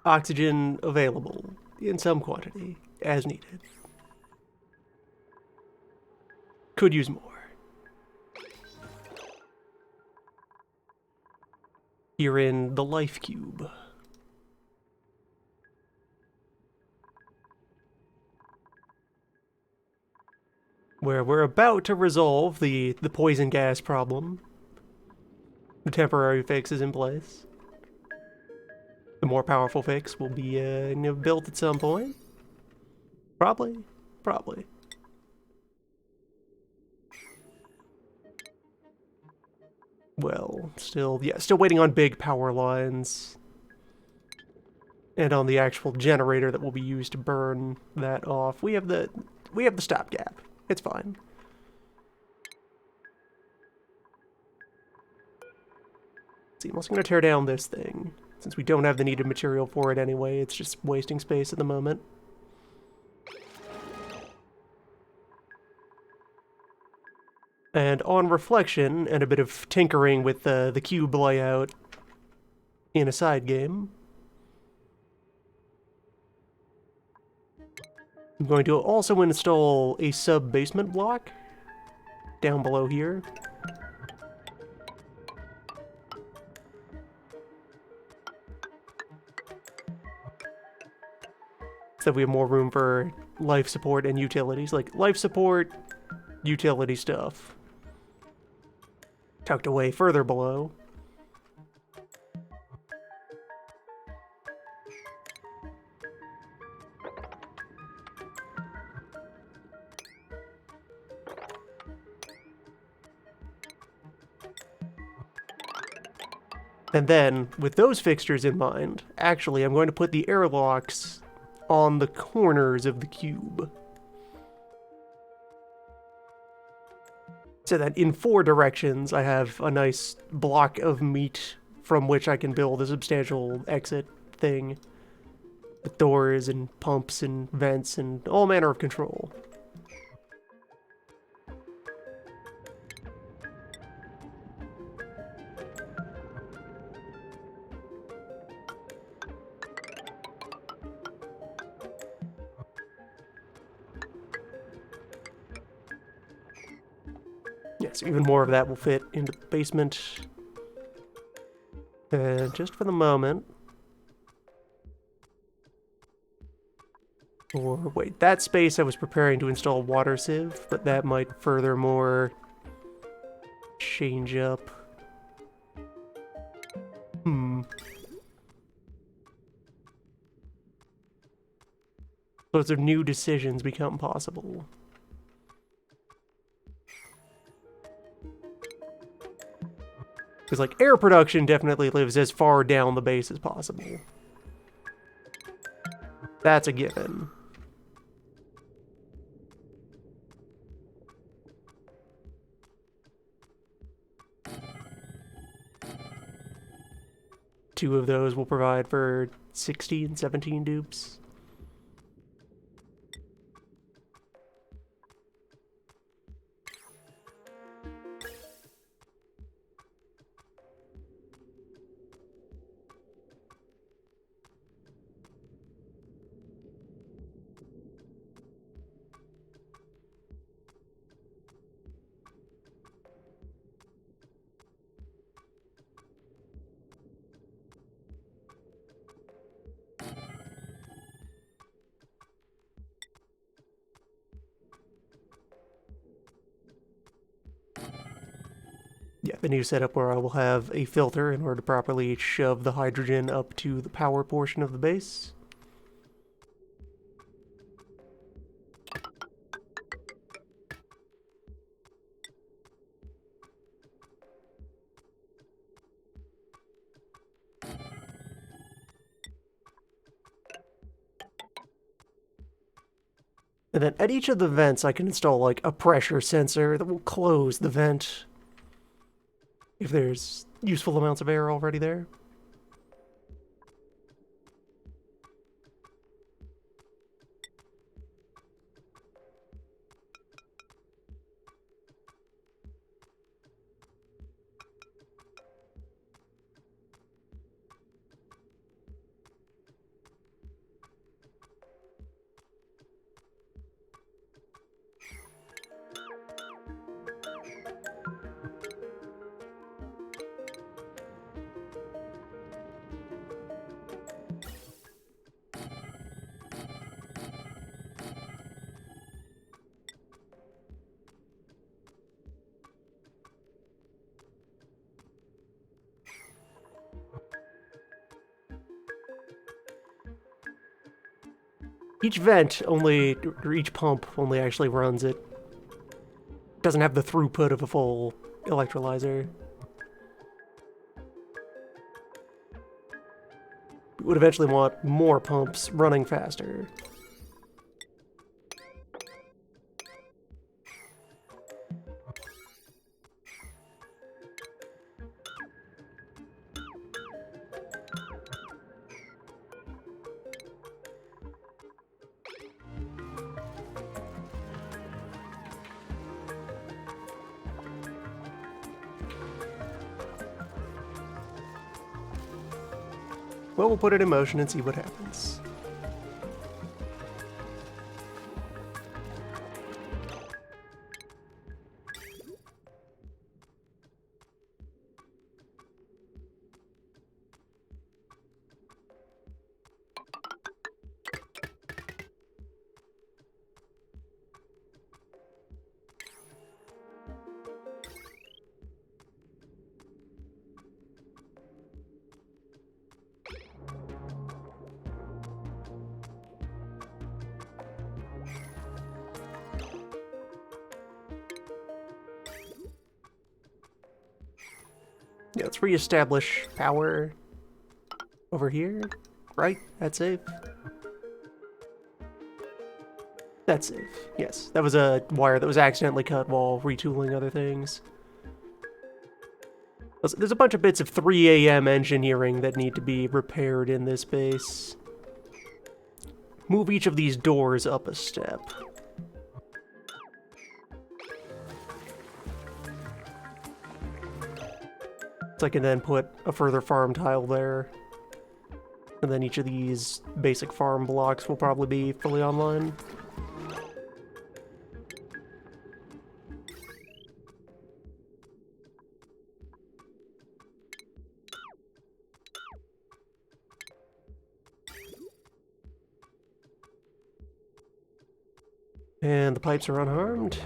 Oxygen available in some quantity, as needed. Could use more. Here in the life cube. Where we're about to resolve the poison gas problem. The temporary fix is in place. The more powerful fix will be built at some point. Probably. Probably. Well, still waiting on big power lines. And on the actual generator that will be used to burn that off. We have the stopgap. It's fine. See, I'm also going to tear down this thing. Since we don't have the needed material for it anyway, it's just wasting space at the moment. And on reflection, and a bit of tinkering with the cube layout in a side game, I'm going to also install a sub-basement block down below here. So we have more room for life support and utilities. Like, life support, utility stuff. Tucked away further below. And then, with those fixtures in mind, actually, I'm going to put the airlocks on the corners of the cube. So that in 4 directions, I have a nice block of meat from which I can build a substantial exit thing. With doors and pumps and vents and all manner of control. Yes, even more of that will fit into the basement. And just for the moment... Or, wait, that space I was preparing to install water sieve, but that might furthermore change up. Those are new decisions become possible. Because, like, air production definitely lives as far down the base as possible. That's a given. Two of those will provide for 16, 17 dupes. Yeah, the new setup where I will have a filter in order to properly shove the hydrogen up to the power portion of the base. And then at each of the vents, I can install like a pressure sensor that will close the vent if there's useful amounts of air already there. Each vent only, or each pump only actually runs it. Doesn't have the throughput of a full electrolyzer. We would eventually want more pumps running faster. Well, we'll put it in motion and see what happens. Yeah, let's reestablish power over here. Right? That's safe. That's safe. Yes, that was a wire that was accidentally cut while retooling other things. There's a bunch of bits of 3 AM engineering that need to be repaired in this base. Move each of these doors up a step. So I can then put a further farm tile there. And then each of these basic farm blocks will probably be fully online. And the pipes are unharmed.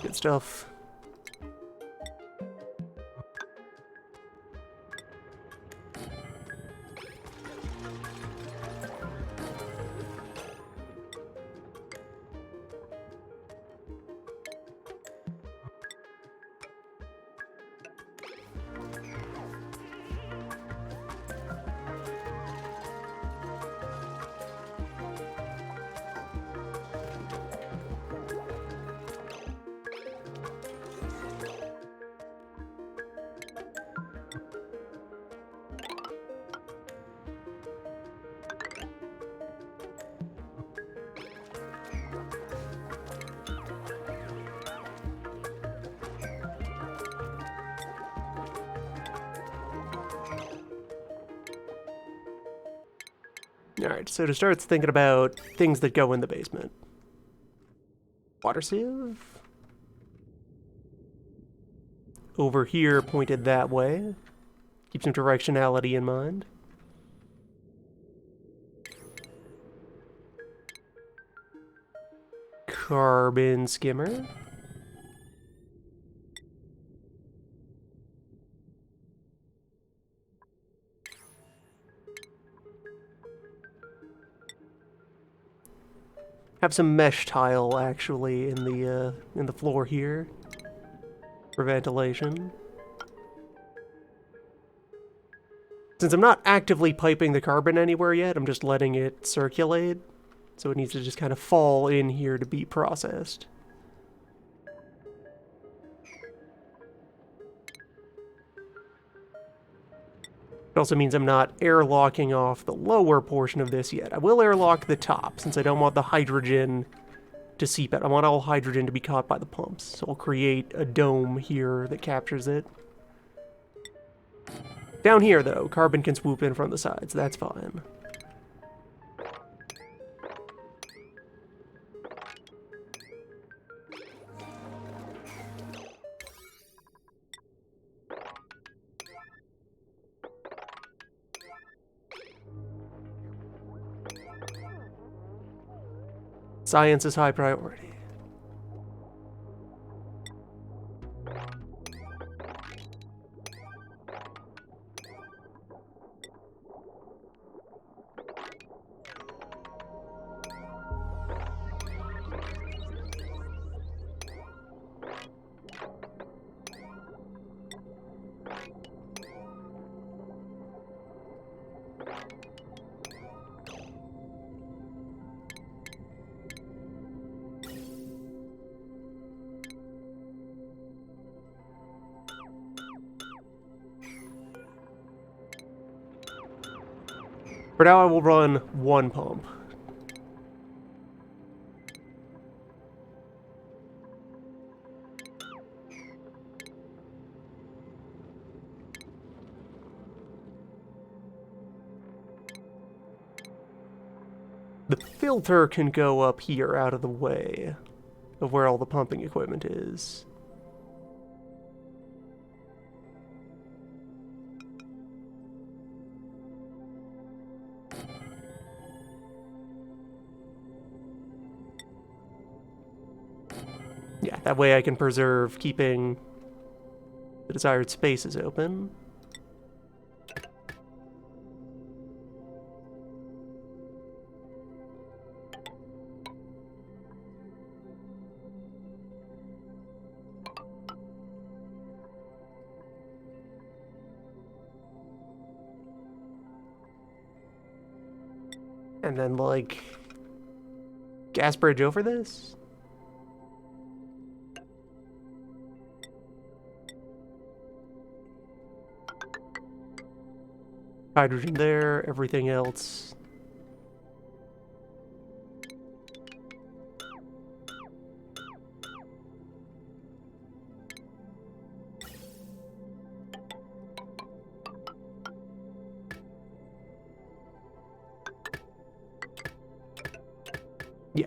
Good stuff. Alright, so to start thinking about things that go in the basement. Water sieve. Over here, pointed that way. Keep some directionality in mind. Carbon skimmer. Have some mesh tile actually in the floor here for ventilation. Since I'm not actively piping the carbon anywhere yet, I'm just letting it circulate, so it needs to just kind of fall in here to be processed. It also means I'm not airlocking off the lower portion of this yet. I will airlock the top, since I don't want the hydrogen to seep out. I want all hydrogen to be caught by the pumps. So I'll create a dome here that captures it. Down here, though, carbon can swoop in from the sides. That's fine. Science is high priority. For now, I will run one pump. The filter can go up here out of the way of where all the pumping equipment is. Yeah, that way I can preserve keeping the desired spaces open. And then, like, gas bridge over this? Hydrogen there, everything else. Yeah.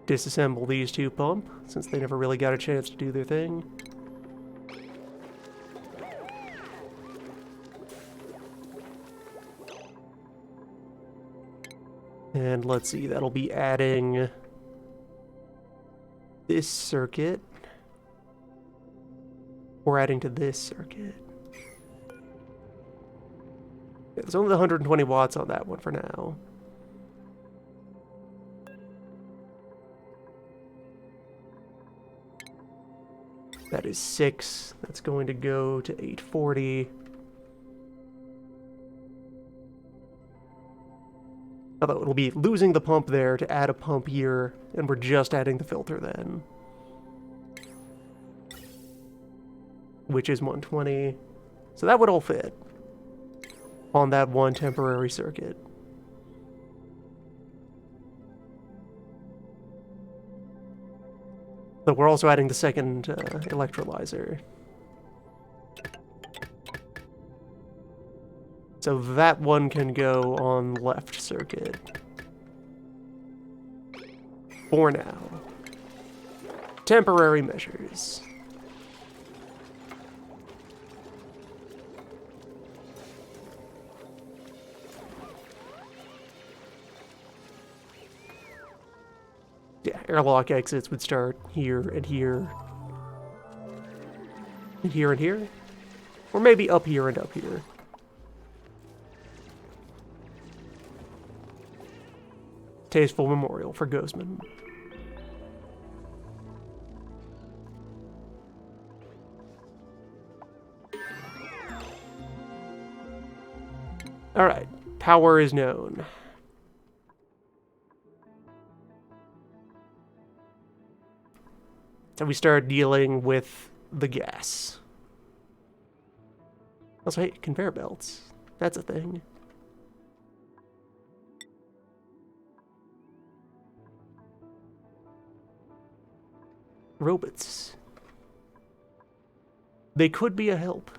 Disassemble these two pump, since they never really got a chance to do their thing. And let's see, that'll be adding this circuit. Or adding to this circuit. Yeah, there's only 120 watts on that one for now. That is 6. That's going to go to 840. Although it'll be losing the pump there to add a pump here, and we're just adding the filter then. Which is 120. So that would all fit on that one temporary circuit. But we're also adding the second electrolyzer. So that one can go on left circuit. For now. Temporary measures. Yeah, airlock exits would start here and here. And here and here. Or maybe up here and up here. Tasteful memorial for Ghostman. Alright, power is known. So we start dealing with the gas. Also, hey, conveyor belts. That's a thing. Robots. They could be a help.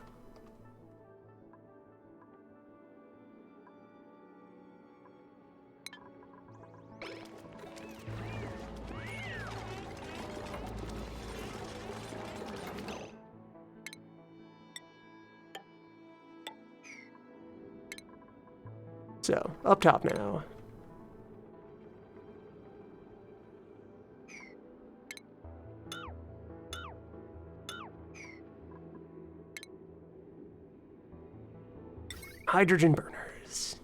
So, up top now. Hydrogen burners.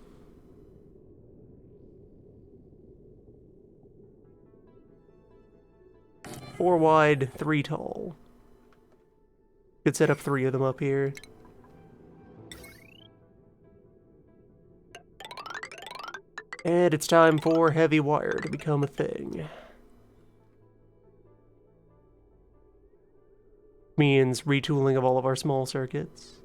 Four wide, 3 tall. Could set up 3 of them up here. And it's time for heavy wire to become a thing. Means retooling of all of our small circuits.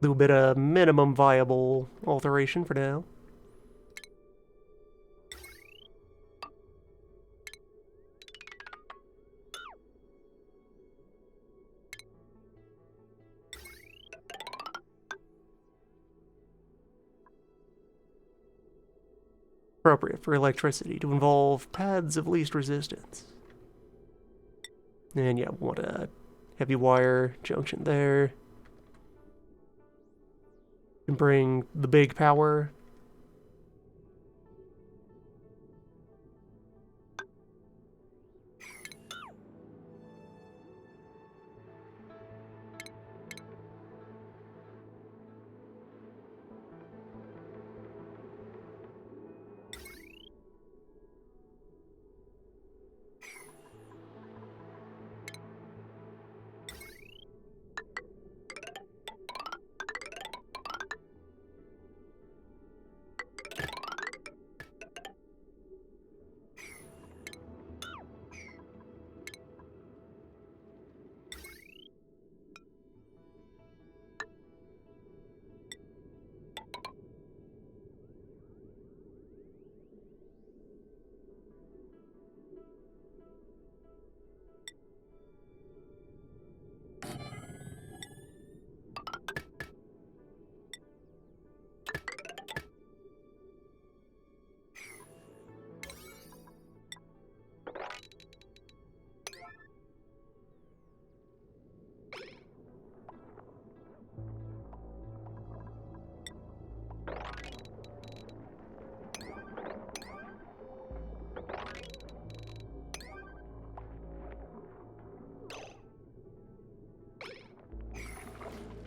little bit of minimum viable alteration for now. Appropriate for electricity to involve paths of least resistance. And yeah, we want a heavy wire junction there. And bring the big power.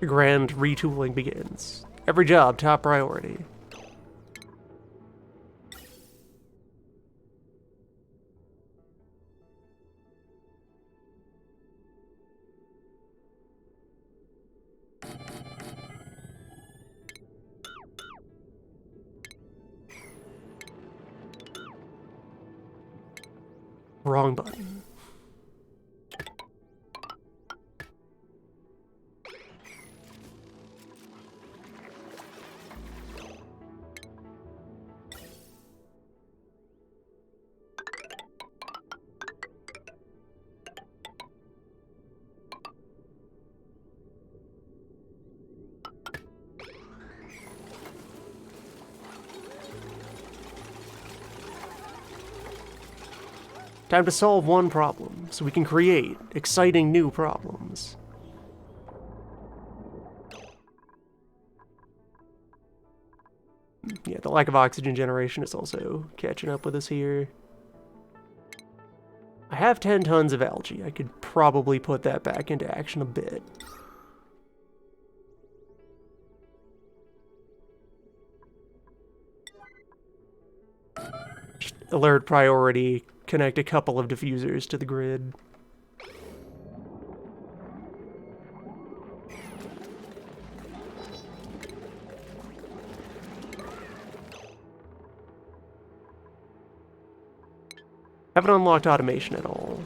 Grand retooling begins. Every job top priority. Wrong button. Time to solve one problem, so we can create exciting new problems. Yeah, the lack of oxygen generation is also catching up with us here. I have 10 tons of algae. I could probably put that back into action a bit. Just alert priority, connect a couple of diffusers to the grid. Haven't unlocked automation at all.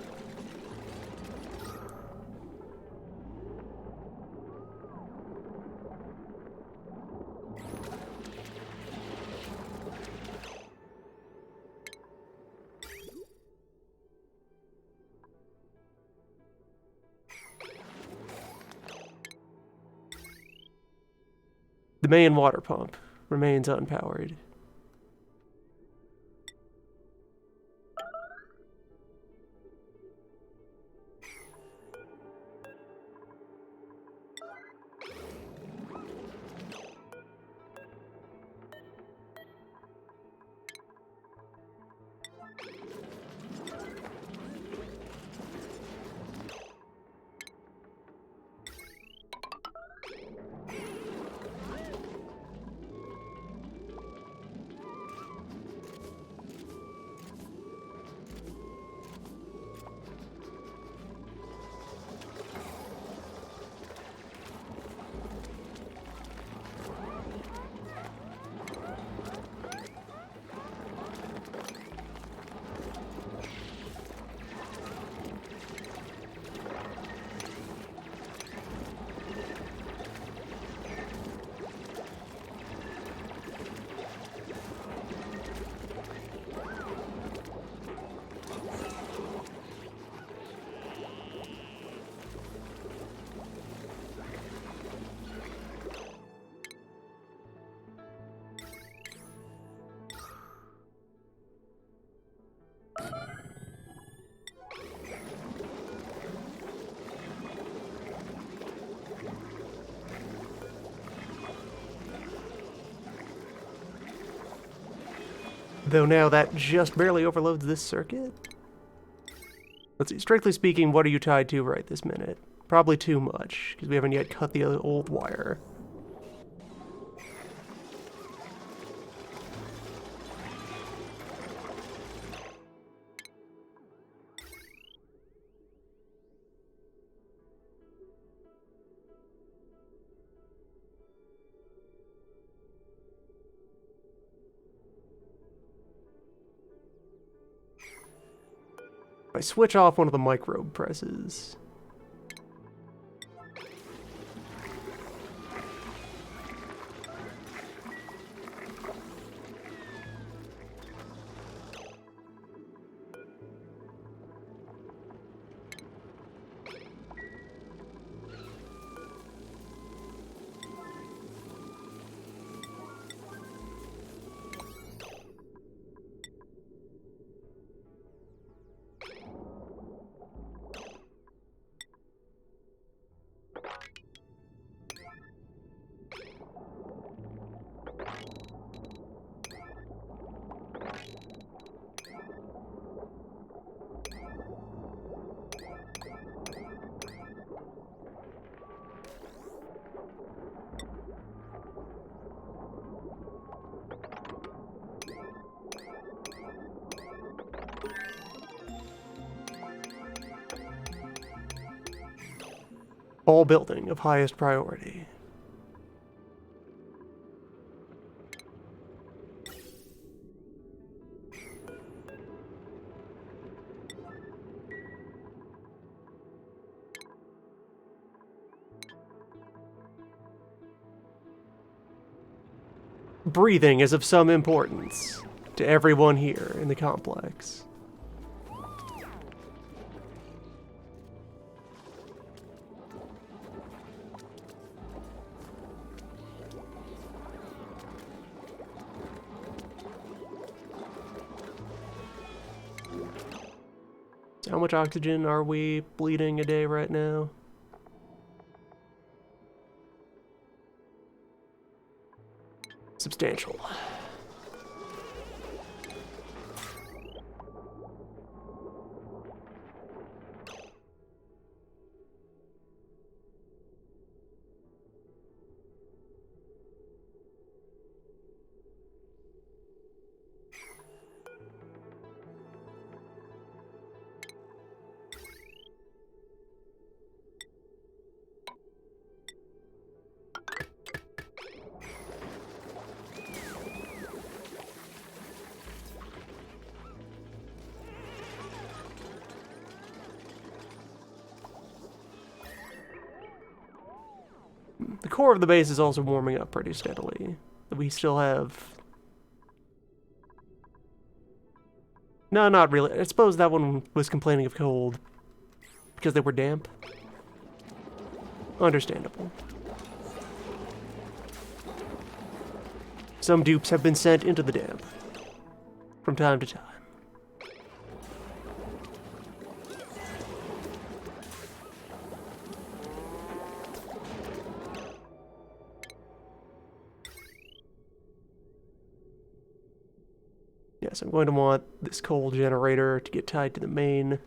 The main water pump remains unpowered. Though now that just barely overloads this circuit. Let's see, strictly speaking, what are you tied to right this minute? Probably too much, because we haven't yet cut the old wire. I switch off one of the microbe presses. All building of highest priority. Breathing is of some importance to everyone here in the complex. How much oxygen are we bleeding a day right now? Substantial. The core of the base is also warming up pretty steadily. We still have... No, not really. I suppose that one was complaining of cold because they were damp. Understandable. Some dupes have been sent into the damp from time to time. Yes, I'm going to want this coal generator to get tied to the main.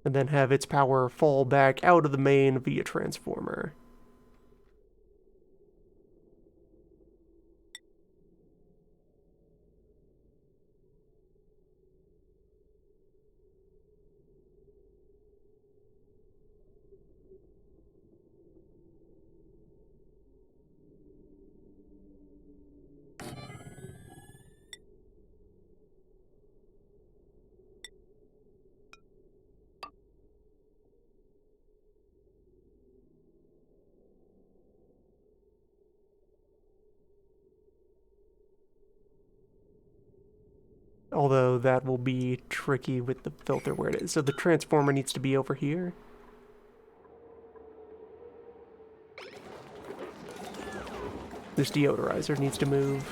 And then have its power fall back out of the main via transformer. Although that will be tricky with the filter where it is. So the transformer needs to be over here. This deodorizer needs to move.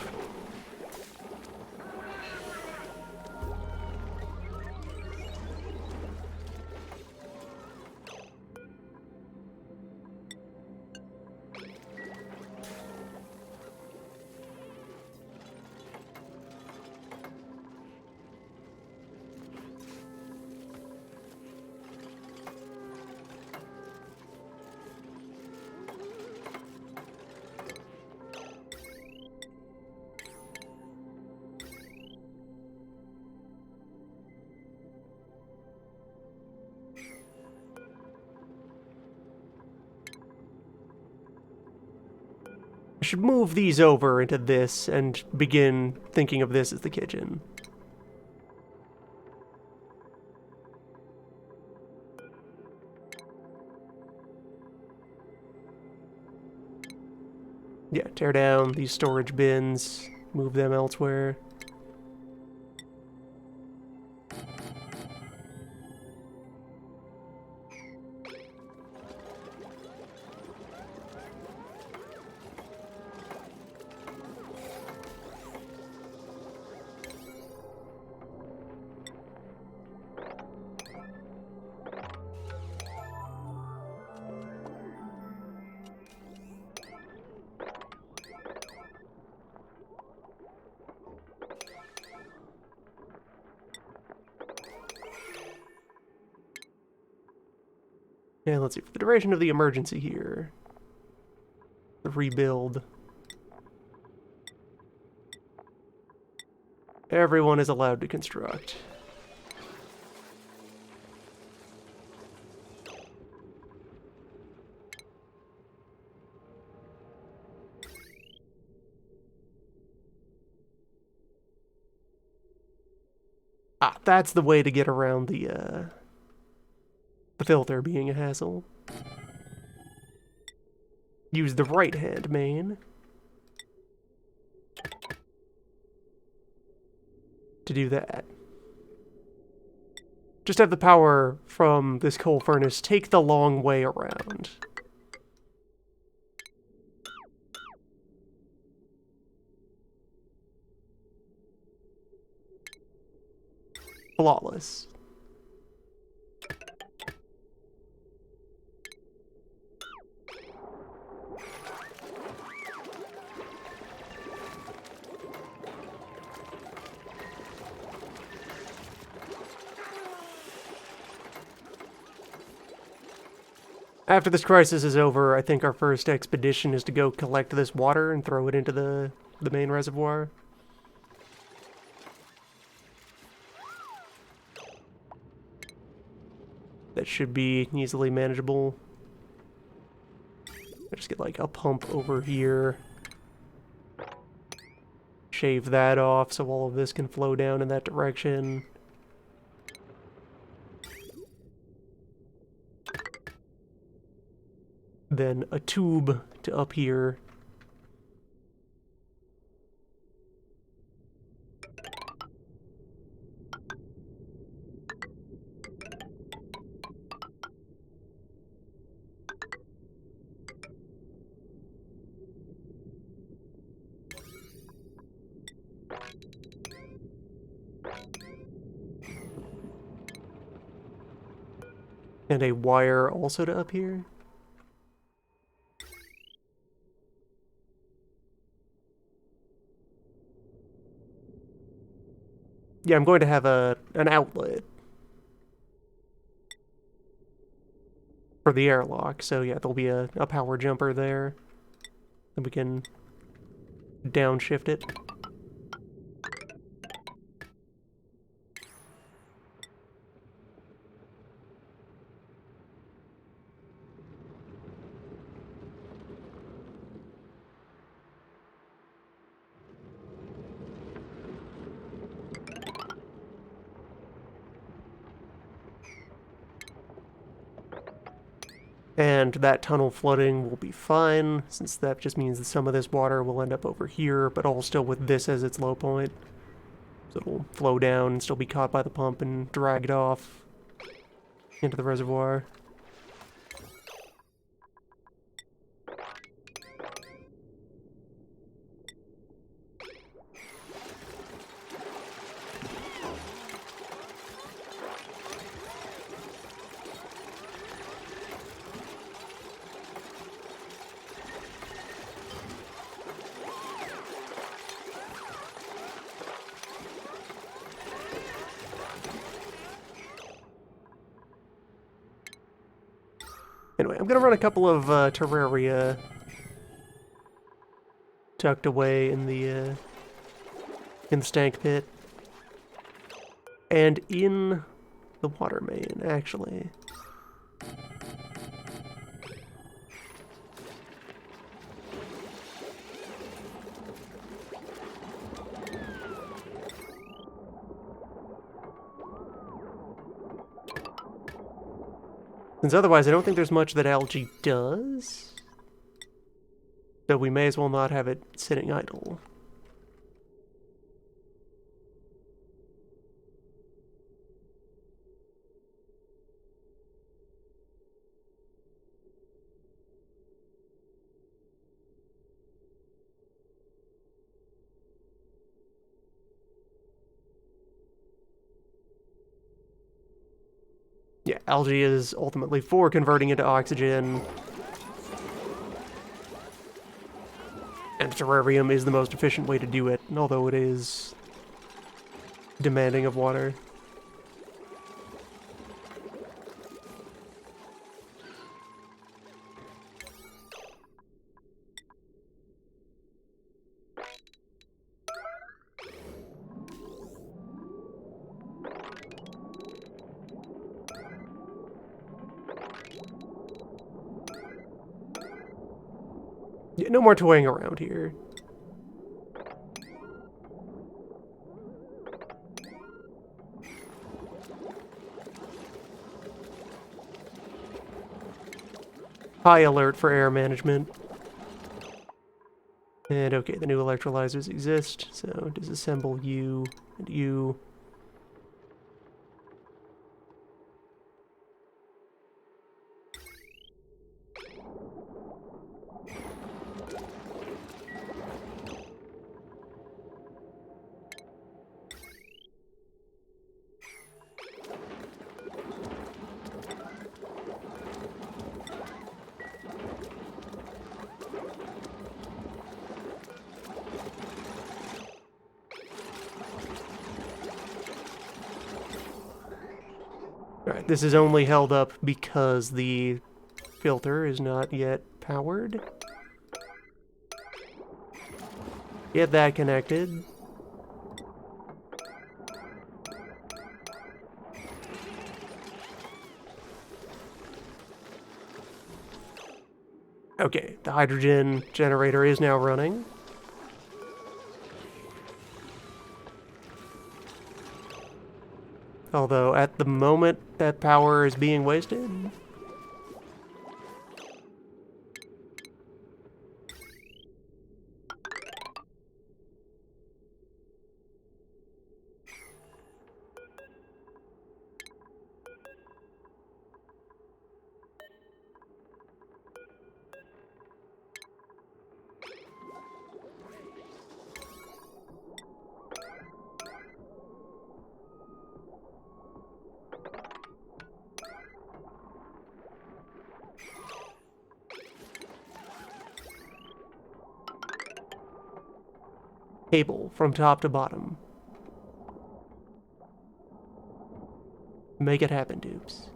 should move these over into this and begin thinking of this as the kitchen. Yeah, tear down these storage bins, move them elsewhere. And let's see, for the duration of the emergency here, the rebuild, everyone is allowed to construct. Ah, that's the way to get around the filter being a hassle. Use the right-hand main to do that. Just have the power from this coal furnace take the long way around. Flawless. After this crisis is over, I think our first expedition is to go collect this water and throw it into the main reservoir. That should be easily manageable. I just get like a pump over here. Shave that off so all of this can flow down in that direction. Then a tube to up here. And a wire also to up here. Yeah, I'm going to have an outlet for the airlock, so yeah, there'll be a power jumper there. And we can downshift it. And that tunnel flooding will be fine, since that just means that some of this water will end up over here, but all still with this as its low point. So it'll flow down and still be caught by the pump and dragged off into the reservoir. Anyway, I'm gonna run a couple of Terraria tucked away in the stank pit. And in the water main, actually. Since otherwise I don't think there's much that algae does. So we may as well not have it sitting idle. Yeah, algae is ultimately for converting into oxygen. And terrarium is the most efficient way to do it, although it is demanding of water. Yeah, no more toying around here. High alert for air management. And okay, the new electrolyzers exist, so disassemble you and you. Alright, this is only held up because the filter is not yet powered. Get that connected. Okay, the hydrogen generator is now running. Although, at the moment, that power is being wasted. Cable from top to bottom. Make it happen, dupes.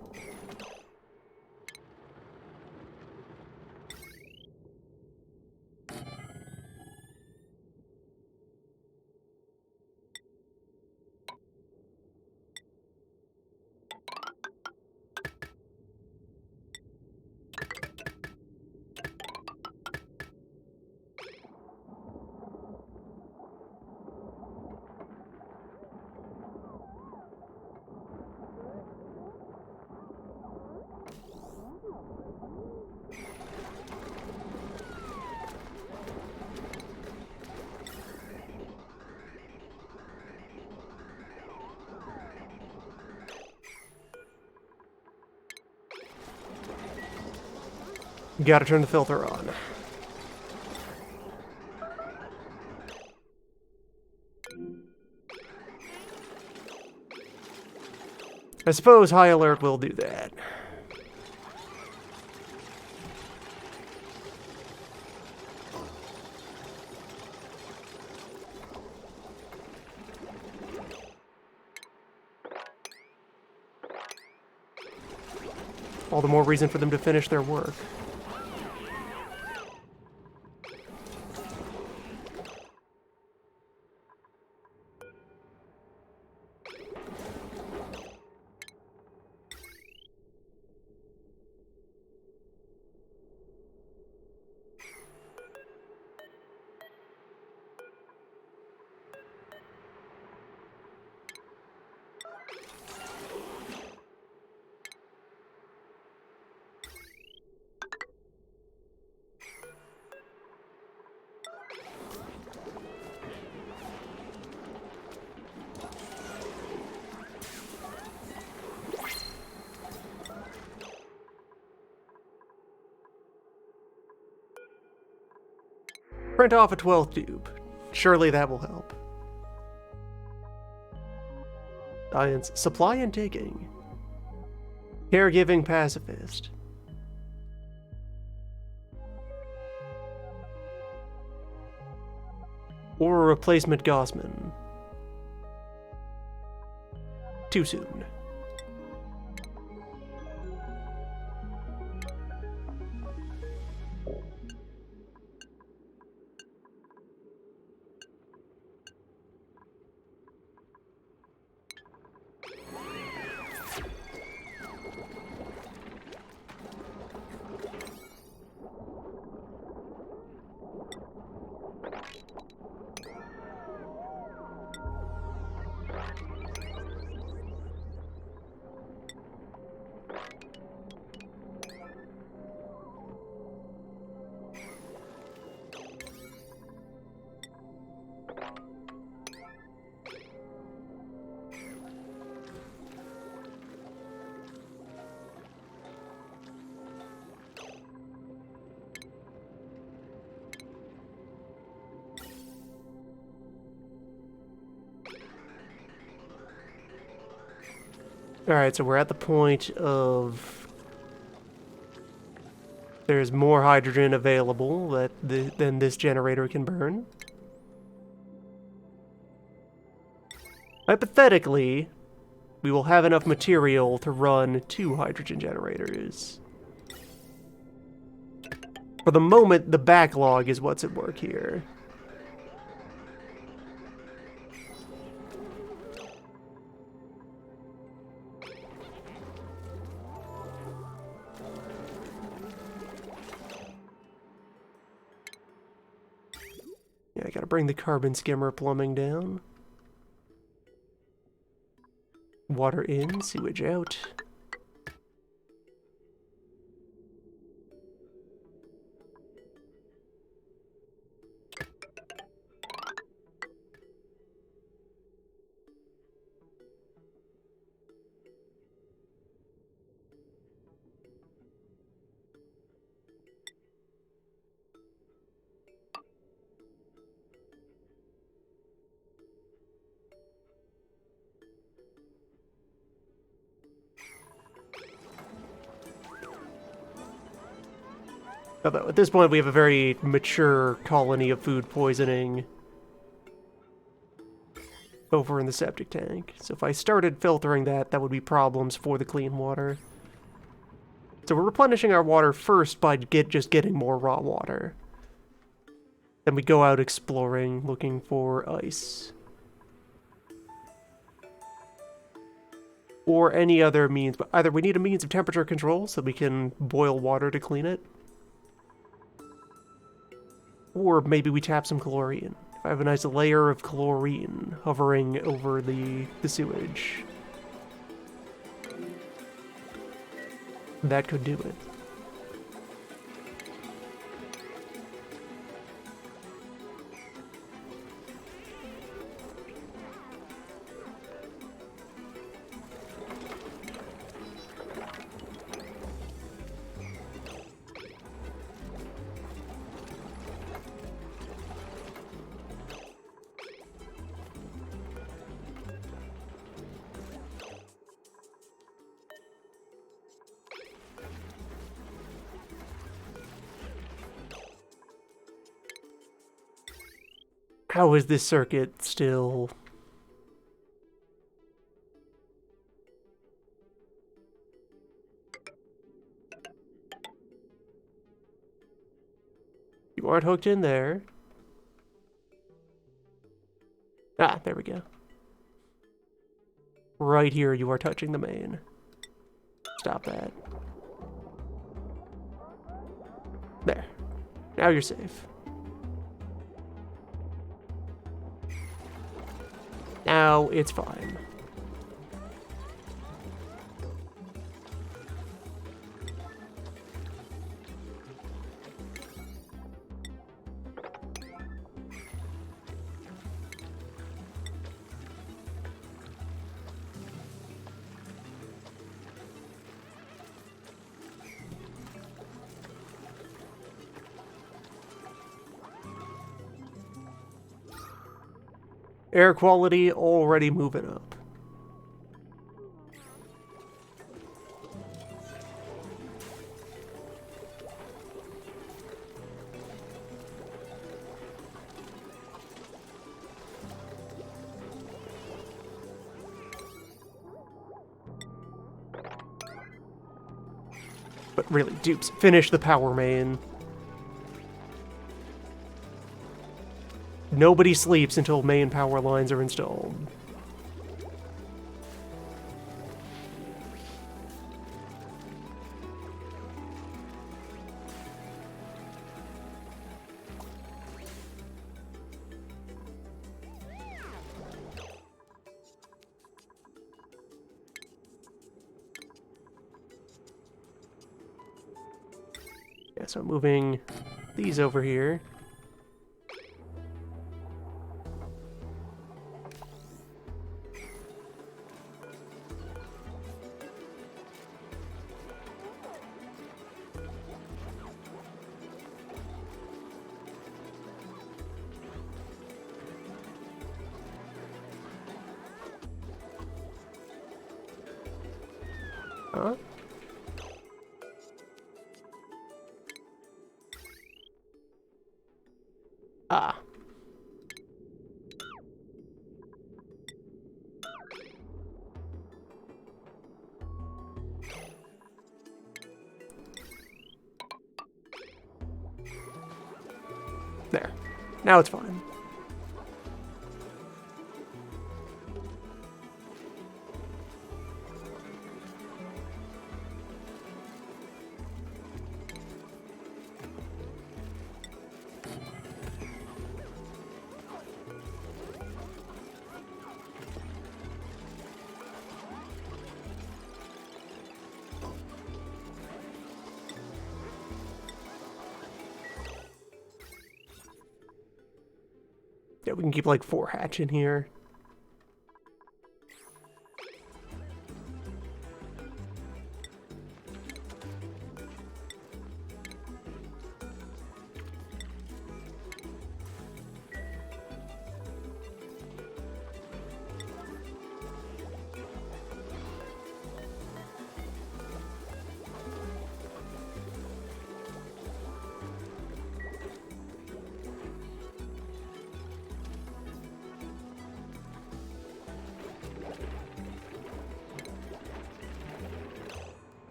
You gotta turn the filter on. I suppose high alert will do that. All the more reason for them to finish their work. Print off a 12th tube. Surely that will help. Science. Supply and taking. Caregiving pacifist. Or a replacement Gossman. Too soon. Alright, so we're at the point of... There's more hydrogen available than this generator can burn. Hypothetically, we will have enough material to run 2 hydrogen generators. For the moment, the backlog is what's at work here. Yeah, I gotta bring the carbon skimmer plumbing down. Water in, sewage out. Although at this point we have a very mature colony of food poisoning over in the septic tank. So if I started filtering that, that would be problems for the clean water. So we're replenishing our water first by just getting more raw water. Then we go out exploring, looking for ice. Or any other means, but either we need a means of temperature control so we can boil water to clean it. Or maybe we tap some chlorine. If I have a nice layer of chlorine hovering over the sewage, that could do it. How is this circuit still... You aren't hooked in there. Ah, there we go. Right here, you are touching the main. Stop that. There. Now you're safe. Now it's fine. Air quality already moving up. But really, dupes, finish the power main. Nobody sleeps until main power lines are installed. Yeah, so I'm moving these over here. Huh? Ah. There. Now it's fine. Yeah, we can keep like 4 hatch in here.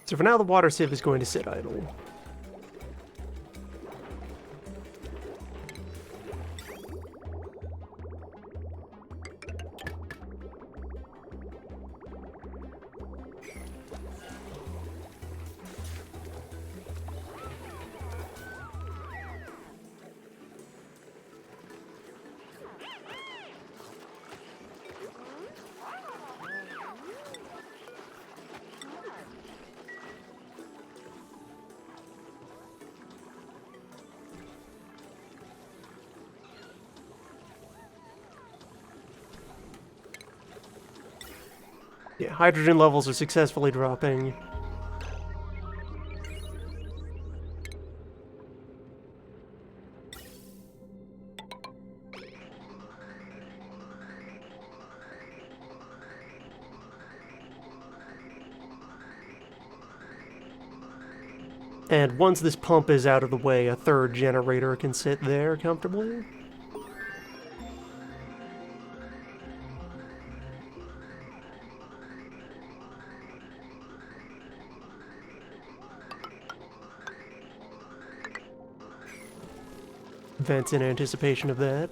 So for now, the water sieve is going to sit idle. Yeah, hydrogen levels are successfully dropping. And once this pump is out of the way, a 3rd generator can sit there comfortably. Vents in anticipation of that.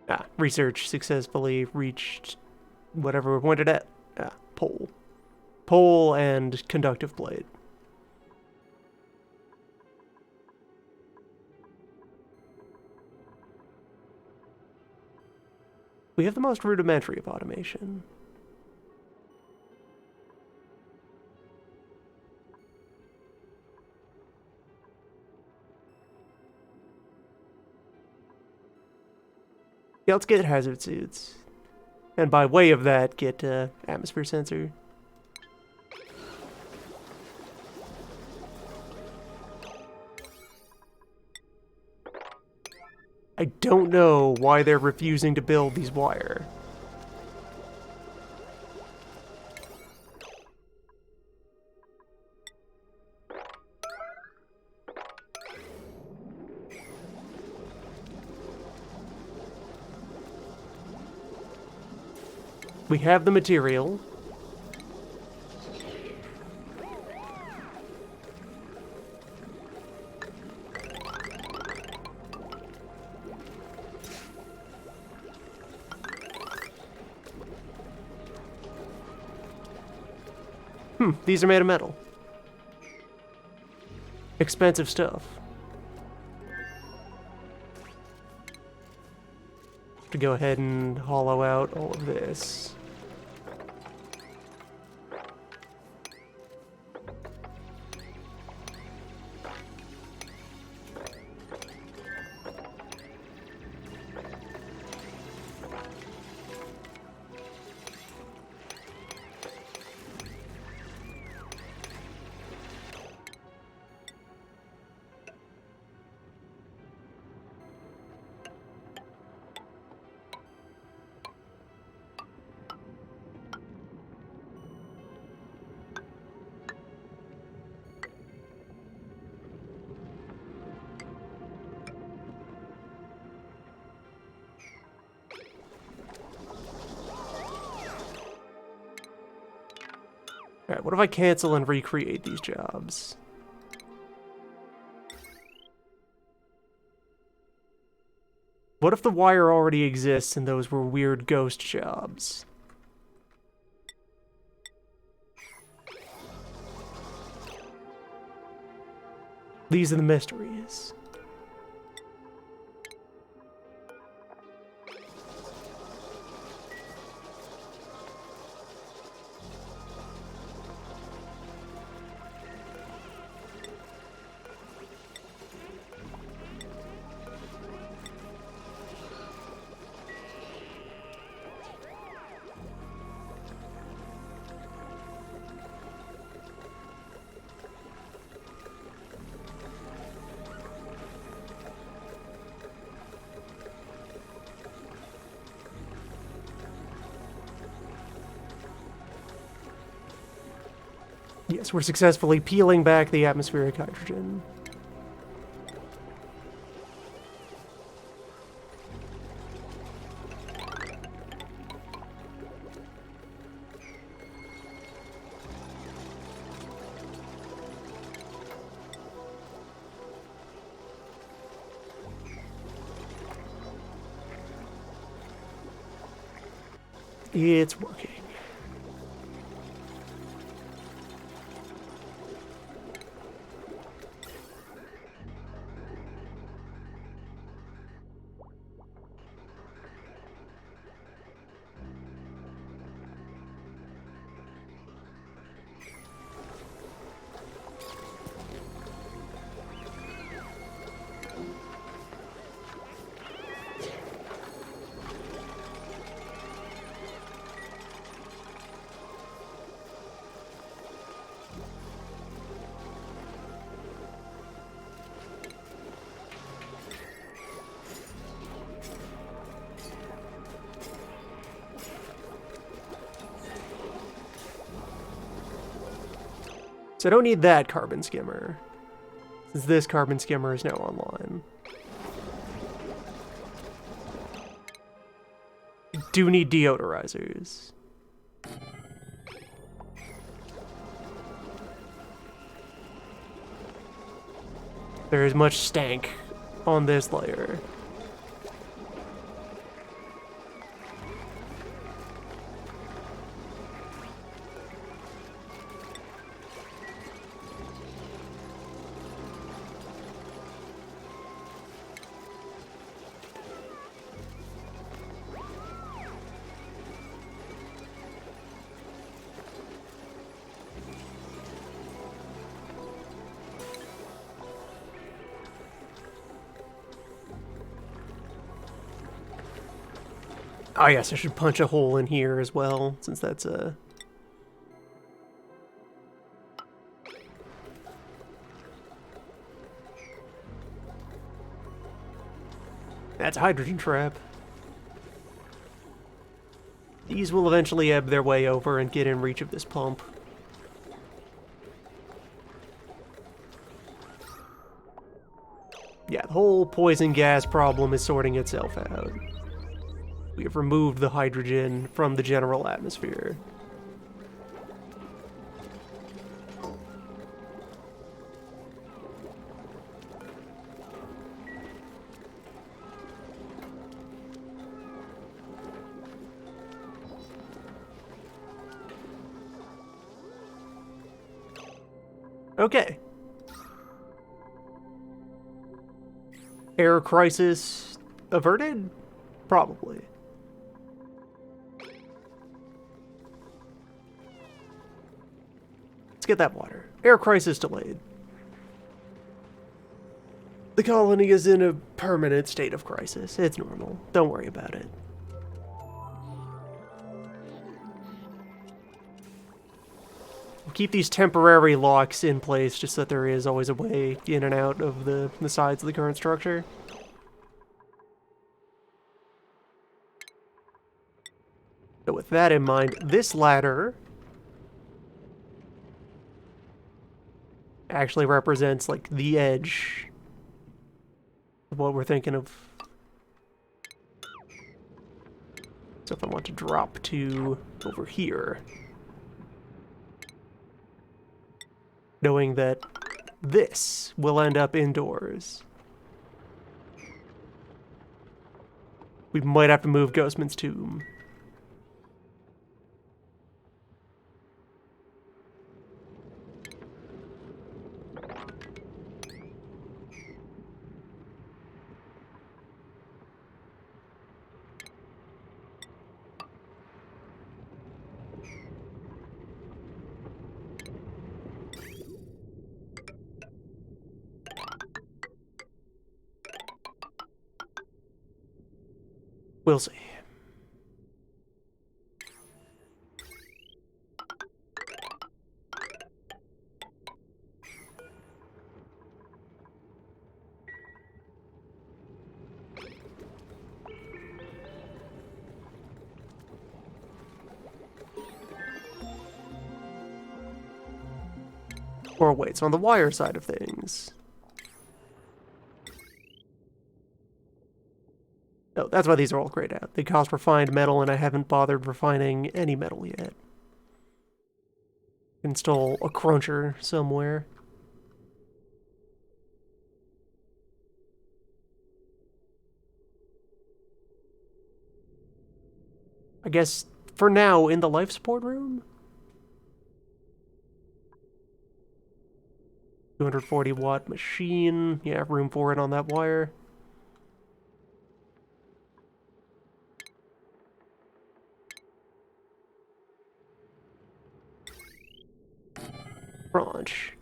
Ah, research successfully reached whatever we pointed at. Ah, pole. Pole and conductive plate. We have the most rudimentary of automation. Yeah, let's get hazard suits. And by way of that, get atmosphere sensor. I don't know why they're refusing to build these wire. We have the material. These are made of metal. Expensive stuff. To go ahead and hollow out all of this. Alright, what if I cancel and recreate these jobs? What if the wire already exists and those were weird ghost jobs? These are the mysteries. Yes, we're successfully peeling back the atmospheric hydrogen. It's working. So I don't need that carbon skimmer, since this carbon skimmer is now online. I do need deodorizers. There is much stank on this layer. Oh yes, I should punch a hole in here as well, since that's a... That's a hydrogen trap. These will eventually ebb their way over and get in reach of this pump. Yeah, the whole poison gas problem is sorting itself out. We have removed the hydrogen from the general atmosphere. Okay. Air crisis averted? Probably. Let's get that water. Air crisis delayed. The colony is in a permanent state of crisis. It's normal. Don't worry about it. We'll keep these temporary locks in place just so that there is always a way in and out of the sides of the current structure. So with that in mind, this ladder actually represents like the edge of what we're thinking of. So if I want to drop to over here, knowing that this will end up indoors, we might have to move Ghostman's tomb. We'll see. Or wait, so on the wire side of things. Oh, that's why these are all grayed out. They cost refined metal, and I haven't bothered refining any metal yet. Install a cruncher somewhere. I guess, for now, in the life support room? 240-watt machine. Yeah, room for it on that wire. Branch.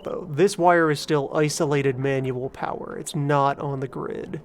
Though this wire is still isolated manual power. It's not on the grid.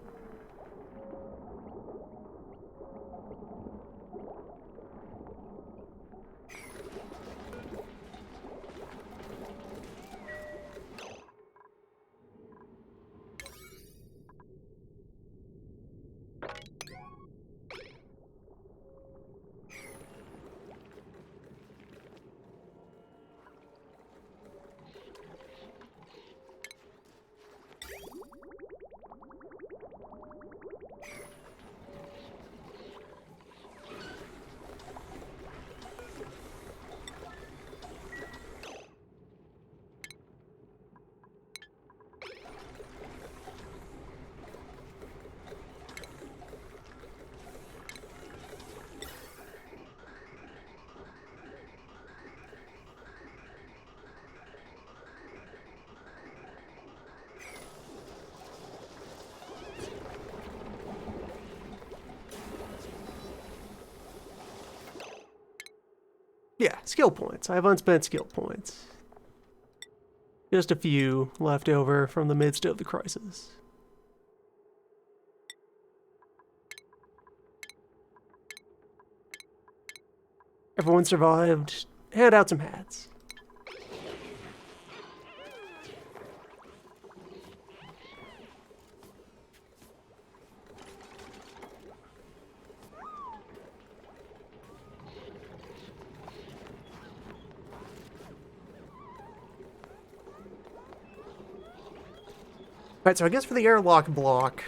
Yeah, skill points. I have unspent skill points. Just a few left over from the midst of the crisis. Everyone survived. Hand out some hats. Alright, so I guess for the airlock block,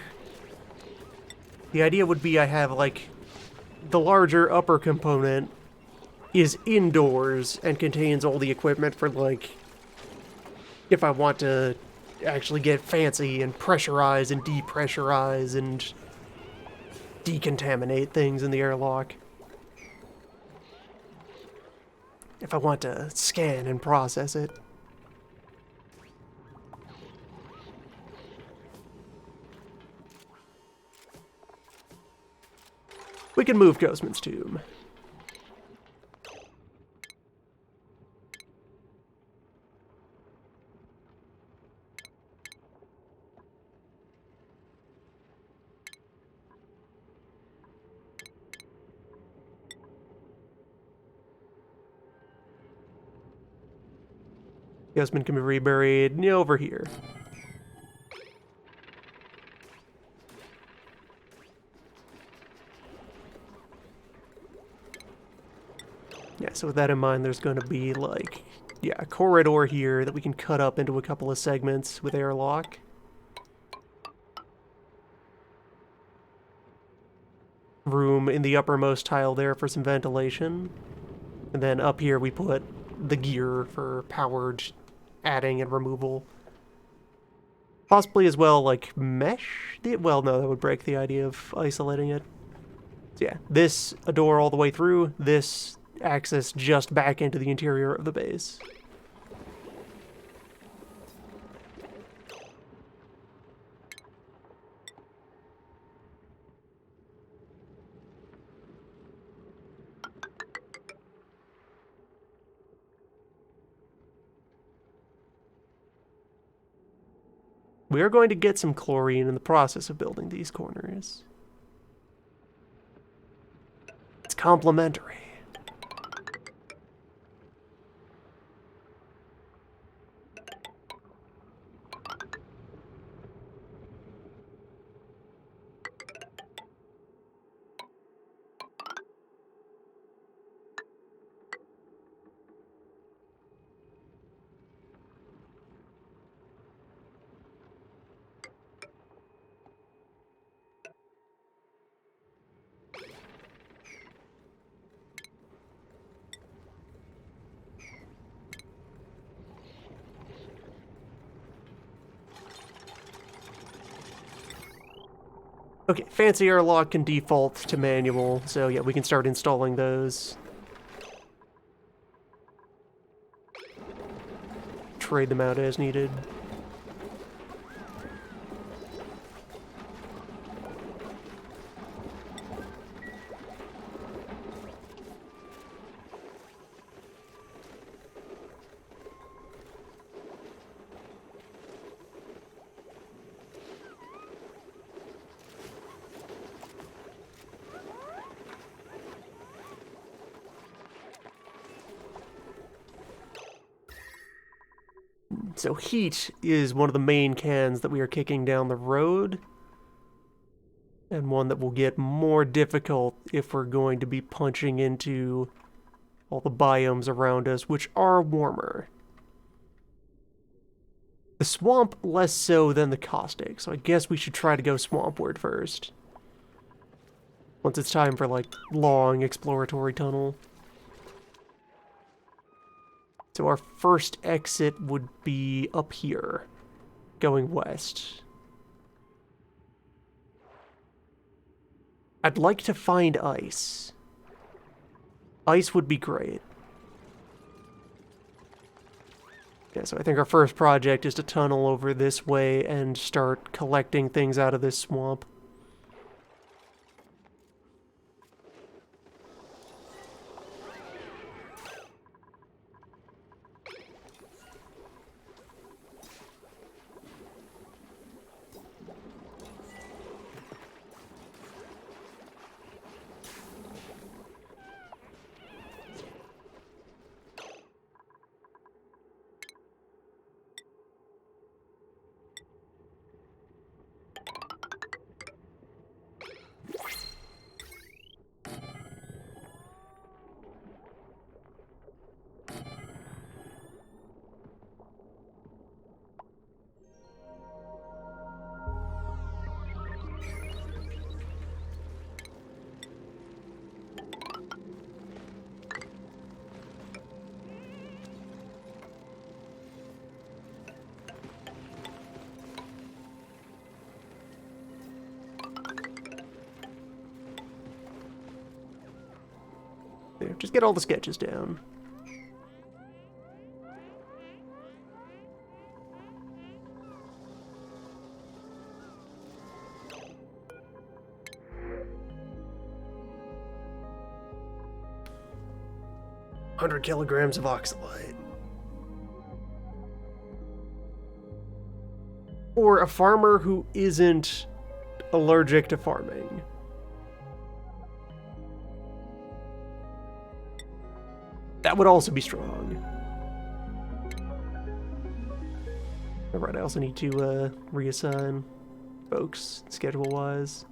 the idea would be I have, like, the larger upper component is indoors and contains all the equipment for, like, if I want to actually get fancy and pressurize and depressurize and decontaminate things in the airlock. If I want to scan and process it. We can move Ghostman's tomb. Ghostman can be reburied over here. Yeah, so with that in mind, there's going to be, like, yeah, a corridor here that we can cut up into a couple of segments with airlock. Room in the uppermost tile there for some ventilation. And then up here we put the gear for powered adding and removal. Possibly as well, like, mesh? Well, no, that would break the idea of isolating it. So yeah, this, a door all the way through, this access just back into the interior of the base. We are going to get some chlorine in the process of building these corners. It's complementary. Okay, fancy airlock can default to manual, so yeah, we can start installing those. Trade them out as needed. So heat is one of the main cans that we are kicking down the road, and one that will get more difficult if we're going to be punching into all the biomes around us, which are warmer. The swamp less so than the caustic, so I guess we should try to go swampward first. Once it's time for, like, long exploratory tunnel. So our first exit would be up here, going west. I'd like to find ice. Ice would be great. Yeah, so I think our first project is to tunnel over this way and start collecting things out of this swamp. There, just get all the sketches down. "100 kilograms of oxalite." Or a farmer who isn't allergic to farming. That would also be strong. Alright, I also need to reassign folks schedule-wise.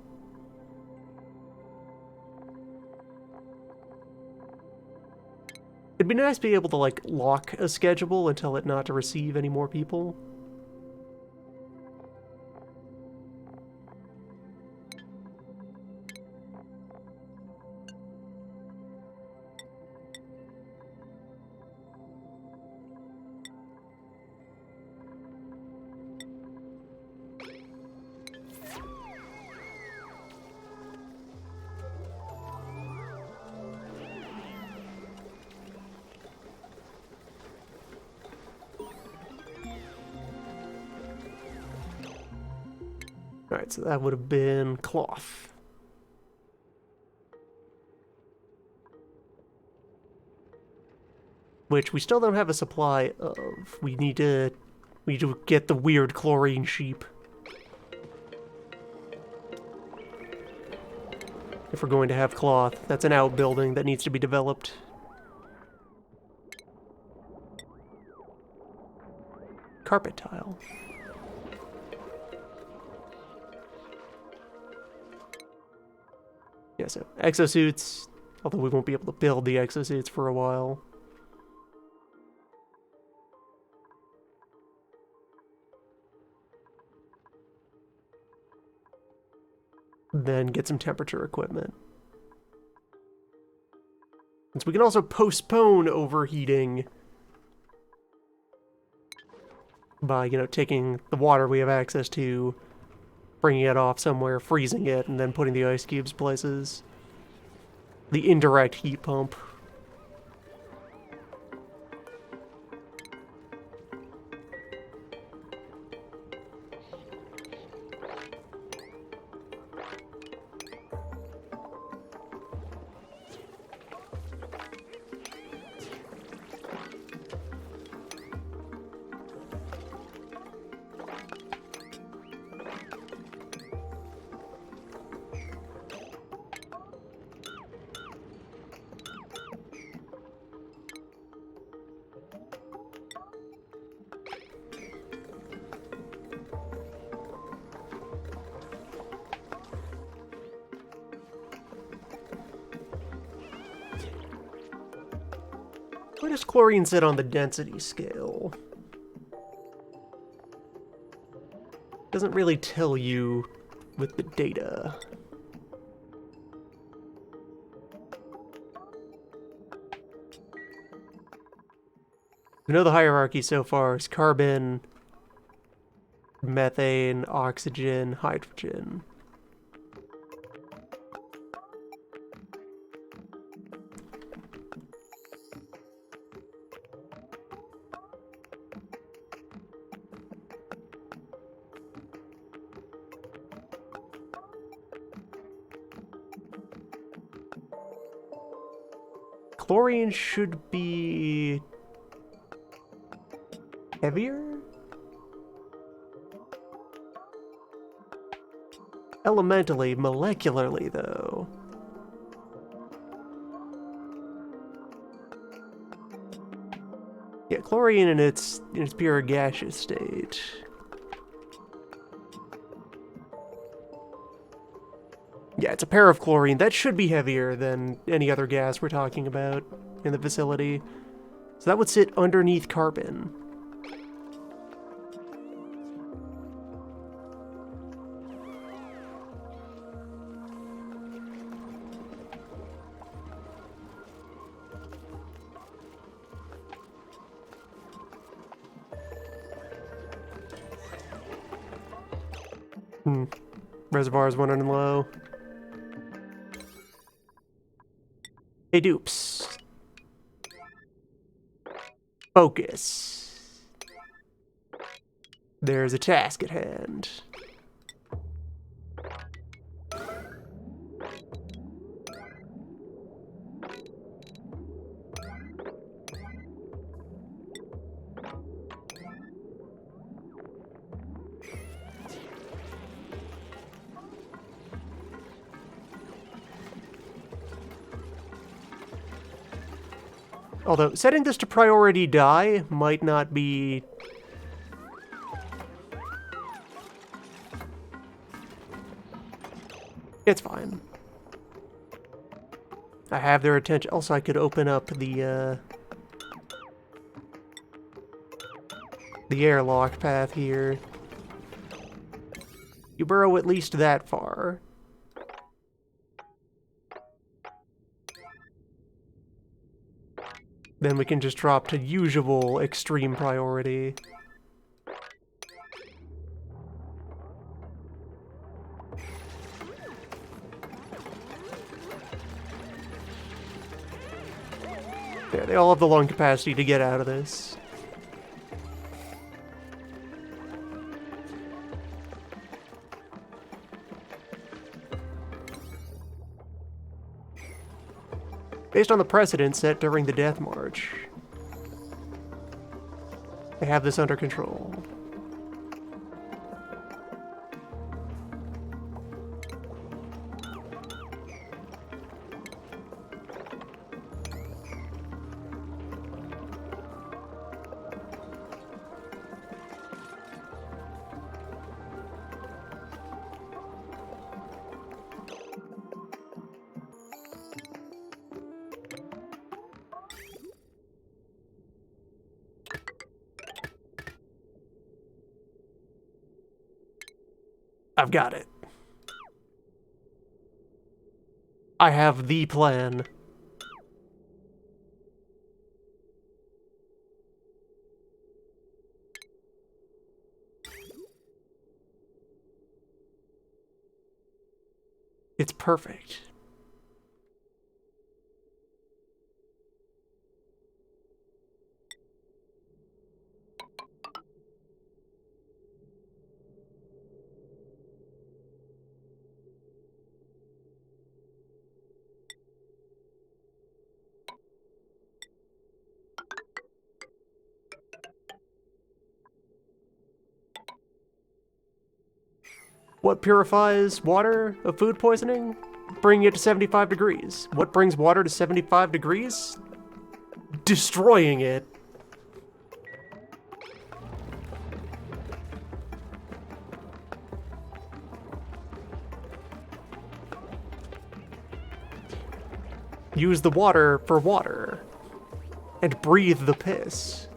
It'd be nice to be able to, like, lock a schedule and tell it not to receive any more people. Alright, so that would have been cloth. Which we still don't have a supply of. We need to get the weird chlorine sheep. If we're going to have cloth. That's an outbuilding that needs to be developed. Carpet tile. Yeah, so exosuits, although we won't be able to build the exosuits for a while. Then get some temperature equipment. And so we can also postpone overheating by, you know, taking the water we have access to, bringing it off somewhere, freezing it, and then putting the ice cubes places. The indirect heat pump. Where does chlorine sit on the density scale? Doesn't really tell you with the data. We know the hierarchy so far is carbon, methane, oxygen, hydrogen. Chlorine should be heavier? Elementally, molecularly, though. Yeah, chlorine in its pure gaseous state. Yeah, it's a pair of chlorine. That should be heavier than any other gas we're talking about in the facility. So that would sit underneath carbon. Reservoir's running low. Hey, dupes. Focus. There's a task at hand. Although, setting this to priority die might not be... It's fine. I have their attention. Also, I could open up the airlock path here. You burrow at least that far. Then we can just drop to usual extreme priority. There, they all have the lung capacity to get out of this. Based on the precedent set during the Death March, they have this under control. I've got it. I have the plan. It's perfect. What purifies water of food poisoning? Bringing it to 75 degrees. What brings water to 75 degrees? Destroying it. Use the water for water. And breathe the piss.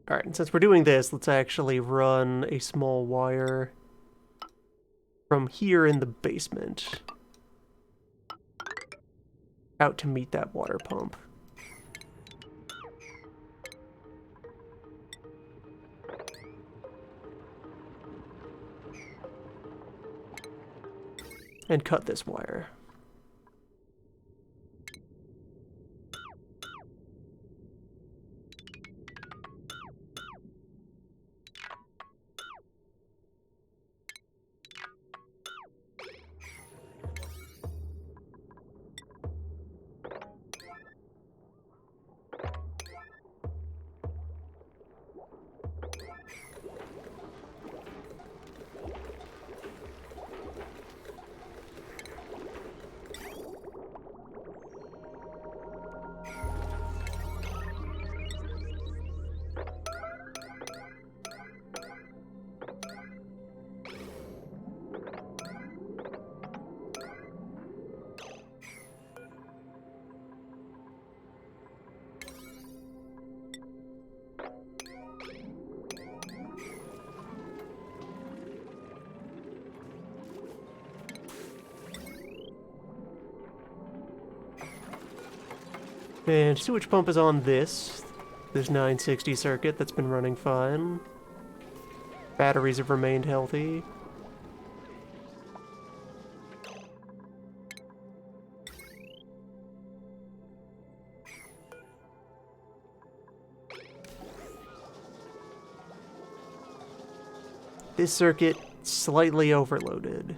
Alright, and since we're doing this, let's actually run a small wire from here in the basement out to meet that water pump. And cut this wire. And sewage pump is on this 960 circuit that's been running fine. Batteries have remained healthy. This circuit slightly overloaded.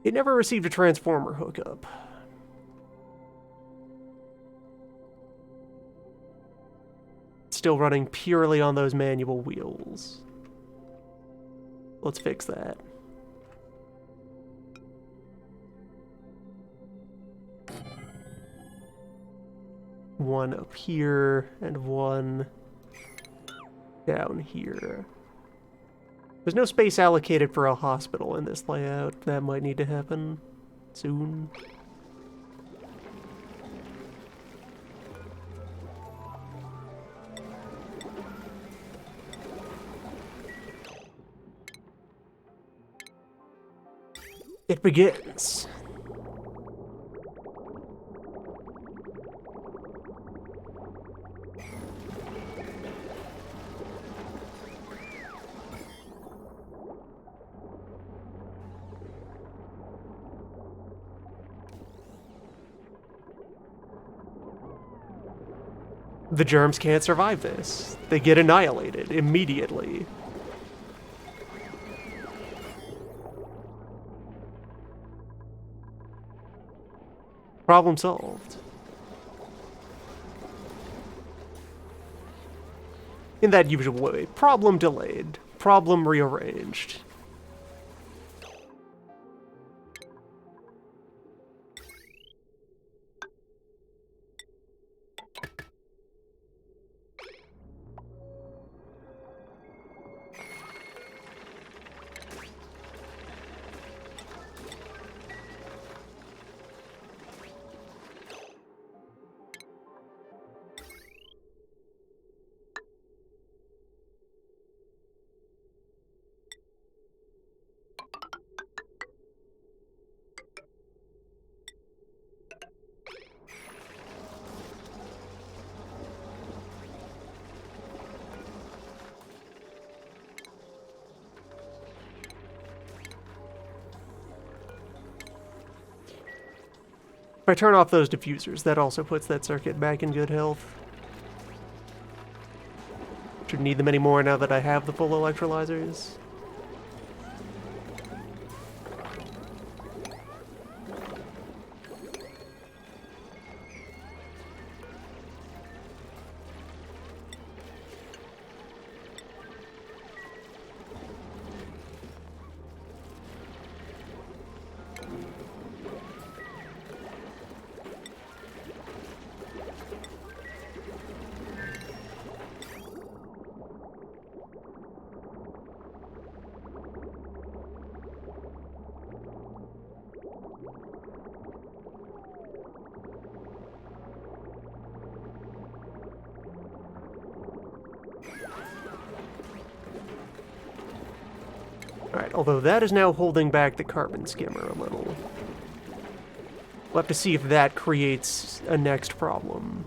It never received a transformer hookup. It's still running purely on those manual wheels. Let's fix that. One up here and one down here. There's no space allocated for a hospital in this layout. That might need to happen soon. It begins. The germs can't survive this. They get annihilated immediately. Problem solved. In that usual way. Problem delayed. Problem rearranged. If I turn off those diffusers, that also puts that circuit back in good health. Shouldn't need them anymore now that I have the full electrolyzers. Alright, although that is now holding back the carbon skimmer a little. We'll have to see if that creates a next problem.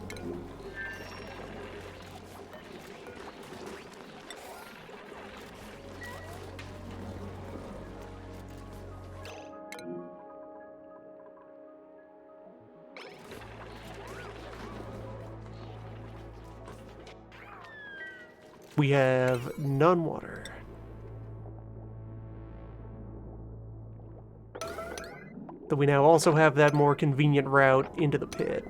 We have none water. But we now also have that more convenient route into the pit.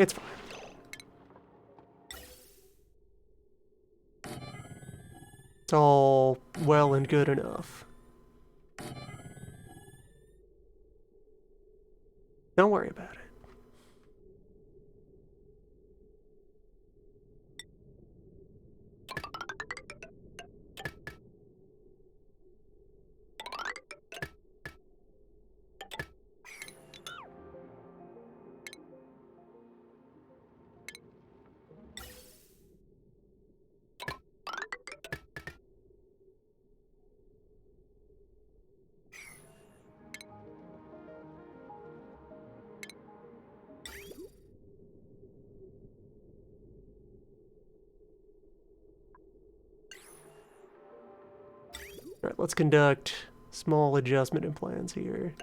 It's fine. It's all well and good enough. Don't worry about it. Alright, let's conduct small adjustment in plans here.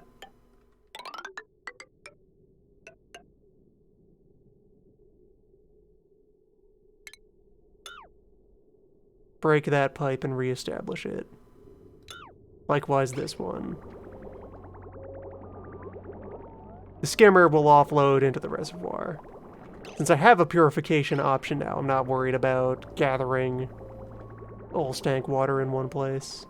Break that pipe and reestablish it. Likewise this one. The skimmer will offload into the reservoir. Since I have a purification option now, I'm not worried about gathering all stank water in one place.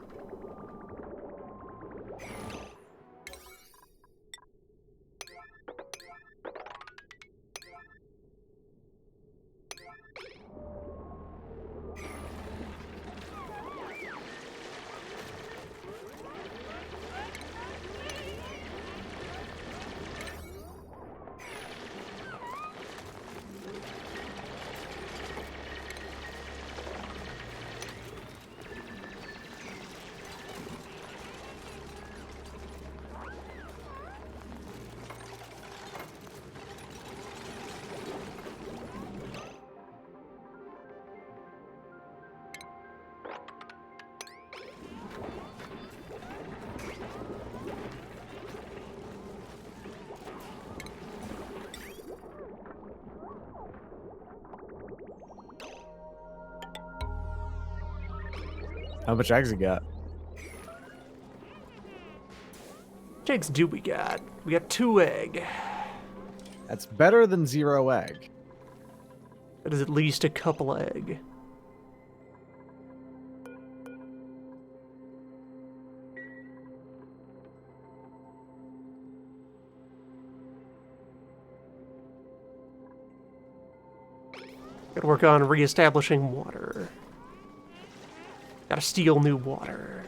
How much eggs you got? What eggs do we got? We got 2 egg. That's better than 0 egg. That is at least a couple egg. Gotta work on reestablishing water. Gotta steal new water.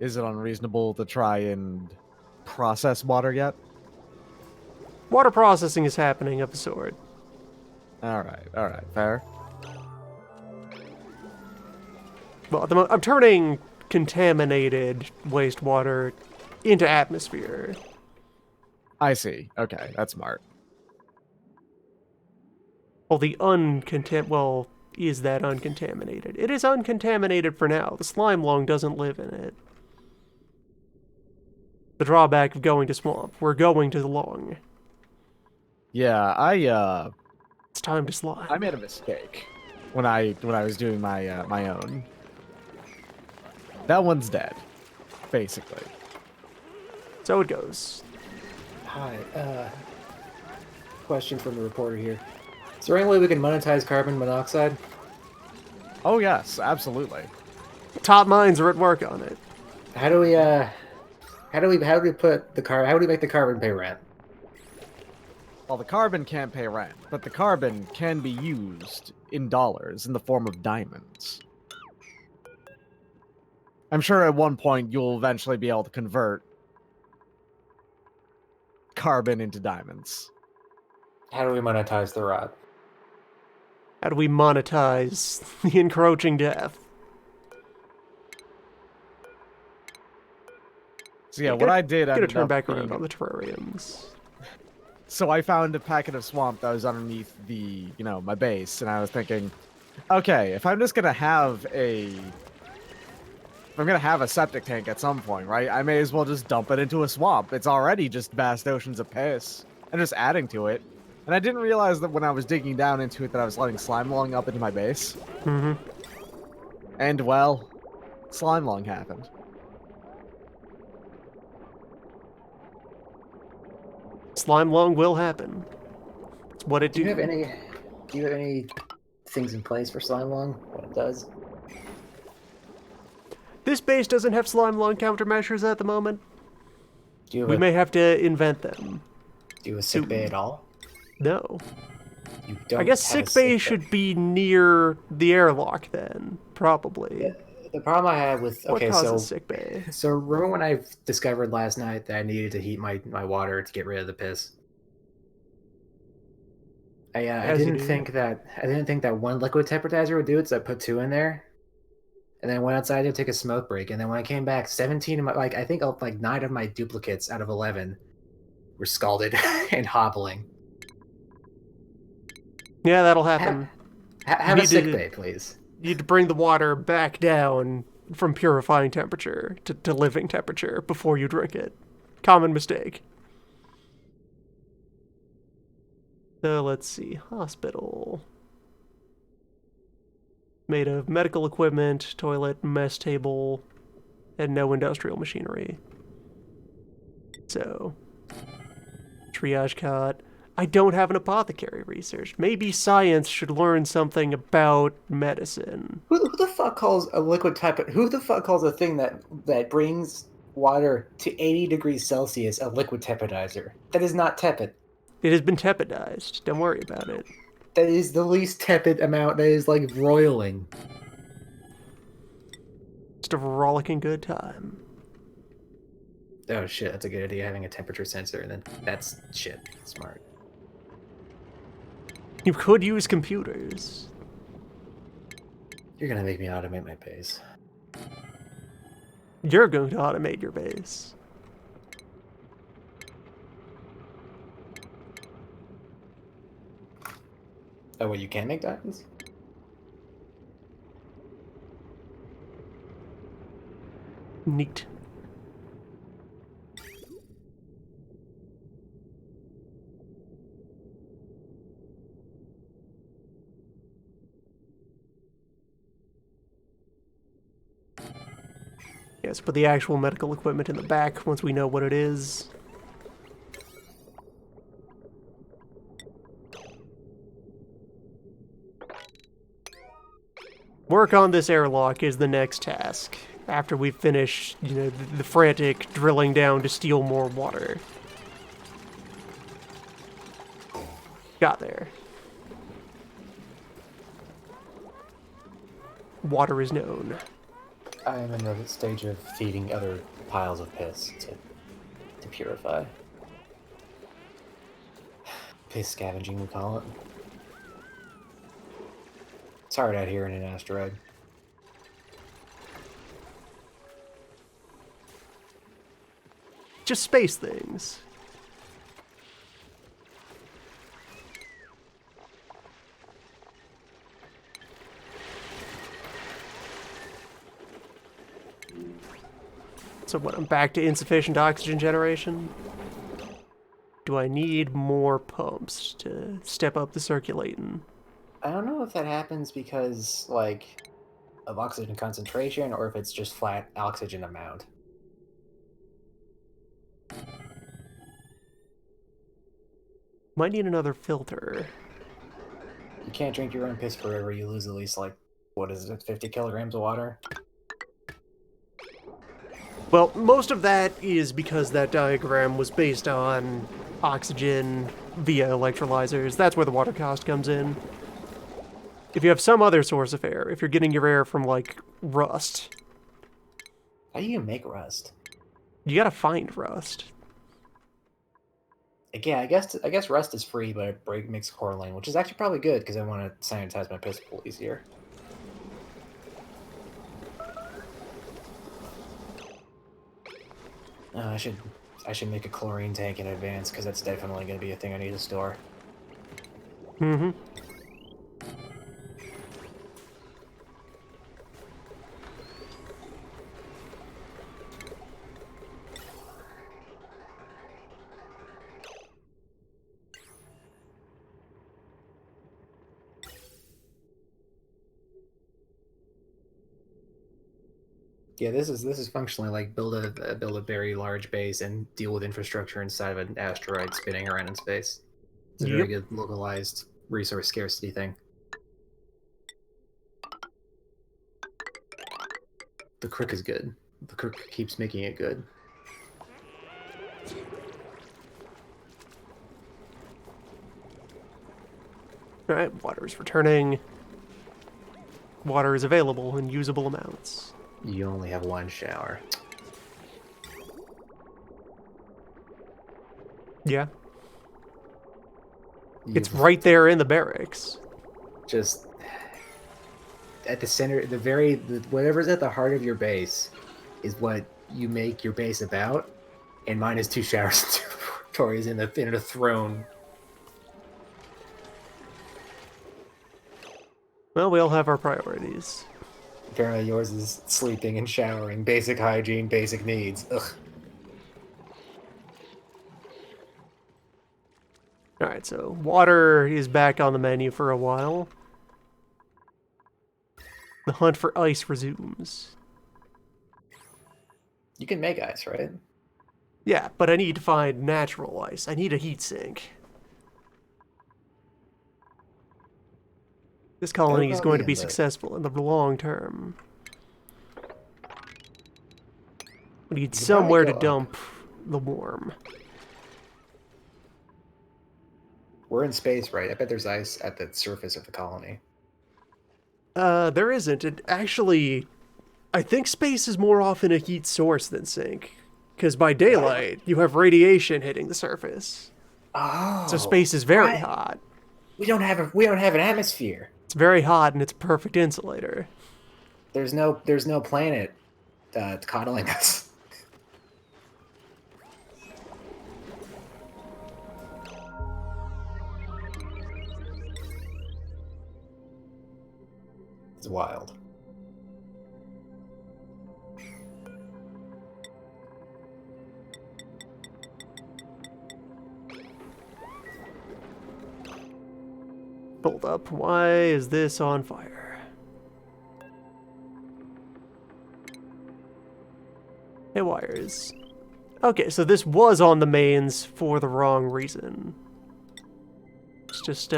Is it unreasonable to try and process water yet? Water processing is happening of a sort. Alright, fair. Well, I'm turning contaminated wastewater into atmosphere. I see. Okay, that's smart. Well, well, is that uncontaminated? It is uncontaminated for now. The slime lung doesn't live in it. The drawback of going to swamp. We're going to the lung. Yeah, It's time to slime. I made a mistake when I was doing my my own. That one's dead, basically. So it goes. Hi, question from the reporter here. Is there any way we can monetize carbon monoxide? Oh yes, absolutely. Top minds are at work on it. How do we put the how do we make the carbon pay rent? Well, the carbon can't pay rent, but the carbon can be used in dollars in the form of diamonds. I'm sure at one point you'll eventually be able to convert carbon into diamonds. How do we monetize the rod? How do we monetize the encroaching death? So yeah, what I did Gonna ended turn up back being- around on the terrariums. So I found a packet of swamp that was underneath the, my base, and I was thinking, okay, if I'm just gonna have a septic tank at some point, right? I may as well just dump it into a swamp. It's already just vast oceans of piss, and just adding to it. And I didn't realize that when I was digging down into it that I was letting slime lung up into my base. Mm-hmm. And well, slime lung happened. Slime lung will happen. It's what it Do you have any things in place for slime lung? What it does? This base doesn't have slime lung countermeasures at the moment. Do you have We a, may have to invent them. do you have a sick bay soon. at all? No. You don't. I guess have a sick bay bay. should be near the airlock then, probably. The problem I have with What okay, causes so sick bay? so remember when I discovered last night that I needed to heat my water to get rid of the piss? I As you didn't do. think that one liquid temperature would do it, so I put 2 in there, and then I went outside to take a smoke break, and then when I came back, 17 of my I think 9 of my duplicates out of 11 were scalded and hobbling. Yeah, that'll happen. Have You a sick need to- bay, please. You need to bring the water back down from purifying temperature to living temperature before you drink it. Common mistake. So let's see. Hospital. Made of medical equipment, toilet, mess table, and no industrial machinery. So, triage cot. I don't have an apothecary research. Maybe science should learn something about medicine. Who the fuck calls a liquid type? Who the fuck calls a thing that brings water to 80 degrees Celsius a liquid tepidizer? That is not tepid. It has been tepidized. Don't worry about it. That is the least tepid amount. That is like roiling. Just a rollicking good time. Oh shit, that's a good idea. Having a temperature sensor, and then that's shit. Smart. You could use computers. You're gonna make me automate my base. You're going to automate your base. Oh, well, you can make diamonds? Neat. Yes, put the actual medical equipment in the back once we know what it is. Work on this airlock is the next task. After we finish, the frantic drilling down to steal more water. Got there. Water is known. I am in the stage of feeding other piles of piss to purify. Piss scavenging, we call it. It's hard out here in an asteroid. Just space things. So what, I'm back to insufficient oxygen generation? Do I need more pumps to step up the circulating? I don't know if that happens because, like, of oxygen concentration, or if it's just flat oxygen amount. Might need another filter. You can't drink your own piss forever, you lose at least, like, what is it, 50 kilograms of water? Well, most of that is because that diagram was based on oxygen via electrolyzers. That's where the water cost comes in. If you have some other source of air, if you're getting your air from, like, rust, How do you make rust? you gotta find rust. Yeah, I guess rust is free, but it makes coralline, which is actually probably good because I want to sanitize my piss pool easier. I should make a chlorine tank in advance because that's definitely going to be a thing I need to store. Mm-hmm. Yeah, this is functionally like build a very large base and deal with infrastructure inside of an asteroid spinning around in space. It's a very Yep. good localized resource scarcity thing. The crook is good. The crook keeps making it good. Alright, water is returning. Water is available in usable amounts. You only have one shower. Yeah. You It's right there in the barracks. just at the center, whatever's at the heart of your base is what you make your base about. And mine is 2 showers and 2 laboratories in a throne. Well, we all have our priorities. Apparently yours is sleeping and showering, basic hygiene, basic needs. Ugh. Alright, so water is back on the menu for a while. The hunt for ice resumes. You can make ice, right? Yeah, but I need to find natural ice. I need a heat sink. This colony is going to be successful in the long term. We need somewhere to dump the worm. We're in space, right? I bet there's ice at the surface of the colony. There isn't. It actually, I think space is more often a heat source than sink. Because by daylight, you have radiation hitting the surface. Oh. So space is very hot. We don't have an atmosphere. It's very hot and it's a perfect insulator. There's no planet coddling us. It's wild. Hold up, why is this on fire? Hey, wires. Okay, so this was on the mains for the wrong reason. Let's just,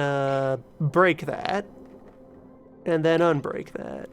break that. And then unbreak that.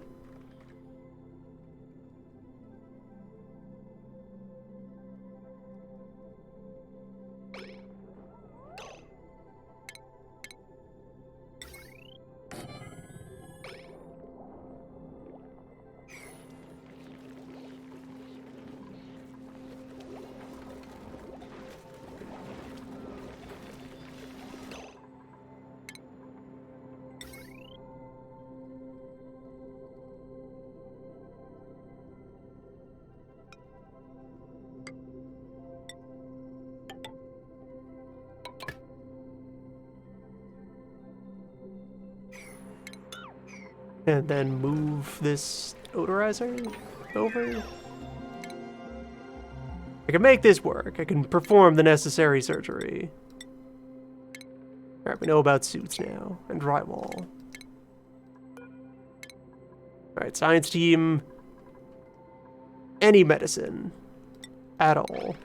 And then move this odorizer over. I can make this work. I can perform the necessary surgery. Alright, we know about suits now, and drywall. Alright, science team. Any medicine. At all.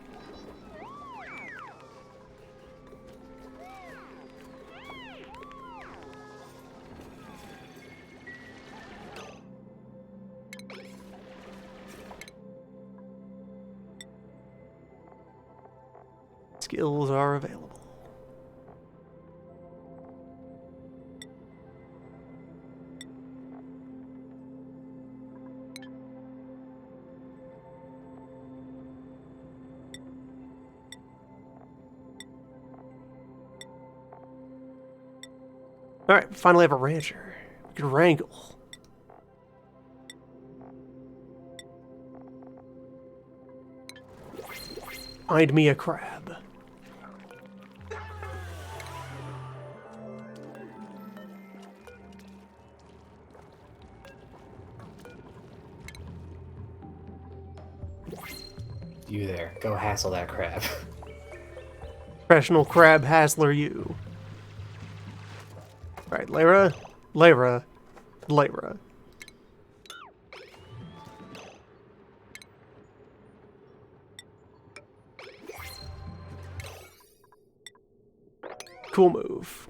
Skills are available. Alright, finally have a rancher. We can wrangle. Find me a crab. You there. Go hassle that crab. Professional crab hassler you. Right, Lyra, Lyra, Lyra. Cool move.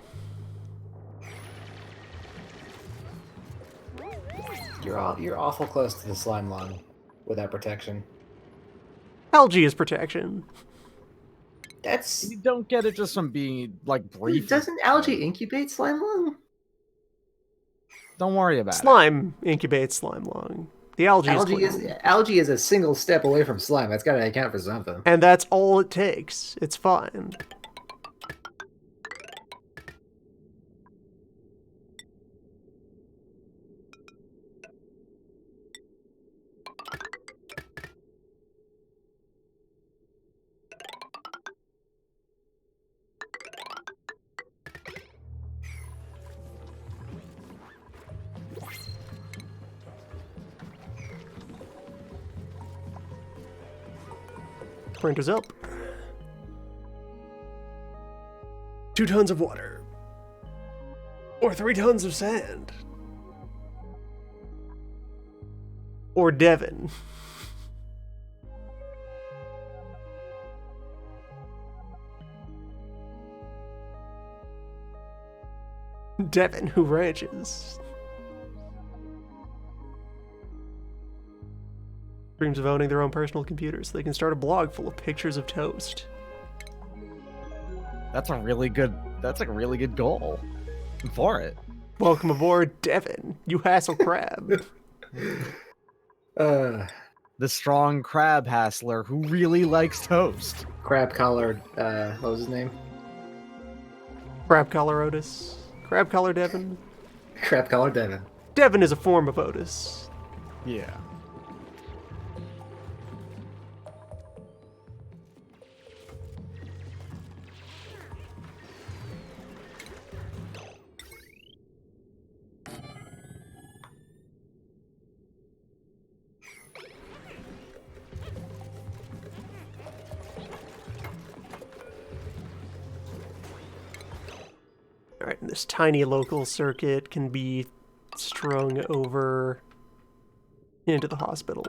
You're awful close to the slime lung with that protection. Algae is protection. That's You don't get it just from being like brief. doesn't algae incubate slime lung? Don't worry about it. Slime incubates slime lung. The algae, Algae is a single step away from slime. That's got to account for something. and that's all it takes. It's fine. Printer's up. 2 tons of water. Or 3 tons of sand. Or Devin. Devin who ranches. Dreams of owning their own personal computers so they can start a blog full of pictures of toast. That's a really good goal. I'm for it. Welcome aboard, Devin, you hassle crab. The strong crab hassler who really likes toast. Crab collar, what was his name? Crab collar Otis. Crab collar Devin. Crab collar Devin. Devin is a form of Otis. Yeah. Alright, and this tiny local circuit can be strung over into the hospital.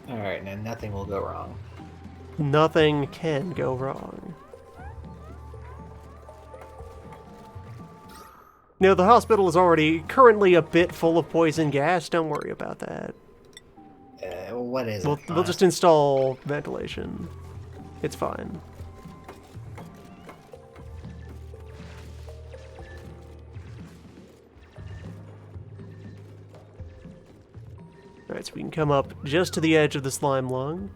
Alright, now nothing will go wrong. Nothing can go wrong. No, the hospital is already currently a bit full of poison gas. Don't worry about that. What is it? We'll just install ventilation. It's fine. Alright, so we can come up just to the edge of the slime lung.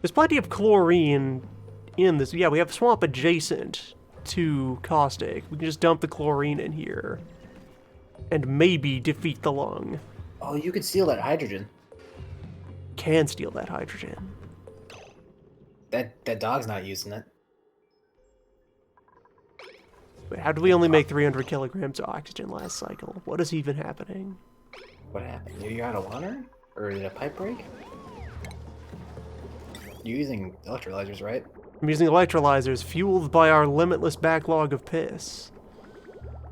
There's plenty of chlorine in this. Yeah, we have swamp adjacent to caustic. We can just dump the chlorine in here and maybe defeat the lung. Oh, you could steal that hydrogen. Can steal that hydrogen. That dog's not using it. Wait, how did we only make 300 kilograms of oxygen last cycle? What is even happening? What happened? You're out of water? Or did a pipe break? You're using electrolyzers, right? I'm using electrolyzers fueled by our limitless backlog of piss.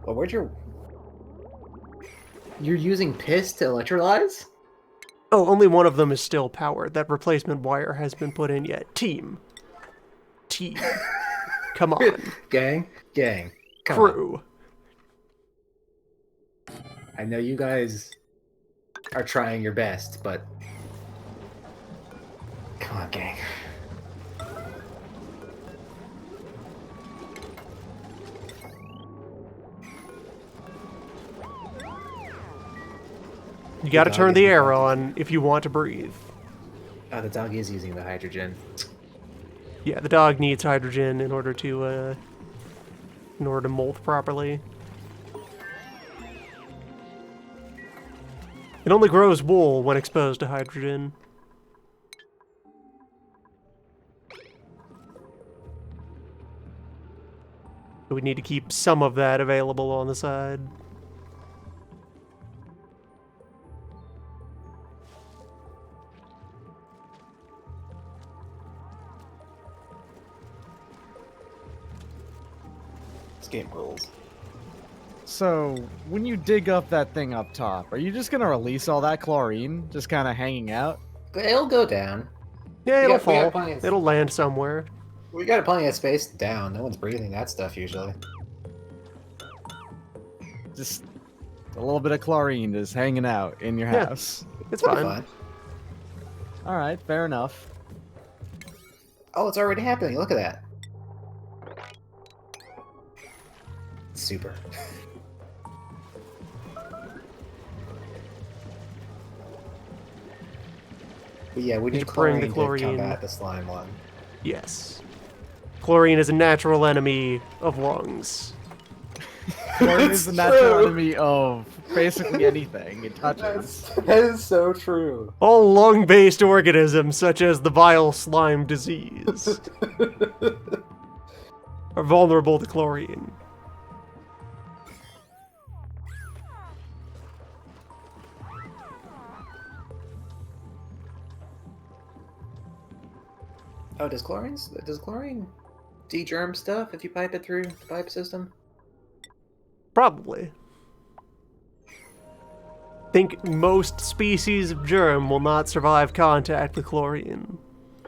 Well, where'd your... You're using piss to electrolyze? Oh, only one of them is still powered. That replacement wire has been put in yet. Team. Come on. Gang. Come on. Crew. I know you guys are trying your best, but... Come on, gang. You gotta dog turn is the air important. on if you want to breathe. Oh, the dog is using the hydrogen. Yeah, the dog needs hydrogen in order to molt properly. It only grows wool when exposed to hydrogen. So we need to keep some of that available on the side. This game rules. So, when you dig up that thing up top, are you just gonna release all that chlorine, just kind of hanging out? It'll go down. Yeah, We it'll got fall. plenty of- It'll land somewhere. We got plenty of space down. No one's breathing that stuff usually. Just a little bit of chlorine just hanging out in your Yeah. house. It's It'll be fine. All right, fair enough. Oh, it's already happening. Look at that. Super. But yeah, we need Need to bring the chlorine to chlorine. combat the slime one. Yes. Chlorine is a natural enemy of lungs. Chlorine is It's the natural true. enemy of basically anything it touches. That is so true. All lung-based organisms, such as the vile slime disease, are vulnerable to chlorine. Oh, does chlorine de-germ stuff if you pipe it through the pipe system? Probably. Think most species of germ will not survive contact with chlorine.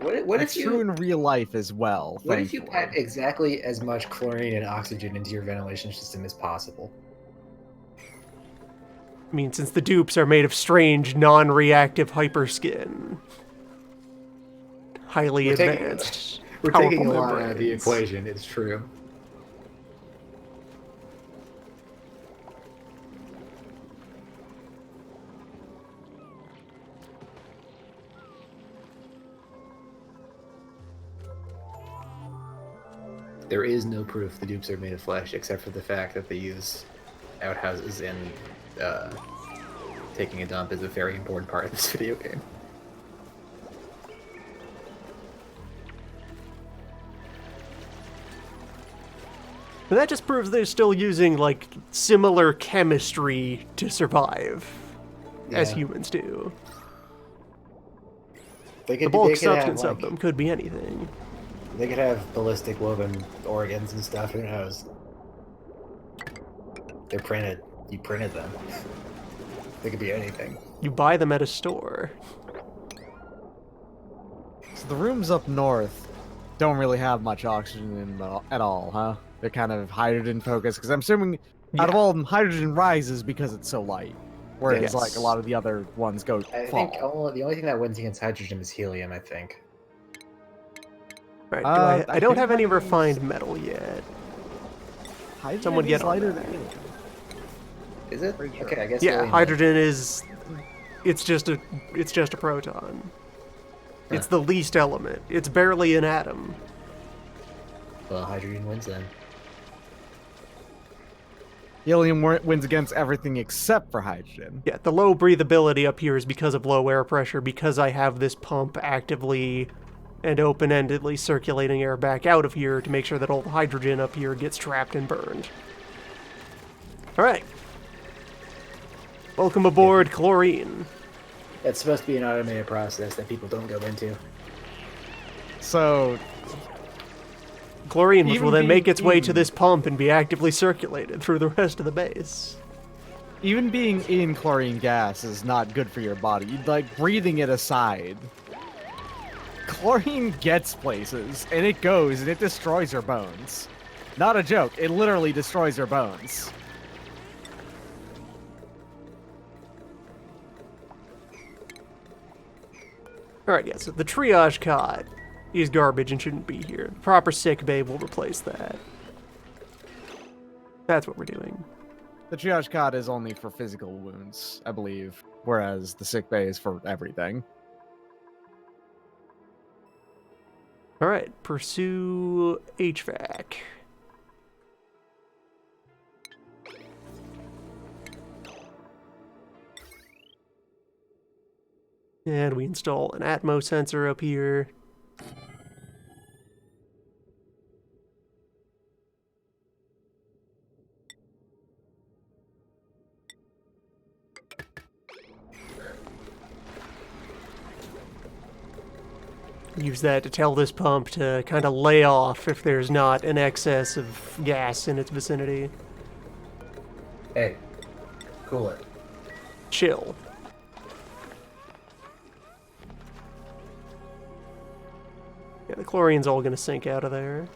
What That's if true you in real life as well. what if you thankfully. pipe exactly as much chlorine and oxygen into your ventilation system as possible? I mean, since the dupes are made of strange, non-reactive hyperskin. Highly We're taking- advanced. We're powerful taking a lot out of the membranes. equation. It's true. There is no proof the dupes are made of flesh, except for the fact that they use outhouses and taking a dump is a very important part of this video game. And that just proves they're still using, like, similar chemistry to survive, as Yeah. humans do. They The could, bulk they could have, substance of like- them could be anything. They could have ballistic woven organs and stuff. Who knows? They're printed. You printed them. They could be anything. You buy them at a store. So the rooms up north don't really have much oxygen in them at all, huh? They're kind of hydrogen focused because I'm assuming out of Yeah. all of them, hydrogen rises because it's so light, whereas Yes. like a lot of the other ones go I fall. think the only thing that wins against hydrogen is helium. I think. Right, I I don't think have any hydrogen's- refined metal yet. Hydrogen someone is get on lighter that. than helium. Is it? Pretty sure. Okay, I guess. Yeah, helium hydrogen is it's just a proton. It's the least element. It's barely an atom. Well, hydrogen wins then. Helium wins against everything except for hydrogen. Yeah, the low breathability up here is because of low air pressure, because I have this pump actively and open-endedly circulating air back out of here to make sure that all the hydrogen up here gets trapped and burned. Alright. Welcome aboard, Chlorine. It's supposed to be an automated process that people don't go into. So Chlorine, which Even will then make being its way to in- this pump and be actively circulated through the rest of the base. even being in chlorine gas is not good for your body. Like breathing it aside. Chlorine gets places, and it goes, and it destroys your bones. Not a joke. It literally destroys your bones. Alright, yeah, so the triage cot is garbage and shouldn't be here. The proper sick bay will replace that. That's what we're doing. The triage cot is only for physical wounds, I believe, whereas the sick bay is for everything. Alright, pursue HVAC. And we install an Atmos sensor up here. Use that to tell this pump to kind of lay off if there's not an excess of gas in its vicinity. Hey, cool it. Chill. Yeah, the chlorine's all gonna sink out of there.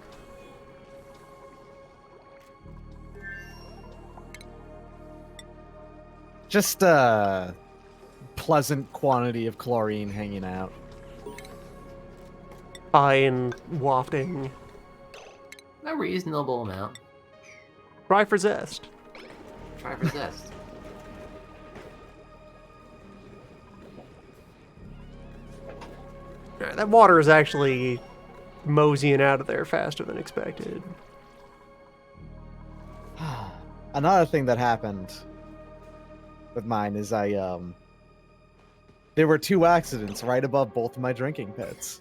Just a pleasant quantity of chlorine hanging out. Fine wafting. A reasonable amount. Try for zest. Try for zest. Alright, that water is actually moseying out of there faster than expected. Another thing that happened with mine is there were 2 accidents right above both of my drinking pits.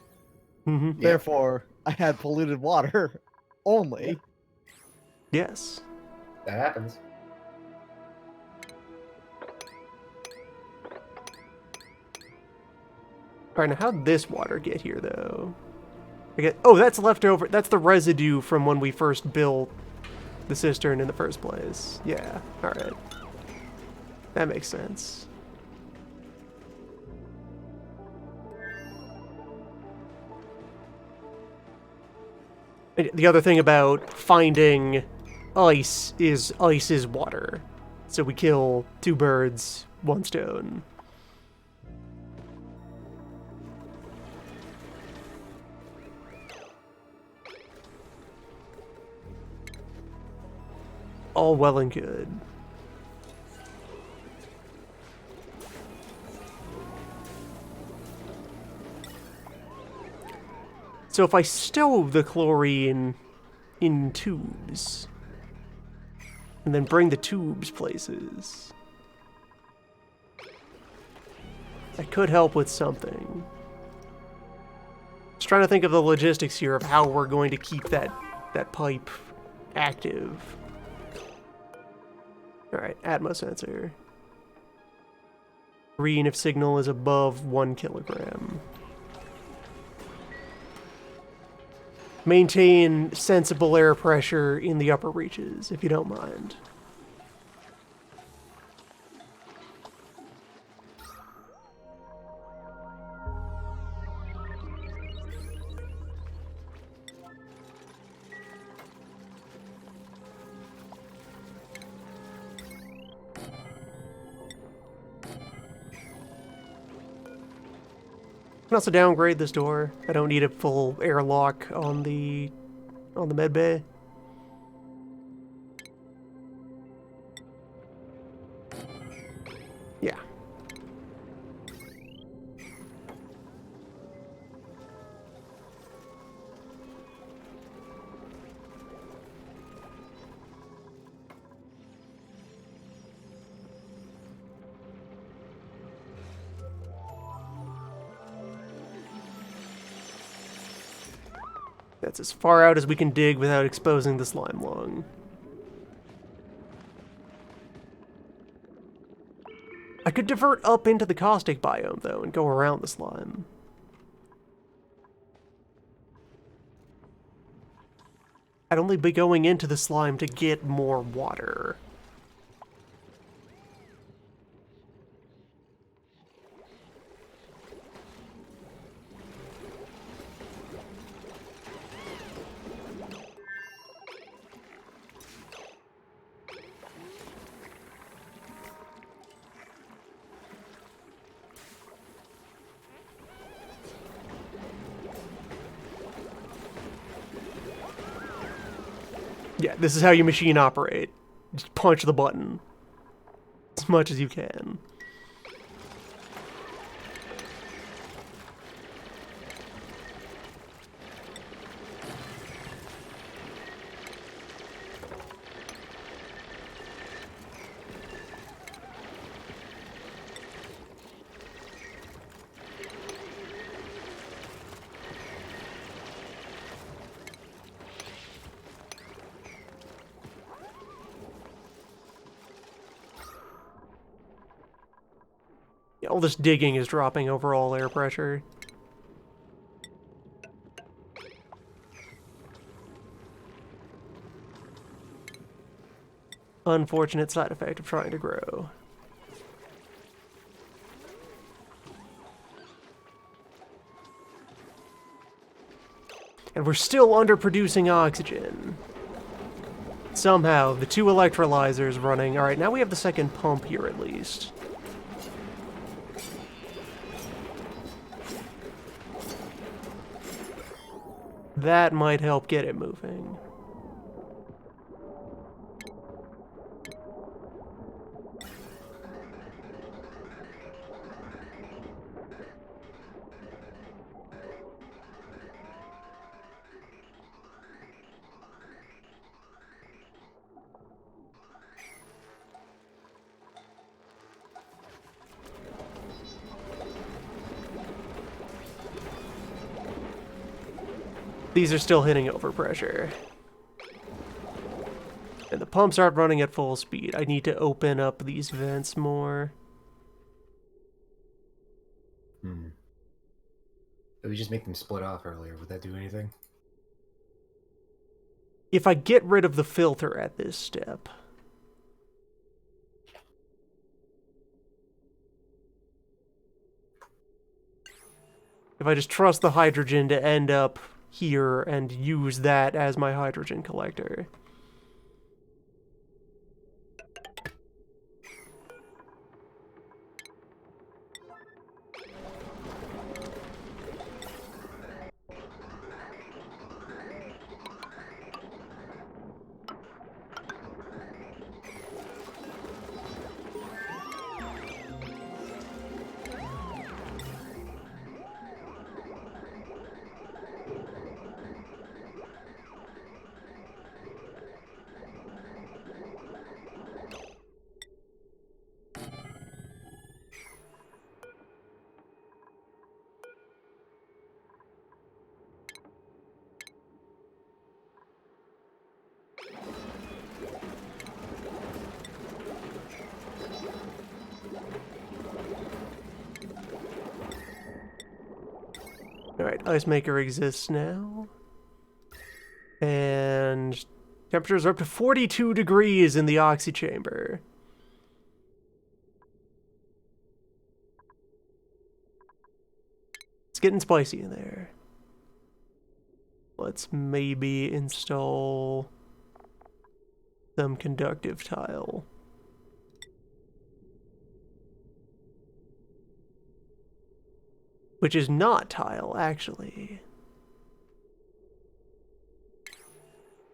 Mm-hmm. Yeah. Therefore, I had polluted water only. Yes. That happens. Alright, now how'd this water get here, though? Oh, that's leftover. That's the residue from when we first built the cistern in the first place. Yeah, alright. That makes sense. And the other thing about finding ice is water. So we kill 2 birds, 1 stone. All well and good. So if I stow the chlorine in tubes, and then bring the tubes places, that could help with something. Just trying to think of the logistics here of how we're going to keep that pipe active. Alright, Atmos sensor. Green if signal is above 1 kilogram. Maintain sensible air pressure in the upper reaches, if you don't mind. I can also downgrade this door. I don't need a full airlock on the med bay. Yeah. That's as far out as we can dig without exposing the slime lung. I could divert up into the caustic biome, though, and go around the slime. I'd only be going into the slime to get more water. Yeah, this is how you machine operate. Just punch the button as much as you can. Yeah, all this digging is dropping overall air pressure. unfortunate side effect of trying to grow. And we're still underproducing oxygen. Somehow, the 2 electrolyzers running. Alright, now we have the second pump here at least. That might help get it moving. These are still hitting overpressure. And the pumps aren't running at full speed. I need to open up these vents more. If we just make them split off earlier, would that do anything? If I get rid of the filter at this step. If I just trust the hydrogen to end up here and use that as my hydrogen collector. Alright, Ice Maker exists now. And temperatures are up to 42 degrees in the oxy chamber. It's getting spicy in there. Let's maybe install some conductive tile. Which is not tile, actually.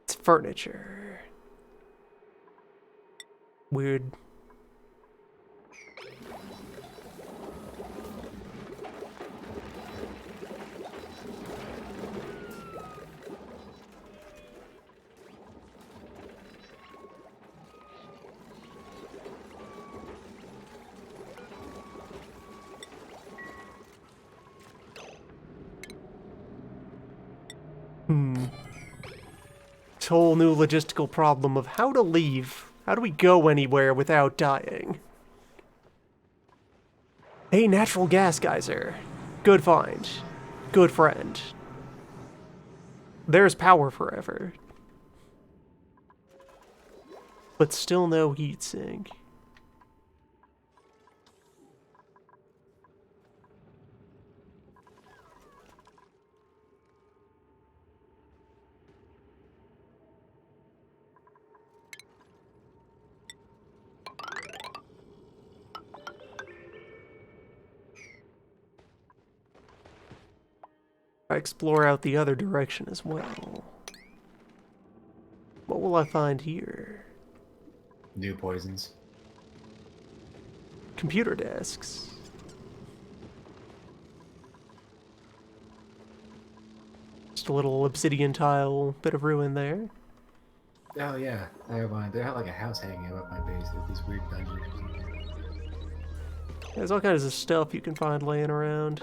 It's furniture. Weird. This whole new logistical problem of how to leave. How do we go anywhere without dying? Hey, natural gas geyser. Good find. Good friend. There's power forever. But still no heat sink. I explore out the other direction as well. What will I find here? New poisons. Computer desks. Just a little obsidian tile, bit of ruin there. Oh yeah, I have one. They have like a house hanging above my base with these weird dungeons. There's all kinds of stuff you can find laying around.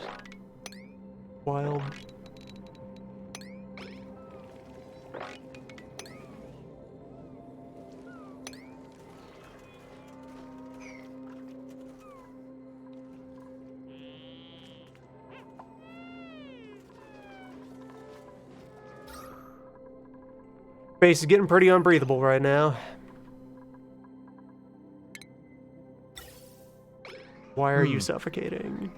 Wild. Base is getting pretty unbreathable right now. Why are you suffocating?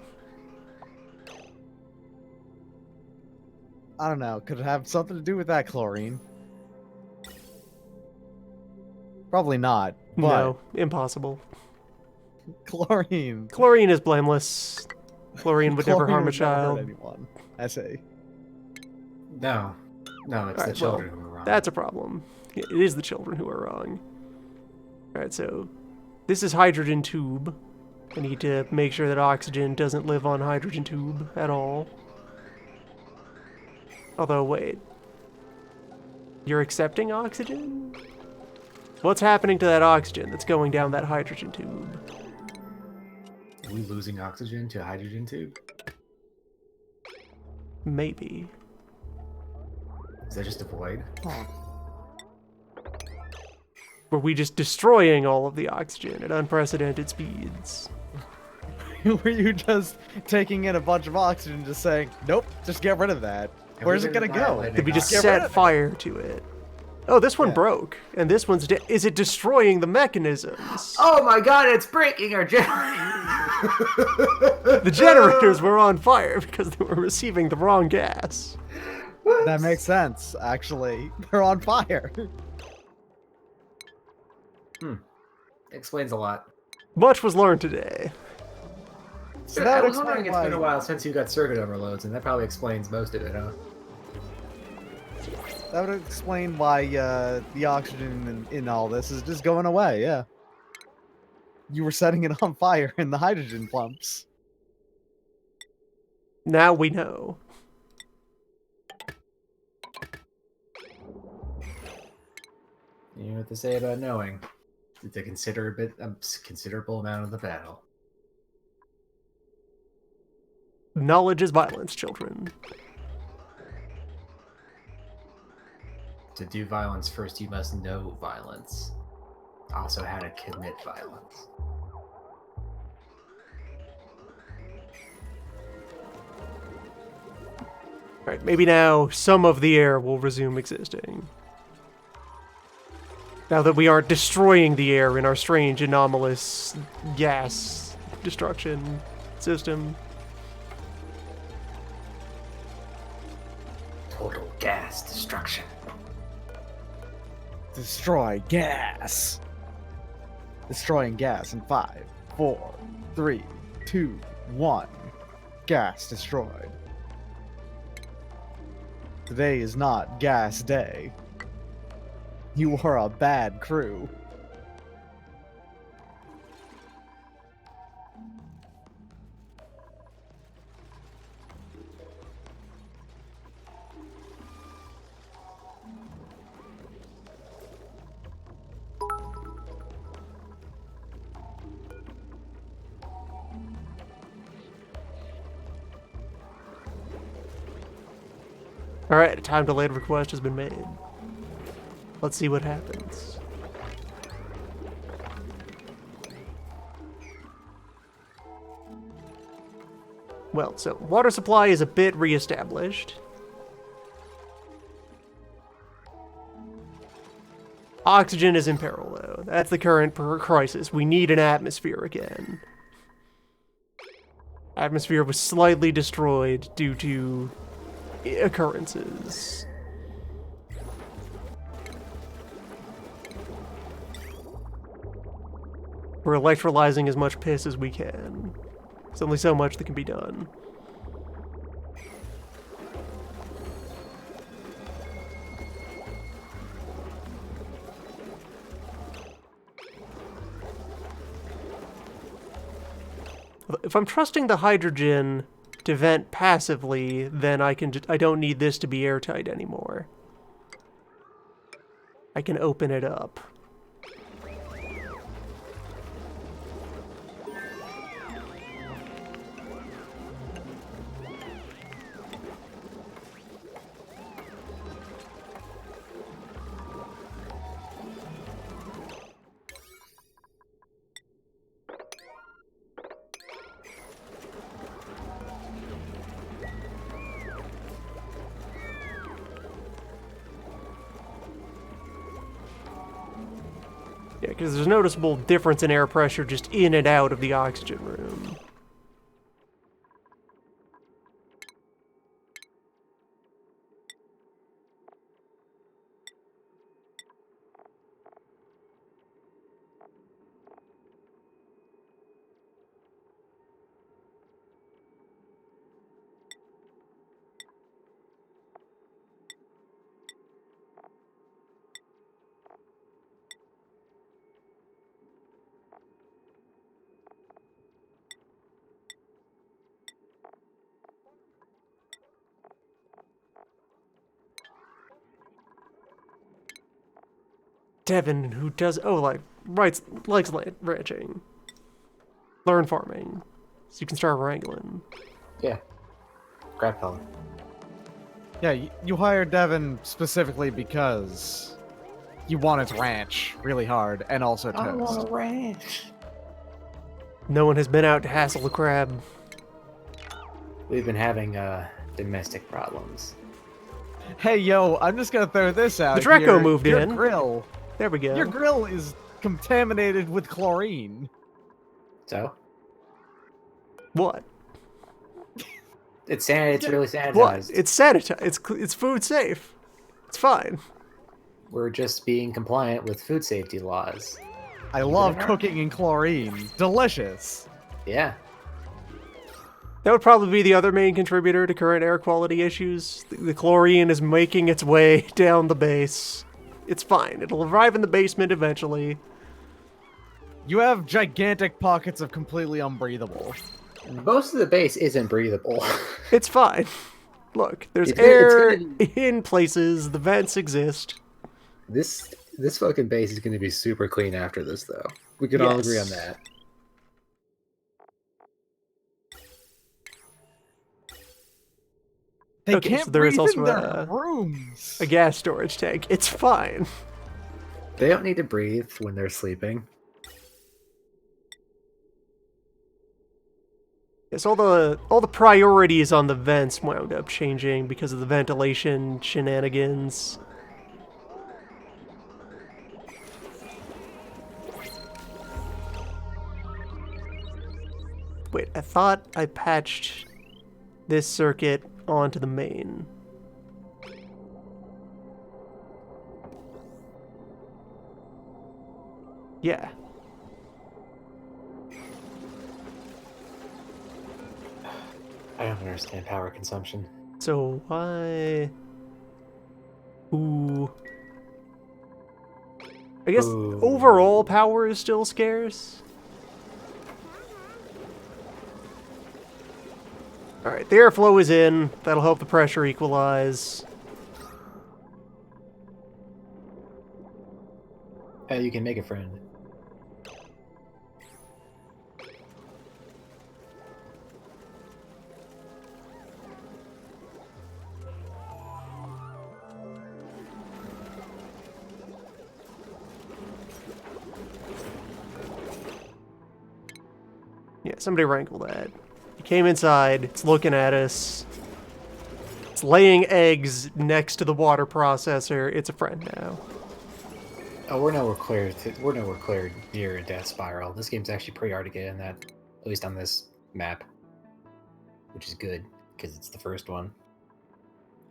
I don't know. Could it have something to do with that chlorine? Probably not. But No, impossible. chlorine. Chlorine is blameless. Chlorine would never Chlorine harm a would never hurt child. anyone. I say. No, no, it's the Alright, children well, who are wrong. That's a problem. It is the children who are wrong. Alright, so this is hydrogen tube. I need to make sure that oxygen doesn't live on hydrogen tube at all. Although, wait. You're accepting oxygen? What's happening to that oxygen that's going down that hydrogen tube? Are we losing oxygen to a hydrogen tube? Maybe. Is that just a void? Were we just destroying all of the oxygen at unprecedented speeds? Were you just taking in a bunch of oxygen, just saying, "Nope, just get rid of that"? Have Where's we it been gonna go? violating Did we just Get rid of set it. fire to it? Oh, this one Yeah. broke, and this one's is it destroying the mechanisms? Oh my god, it's breaking our generator! The generators were on fire because they were receiving the wrong gas. That makes sense, actually. They're on fire. Explains a lot. Much was learned today. So I that was wondering, explains it's been a why- while since you got circuit overloads, and that probably explains most of it, huh? That would explain why the oxygen in all this is just going away, yeah. You were setting it on fire in the hydrogen pumps. Now we know. You know what to say about knowing. It's a considerable amount of the battle. Knowledge is violence, children. To do violence first, you must know violence. Also how to commit violence. Alright, maybe now some of the air will resume existing. Now that we aren't destroying the air in our strange, anomalous gas destruction system. Total gas destruction. Destroy gas. Destroying gas in 5, 4, 3, 2, 1. Gas destroyed. Today is not gas day. You are a bad crew. Alright, a time delayed request has been made. Let's see what happens. Well, so water supply is a bit reestablished. Oxygen is in peril, though. That's the current crisis. We need an atmosphere again. Atmosphere was slightly destroyed due to occurrences. We're electrolyzing as much piss as we can. There's only so much that can be done. If I'm trusting the hydrogen to vent passively, then I don't need this to be airtight anymore. I can open it up. Yeah, because there's a noticeable difference in air pressure just in and out of the oxygen room. Devin, who does likes land ranching, learn farming, so you can start wrangling. Yeah. Grab pellet. Yeah, you hired Devin specifically because you wanted to ranch really hard and also toast. ranch. No one has been out to hassle the crab. We've been having domestic problems. Hey, yo, I'm just gonna throw this out. The Draco here. moved Your in. Grill. There we go. Your grill is contaminated with chlorine. So What? it's It's really sanitized. What? It's sanitized. It's food safe. It's fine. We're just being compliant with food safety laws. I love Yeah. cooking in chlorine. Delicious. Yeah. That would probably be the other main contributor to current air quality issues. The chlorine is making its way down the base. It's fine. It'll arrive in the basement eventually. You have gigantic pockets of completely unbreathable. Most of the base isn't breathable. It's fine. Look, there's It's gonna- air it's gonna in places. The vents exist. This fucking base is going to be super clean after this, though. We can all agree on Yes. that. They Okay, can't so there is breathe in also their rooms. a gas storage tank. It's fine. They don't need to breathe when they're sleeping. Yes, all the priorities on the vents wound up changing because of the ventilation shenanigans. Wait, I thought I patched this circuit onto the main. Yeah. I don't understand power consumption. So why? Ooh. I guess Ooh. overall power is still scarce. Alright, the airflow is in. That'll help the pressure equalize. You can make a friend. Yeah, somebody wrangle that. It came inside. It's looking at us. It's laying eggs next to the water processor. It's a friend now. Oh, we're nowhere clear. We're nowhere clear near a death spiral. This game's actually pretty hard to get in that, at least on this map, which is good because it's the first one.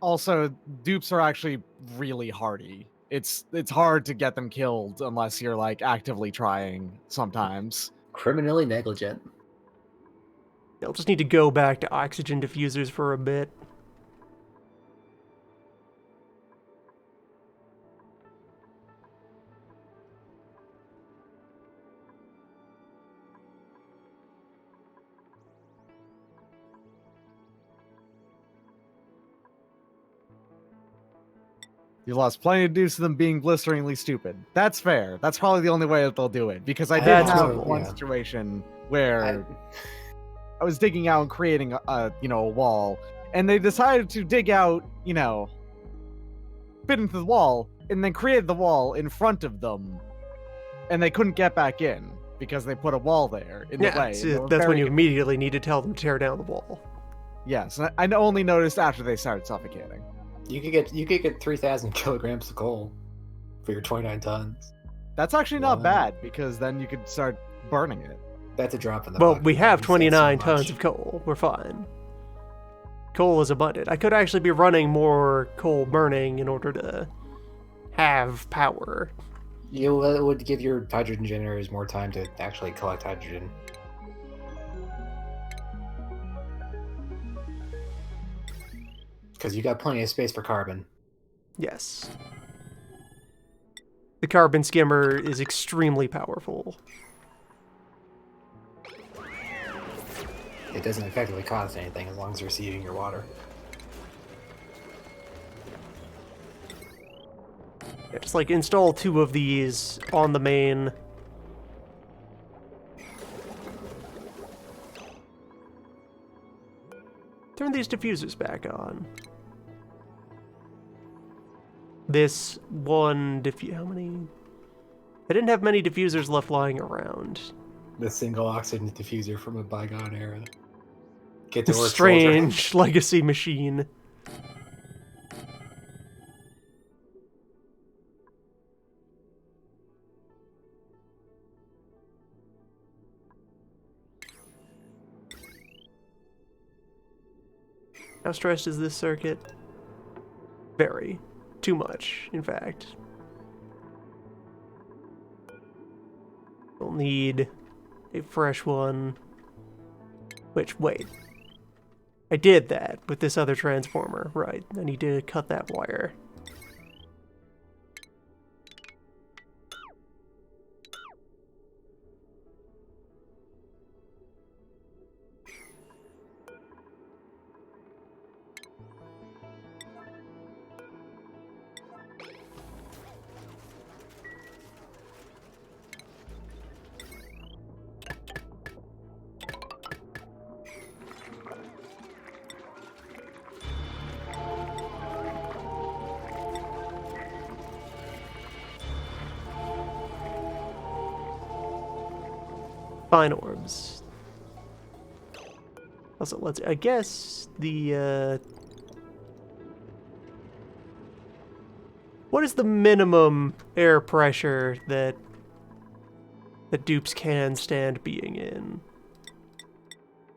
Also, dupes are actually really hardy. It's hard to get them killed unless you're like actively trying sometimes. Criminally negligent. They'll just need to go back to oxygen diffusers for a bit. You lost plenty of dupes to them being blisteringly stupid. That's fair. That's probably the only way that they'll do it. Because I did That's have true, one yeah. situation where I was digging out and creating a wall, and they decided to dig out, fit into the wall, and then created the wall in front of them, and they couldn't get back in because they put a wall there in the way. so and they were that's when very you con- immediately need to tell them to tear down the wall. Yes, and I only noticed after they started suffocating. You could get 3,000 kilograms of coal for your 29 tons. That's actually not Wow. bad, because then you could start burning it. That's a drop in the Well, bucket. we have He said 29 so tons much. of coal. We're fine. Coal is abundant. I could actually be running more coal burning in order to have power. It would give your hydrogen generators more time to actually collect hydrogen. Because you got plenty of space for carbon. Yes. The carbon skimmer is extremely powerful. It doesn't effectively cost anything as long as you're receiving your water. Yeah, just like install 2 of these on the main. Turn these diffusers back on. This one how many? I didn't have many diffusers left lying around. The single oxygen diffuser from a bygone era. Get to work, soldier. Strange legacy machine. How stressed is this circuit? Very. Too much, in fact. We'll need a fresh one. Which, wait. I did that with this other transformer. Right, I need to cut that wire. Fine orbs. Also, I guess what is the minimum air pressure that the dupes can stand being in?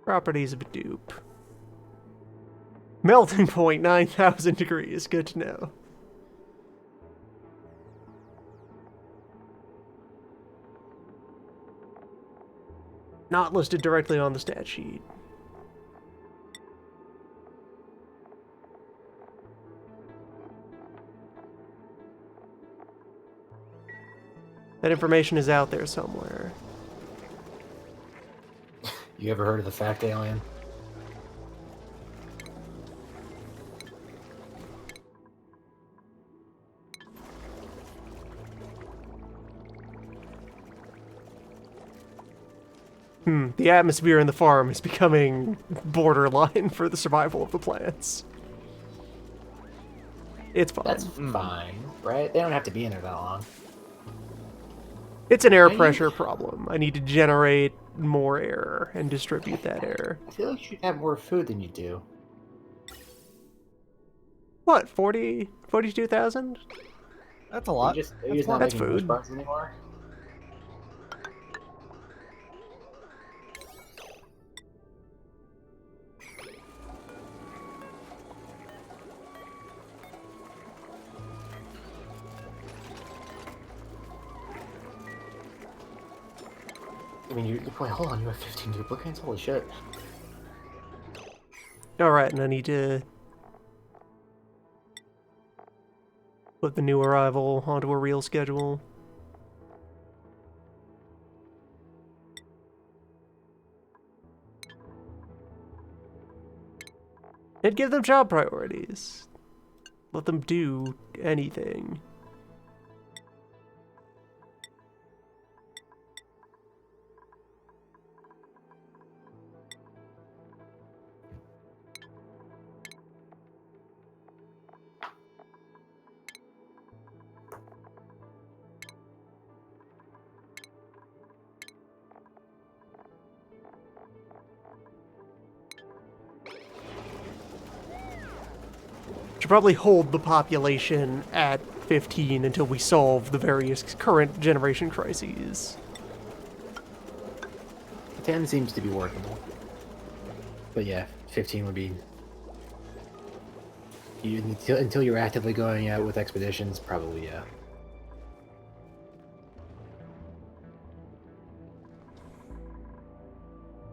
Properties of a dupe. Melting point 9,000 degrees. Good to know. Not listed directly on the stat sheet. That information is out there somewhere. You ever heard of the fact alien? The atmosphere in the farm is becoming borderline for the survival of the plants. It's fine. That's fine, right? They don't have to be in there that long. It's an air Are you- pressure problem. I need to generate more air and distribute that air. I feel like you should have more food than you do. What, 42,000? That's a lot. Are you just not That's making Bush food. Bars anymore? I mean, wait, hold on, you have 15 duplicates? Holy shit. Alright, and I need to put the new arrival onto a real schedule. And give them job priorities. Let them do anything. Should probably hold the population at 15 until we solve the various current generation crises. 10 seems to be workable. But yeah, 15 would be... until you're actively going out with expeditions, probably, yeah.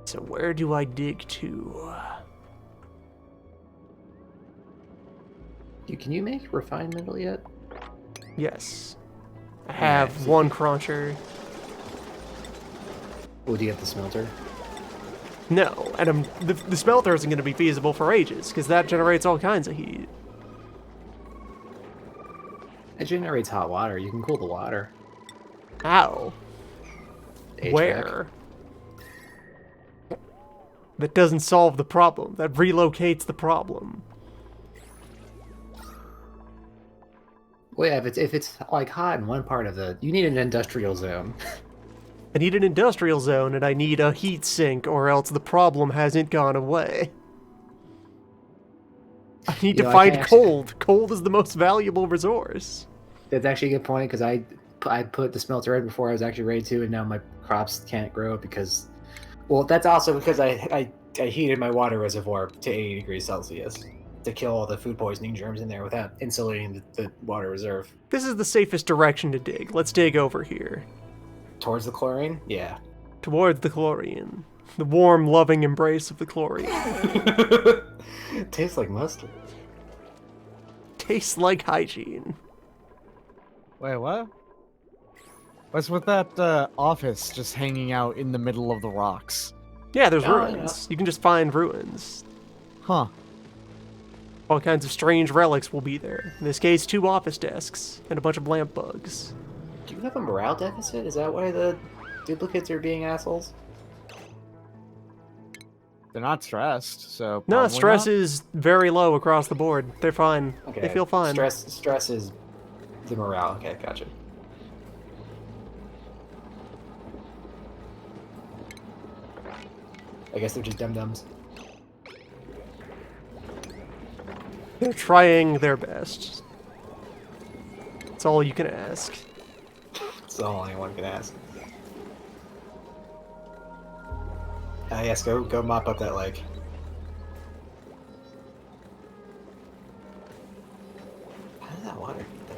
So where do I dig to? Can you make refined metal yet? Yes. I have Alright, one cruncher. Oh, do you have the smelter? No, and the smelter isn't going to be feasible for ages, because that generates all kinds of heat. It generates hot water. You can cool the water. How? HVAC. Where? That doesn't solve the problem. That relocates the problem. Well, yeah, if it's like hot in one part of the... You need an industrial zone. I need an industrial zone, and I need a heat sink, or else the problem hasn't gone away. I need You to know, I find can actually- cold. Cold is the most valuable resource. That's actually a good point, because I put the smelter in before I was actually ready to, and now my crops can't grow because... Well, that's also because I heated my water reservoir to 80 degrees Celsius to kill all the food poisoning germs in there without insulating the water reserve. This is the safest direction to dig. Let's dig over here. Towards the chlorine? Yeah. Towards the chlorine. The warm, loving embrace of the chlorine. Tastes like mustard. Tastes like hygiene. Wait, what? What's with that office just hanging out in the middle of the rocks? Yeah, there's Oh, ruins. You can just find ruins. Huh. All kinds of strange relics will be there. In this case, 2 office desks and a bunch of lamp bugs. Do you have a morale deficit? Is that why the duplicates are being assholes? They're not stressed, so No, probably stress not. is very low across the board. They're fine. Okay. They feel fine. Stress is the morale. Okay, gotcha. I guess they're just dum-dums. They're trying their best. That's all you can ask. That's all anyone can ask. Yes, go mop up that lake. How did that water get there?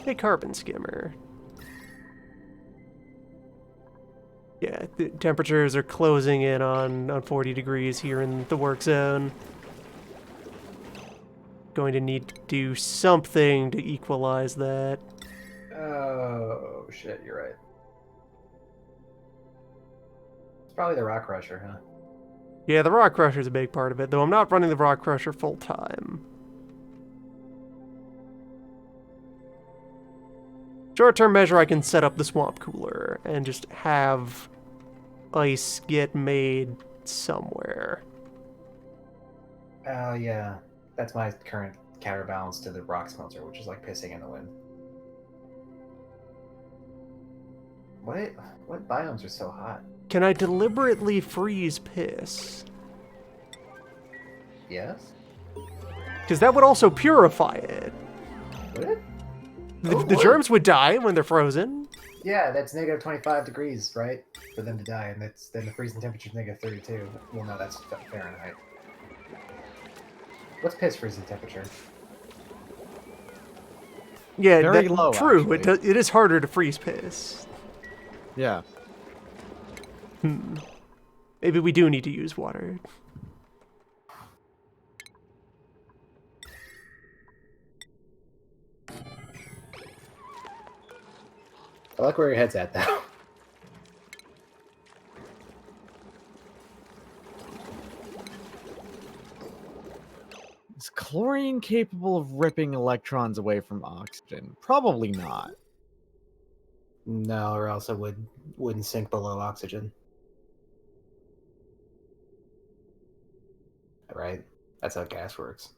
Hey, carbon skimmer. Yeah, the temperatures are closing in on 40 degrees here in the work zone. Going to need to do something to equalize that. Oh, shit, you're right. It's probably the rock crusher, huh? Yeah, the rock crusher is a big part of it, though I'm not running the rock crusher full time. Short-term measure, I can set up the swamp cooler and just have ice get made somewhere. Oh, yeah. That's my current counterbalance to the rock smelter, which is like pissing in the wind. What biomes are so hot? Can I deliberately freeze piss? Yes? Because that would also purify it. Would it? The, Oh, the would. germs would die when they're frozen. Yeah, that's negative 25 degrees, right? For them to die, and then the freezing temperature is negative 32. Well, no, that's Fahrenheit. What's piss freezing temperature? Yeah, Very that- low, true. actually. It is harder to freeze piss. Yeah. Maybe we do need to use water. I like where your head's at, though. Is chlorine capable of ripping electrons away from oxygen? Probably not. No, or else it wouldn't sink below oxygen. Right? That's how gas works.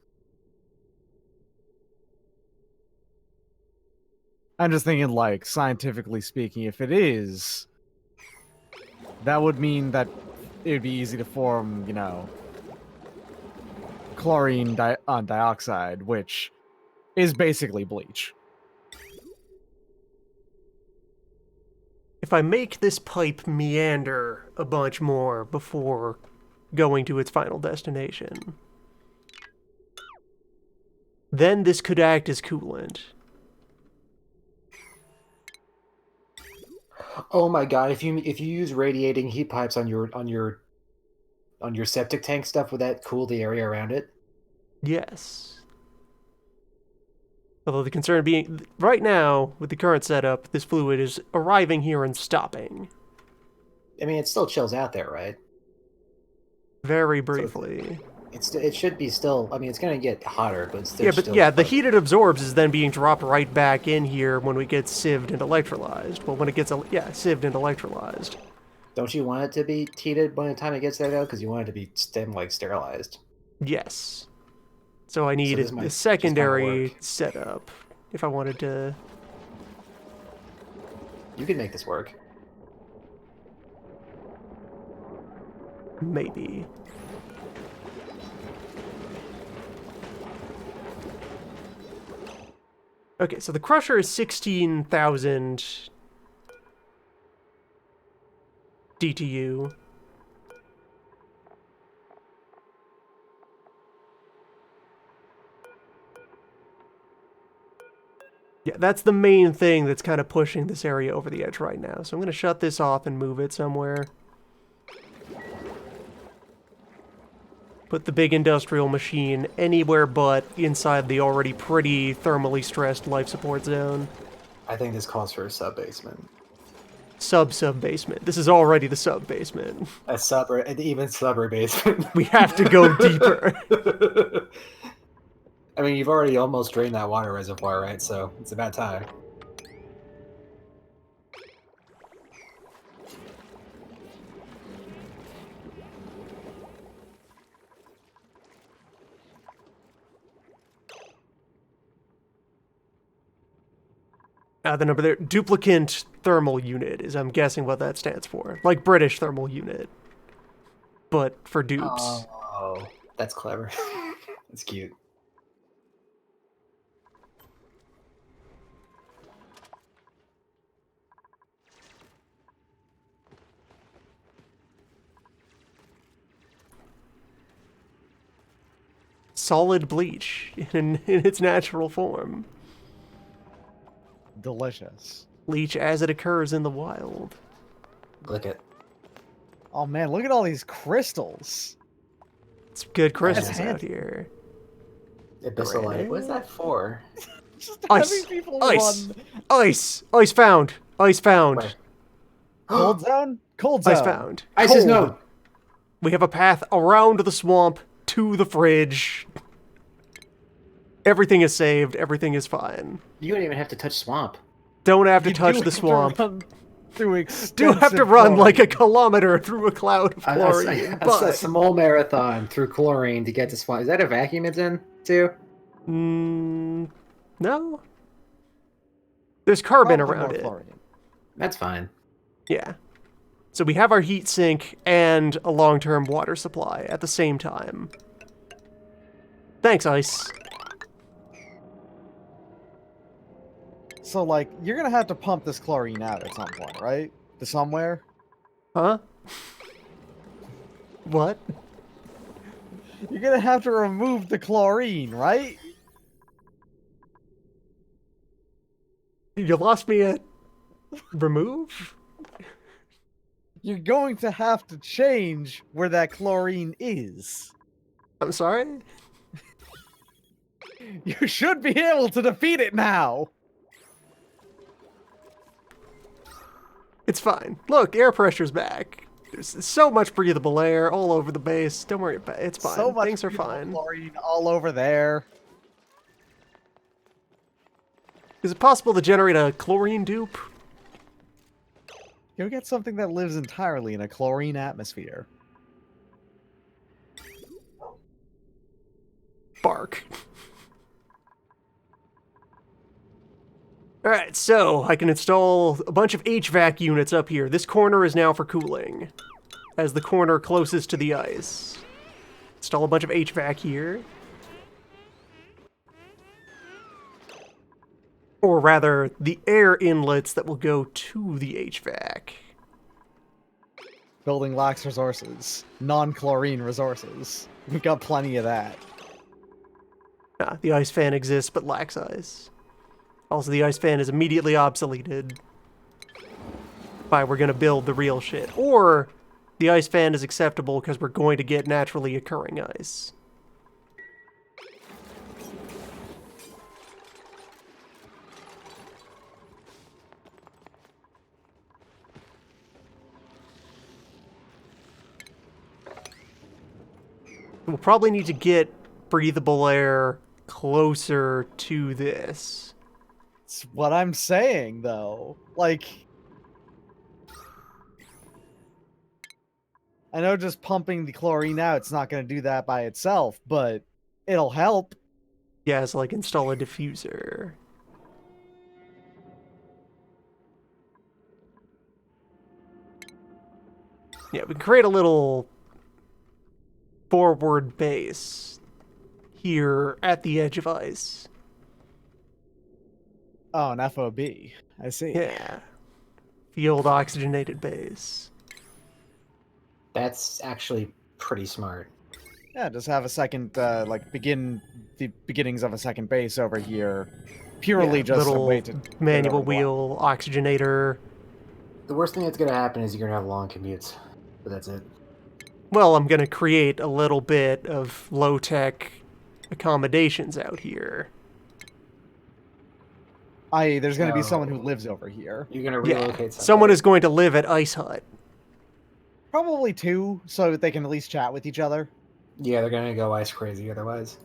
I'm just thinking, like, scientifically speaking, if it is, that would mean that it would be easy to form, you know, chlorine dioxide, which is basically bleach. If I make this pipe meander a bunch more before going to its final destination, then this could act as coolant. Oh my god! If you use radiating heat pipes on your septic tank stuff, would that cool the area around it? Yes. Although the concern being, right now, with the current setup, this fluid is arriving here and stopping. I mean, it still chills out there, right? Very briefly. It should be still. I mean, it's gonna get hotter, but it's Yeah, but still, yeah, the heat it absorbs is then being dropped right back in here when we get sieved and electrolyzed. Well, when it gets, sieved and electrolyzed. Don't you want it to be heated by the time it gets there, though? Because you want it to be sterilized. Yes. So I need this might a just kinda secondary work. setup if I wanted to. You can make this work. Maybe. Okay, so the crusher is 16,000 DTU. Yeah, that's the main thing that's kind of pushing this area over the edge right now. So I'm going to shut this off and move it somewhere. Put the big industrial machine anywhere but inside the already pretty thermally stressed life support zone. I think this calls for a sub basement. Sub-basement. This is already the sub-basement. A sub or an even subber basement. We have to go deeper. I mean, you've already almost drained that water reservoir, right? So it's about time. The number there, duplicant thermal unit is, I'm guessing, what that stands for. Like British thermal unit. But for dupes. Oh, that's clever. That's cute. Solid bleach in its natural form. Delicious. Bleach as it occurs in the wild. Look at. Oh man, look at all these crystals. It's good crystals handy. out here. Abyssalite. What is that for? Just Ice. having people Ice. run. Ice! Ice found! Ice found! Where? Cold zone? Cold zone. Ice found. Ice is Cold. no. We have a path around the swamp to the fridge. Everything is saved. Everything is fine. You don't even have to touch swamp. Don't have to You touch do the have to swamp. run through Do have to run like a kilometer through a cloud of chlorine. A But small marathon through chlorine to get to swamp. Is that a vacuum it's in, too? no. There's carbon Probably around more it. chlorine. That's fine. Yeah. So we have our heat sink and a long-term water supply at the same time. Thanks, Ice. So, like, you're gonna have to pump this chlorine out at some point, right? To somewhere? Huh? What? You're gonna have to remove the chlorine, right? You lost me at remove? You're going to have to change where that chlorine is. I'm sorry? You should be able to defeat it now. It's fine. Look, air pressure's back. There's so much breathable air all over the base. Don't worry about it. It's fine. So much Things are beautiful fine. chlorine all over there. Is it possible to generate a chlorine dupe? You'll get something that lives entirely in a chlorine atmosphere. bark. Alright, so I can install a bunch of HVAC units up here. This corner is now for cooling, as the corner closest to the ice. Install a bunch of HVAC here. Or rather, the air inlets that will go to the HVAC. Building lacks resources. Non-chlorine resources. We've got plenty of that. The ice fan exists, but lacks ice. Also, the ice fan is immediately obsoleted by we're going to build the real shit. Or the ice fan is acceptable because we're going to get naturally occurring ice. We'll probably need to get breathable air closer to this. It's what I'm saying, though. Like, I know just pumping the chlorine out, it's not going to do that by itself, but it'll help. Yeah, so like install a diffuser. Yeah, we can create a little forward base here at the edge of ice. Oh, an FOB. I see. Yeah. Field oxygenated base. That's actually pretty smart. Yeah, just have a second, begin the beginnings of a second base over here. Purely Yeah, just a little way to manual get over the wheel oxygenator. The worst thing that's gonna happen is you're gonna have long commutes, but that's it. Well, I'm gonna create a little bit of low-tech accommodations out here. There's going to be someone who No. lives over here. You're gonna Yeah, relocate someone is going to live at Ice Hut. Probably two, so that they can at least chat with each other. Yeah, they're gonna go ice crazy otherwise.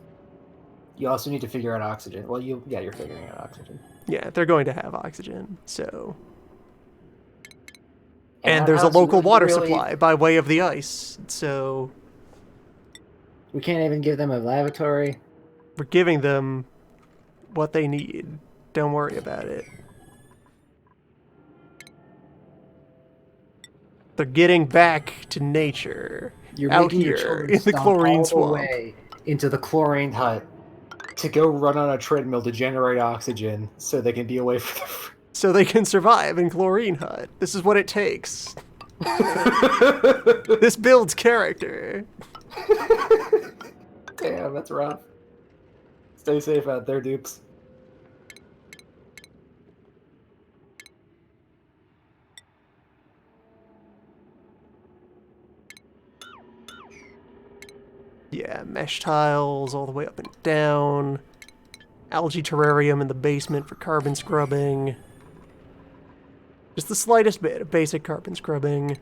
You also need to figure out oxygen. Well, you're figuring out oxygen. Yeah, they're going to have oxygen, so... And And that there's a house local really- water really- supply by way of the ice, so We can't even give them a lavatory. we're giving them what they need. Don't worry about it. They're getting back to nature. You're Out making your here children in the stomp chlorine all the swamp. way into the chlorine hut to go run on a treadmill to generate oxygen so they can be away from So they can survive in Chlorine Hut. This is what it takes. the... This builds character. Damn, that's rough. Stay safe out there, dupes. Yeah, mesh tiles all the way up and down. Algae terrarium in the basement for carbon scrubbing. Just the slightest bit of basic carbon scrubbing.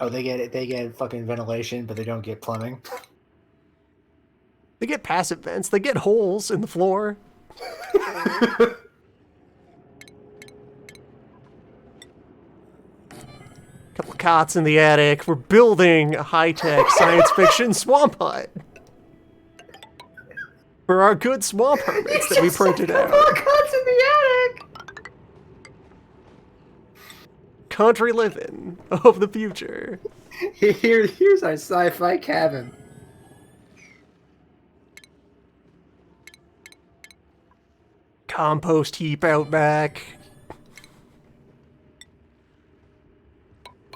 Oh, they get fucking ventilation, but they don't get plumbing. They get passive vents. They get holes in the floor. Couple of cots in the attic. We're building a high-tech science fiction swamp hut. For our good swamp hermits that we printed out. Cuts in the attic. Country living of the future. Here's our sci-fi cabin. Compost heap out back.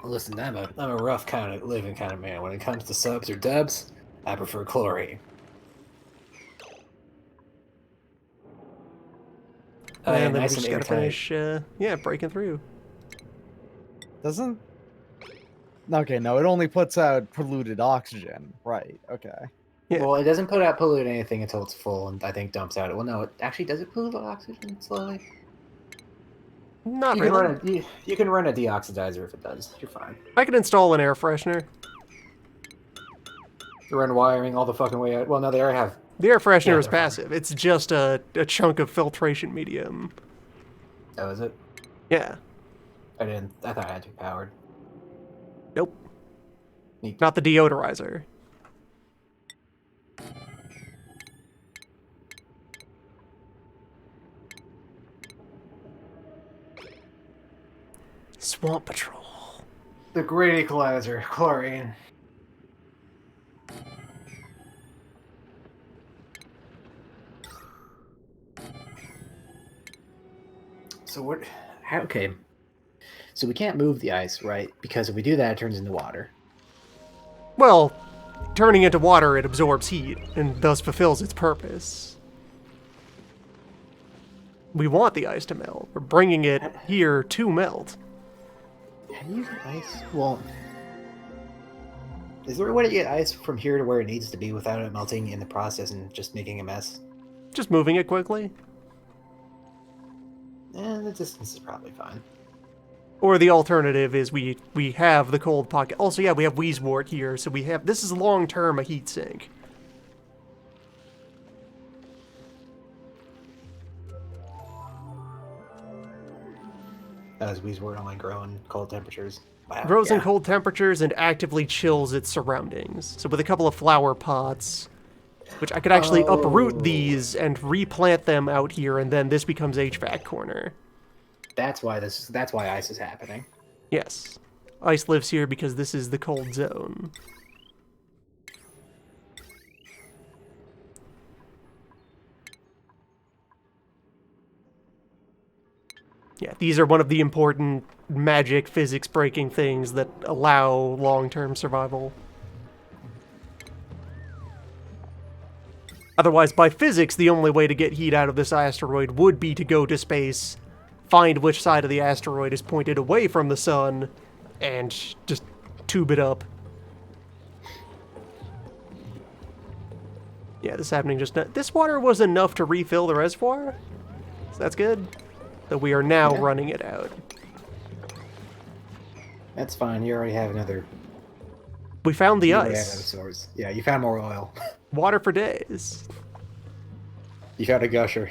Listen, I'm a rough kind of living kind of man. When it comes to subs or dubs, I prefer chlorine. Oh, yeah, And then nice we just and gotta airtight. finish, yeah, breaking through. Doesn't? Okay, no, it only puts out polluted oxygen. Right, okay. Yeah. Well, it doesn't put out pollute anything until it's full, and I think dumps out. Well, no, it actually does it pollute oxygen slowly. Not You can really. run you can run a deoxidizer if it does. You're fine. I can install an air freshener. You run wiring all the fucking way out. Well, no, they already have. The air freshener Yeah, is they're fine. passive. It's just a chunk of filtration medium. Oh, is it? Yeah. I didn't. I thought I had to be powered. Nope. Neat. Not the deodorizer. Swamp Patrol. The great equalizer, chlorine. So what? Okay. So we can't move the ice, right? Because if we do that, it turns into water. Well, turning into water, it absorbs heat and thus fulfills its purpose. We want the ice to melt. We're bringing it here to melt. How do you get ice? Well, is there a way to get ice from here to where it needs to be without it melting in the process and just making a mess? Just moving it quickly. The distance is probably fine. Or the alternative is we have the cold pocket. Also, yeah, we have Wheezewort here, so we have... This is long-term a heat sink. Does Wheezewort only grow in cold temperatures? Wow, Grows in yeah. cold temperatures and actively chills its surroundings. So with a couple of flower pots, which I could actually uproot these and replant them out here, and then this becomes HVAC corner. That's why ice is happening. Yes. Ice lives here because this is the cold zone. Yeah, these are one of the important magic physics breaking things that allow long-term survival. Otherwise, by physics, the only way to get heat out of this asteroid would be to go to space, find which side of the asteroid is pointed away from the sun, and just tube it up. Yeah, this is happening just now. This water was enough to refill the reservoir, so that's good. That we are now running it out. That's fine. You already have another. We found the You already have ice. another source. Yeah, you found more oil. Water for days. You found a gusher.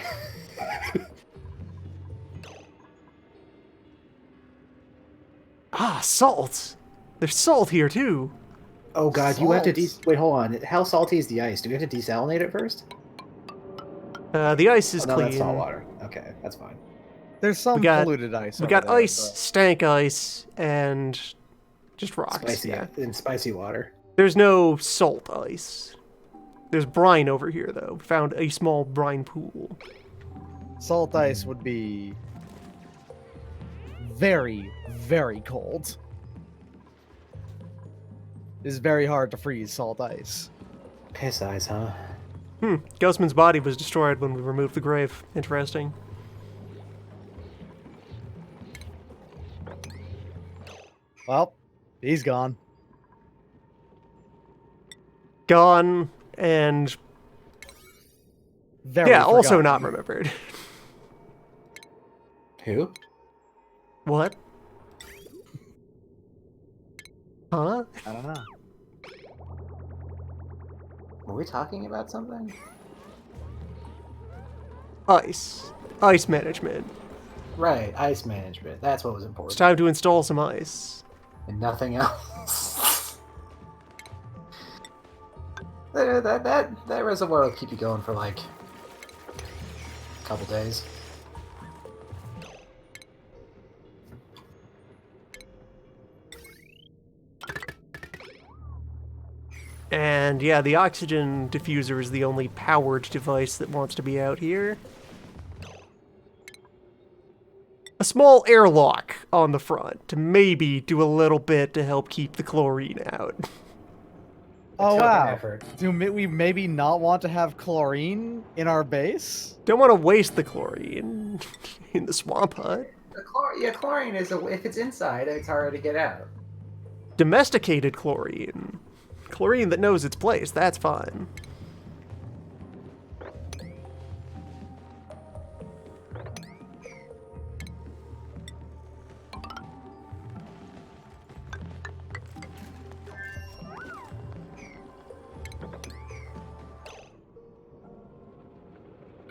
Ah, salt. There's salt here too. Oh god, you have to Salt. wait. Hold on. How salty is the ice? Do we have to desalinate it first? The ice is Oh, no, clean. that's salt water. Okay, that's fine. There's some got- polluted ice. We over got there, ice, but- stank ice, and just rocks. Spicy Yeah. and spicy water. There's no salt ice. There's brine over here though. We found a small brine pool. Salt ice would be very, very cold. It's very hard to freeze salt ice. Piss ice, huh? Ghostman's body was destroyed when we removed the grave. Interesting. Well, he's gone. Gone and Very yeah, also forgotten. not remembered. Who? What? Huh? I don't know. Were we talking about something? Ice. Ice management. Right, ice management. That's what was It's important. time to install some ice. And nothing else. that reservoir will keep you going for like a couple days. And yeah, the oxygen diffuser is the only powered device that wants to be out here. A small airlock on the front to maybe do a little bit to help keep the chlorine out. Oh Token wow. effort. Do we maybe not want to have chlorine in our base? Don't want to waste the chlorine in the swamp hut. Chlorine is if it's inside, it's harder to get out. Domesticated chlorine. Chlorine that knows its place, that's fine.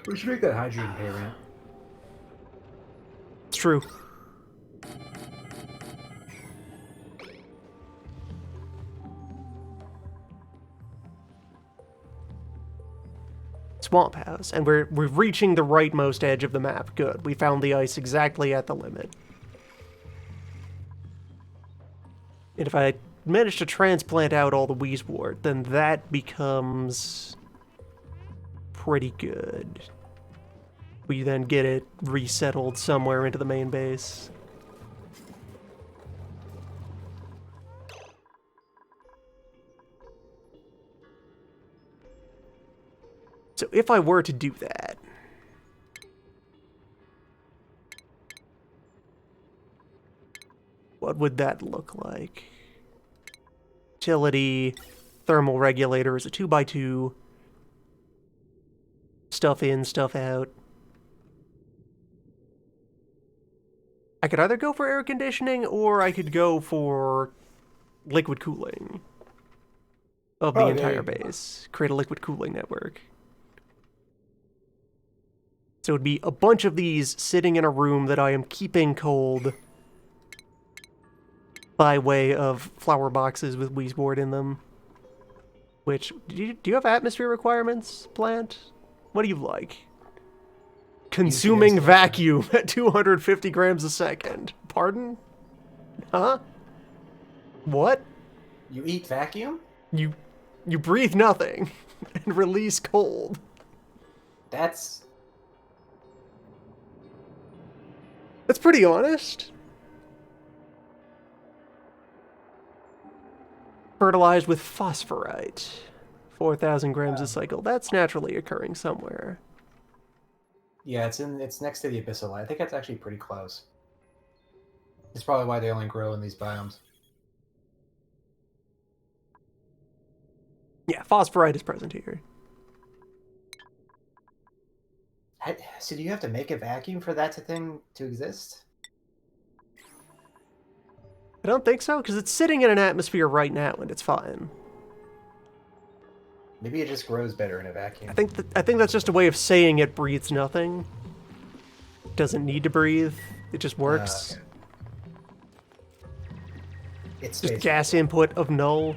We should make that hydrogen pay rent. It's true. Swamp House, and we're reaching the rightmost edge of the map. Good. We found the ice exactly at the limit. And if I manage to transplant out all the Wheezewort, then that becomes pretty good. We then get it resettled somewhere into the main base. So if I were to do that, what would that look like? Utility, thermal regulator is a 2x2. Stuff in, stuff out. I could either go for air conditioning or I could go for liquid cooling of the entire base. Create a liquid cooling network. So it would be a bunch of these sitting in a room that I am keeping cold by way of flower boxes with Wheezewort in them. Which, do you have atmosphere requirements, plant? What do you like? Consuming vacuum at 250 grams a second. Pardon? Huh? What? You eat vacuum? You breathe nothing and release cold. That's pretty honest. Fertilized with phosphorite. 4,000 grams a cycle. That's naturally occurring somewhere. yeah. It's next to the abyssal. I think that's actually pretty close. It's probably why they only grow in these biomes. Yeah, phosphorite is present here. So do you have to make a vacuum for that thing to exist? I don't think so, because it's sitting in an atmosphere right now and it's fine. Maybe it just grows better in a vacuum. I think that's just a way of saying it breathes nothing. It doesn't need to breathe. It just works. Okay. It's Just gas input of null.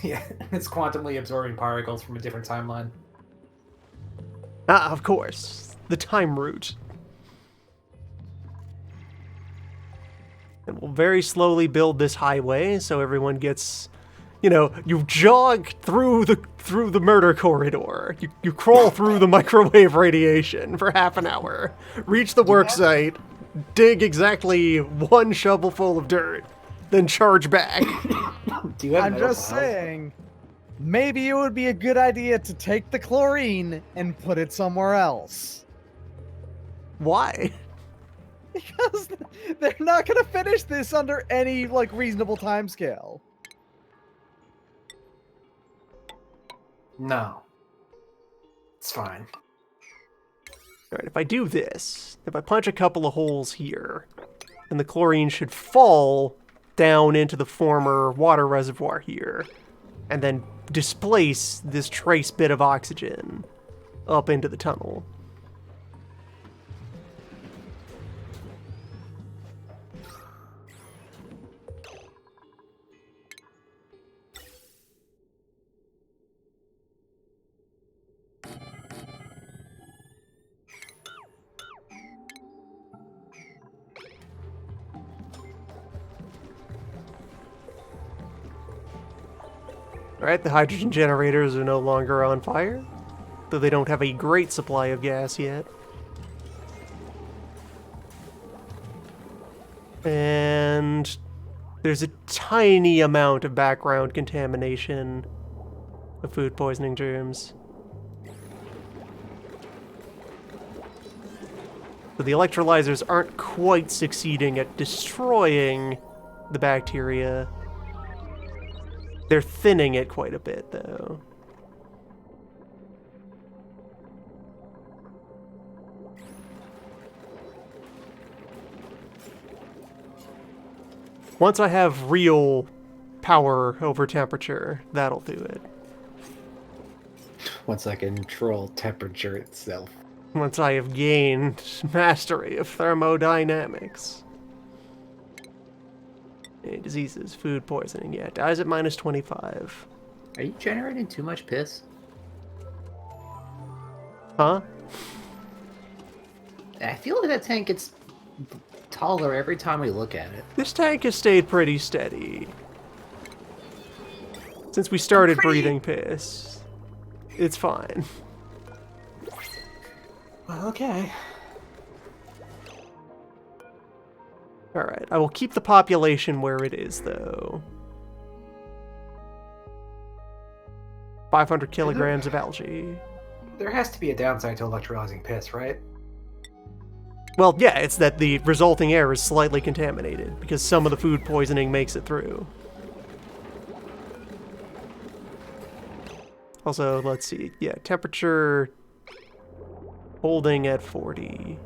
Yeah, it's quantumly absorbing particles from a different timeline. Ah, of course. The time route. And we'll very slowly build this highway so everyone gets, you know, you jog through the murder corridor. You crawl through the microwave radiation for half an hour. Reach the work site, dig exactly one shovelful of dirt, then charge back. Do you have I'm metal just files? saying, maybe it would be a good idea to take the chlorine and put it somewhere else. Why? Because they're not going to finish this under any, like, reasonable timescale. No. It's fine. Alright, if I do this, if I punch a couple of holes here, then the chlorine should fall down into the former water reservoir here, and then displace this trace bit of oxygen up into the tunnel. Alright, the hydrogen generators are no longer on fire, though they don't have a great supply of gas yet. And there's a tiny amount of background contamination of food poisoning germs. So the electrolyzers aren't quite succeeding at destroying the bacteria. They're thinning it quite a bit, though. Once I have real power over temperature, that'll do it. Once I can control temperature itself. Once I have gained mastery of thermodynamics. diseases, food poisoning. Yeah, dies at -25. Are you generating too much piss? Huh? I feel like that tank gets taller every time we look at it. This tank has stayed pretty steady since we started breathing piss. It's fine. Well, okay. Alright, I will keep the population where it is, though. 500 kilograms of algae. There has to be a downside to electrolyzing piss, right? Well, yeah, it's that the resulting air is slightly contaminated, because some of the food poisoning makes it through. Also, let's see. Yeah, temperature holding at 40.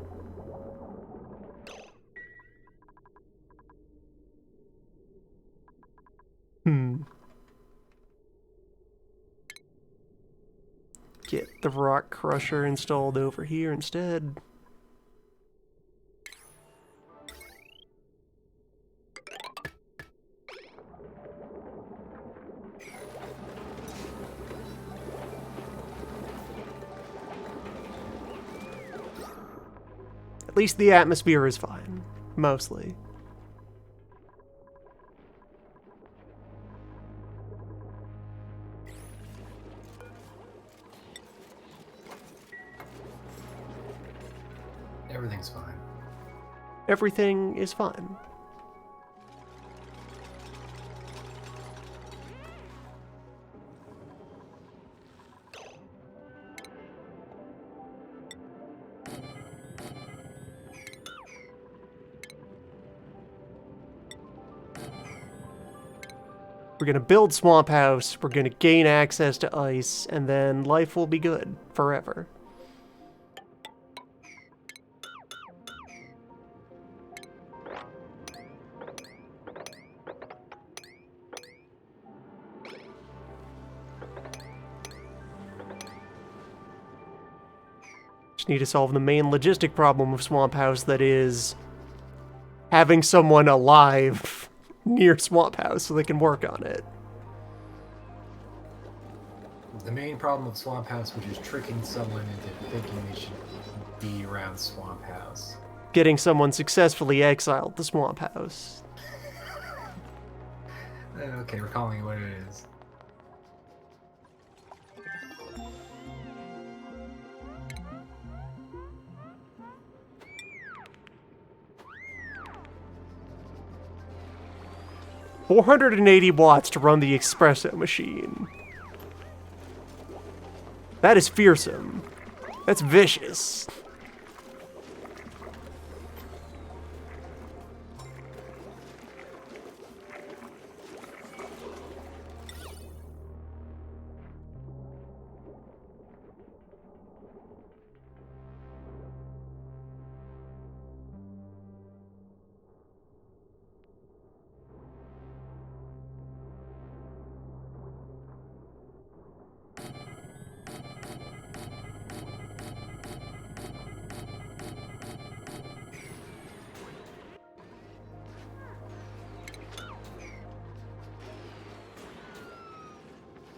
Get the rock crusher installed over here instead. At least the atmosphere is fine, mostly. Everything's fine. Everything is fine. We're gonna build Swamp House, we're gonna gain access to ice, and then life will be good forever. Just need to solve the main logistic problem of Swamp House, that is having someone alive near Swamp House so they can work on it. The main problem of Swamp House, which is tricking someone into thinking they should be around Swamp House. Getting someone successfully exiled to Swamp House. Okay, we're calling it what it is. $480 to run the espresso machine. That is fearsome. That's vicious.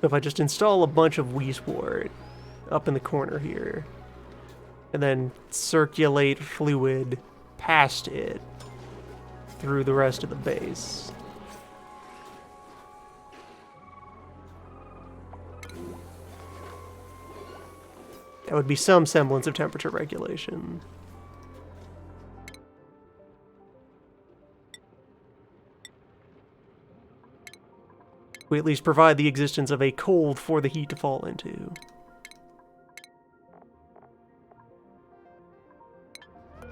So if I just install a bunch of Weeswort up in the corner here, and then circulate fluid past it through the rest of the base. That would be some semblance of temperature regulation. We at least provide the existence of a cold for the heat to fall into.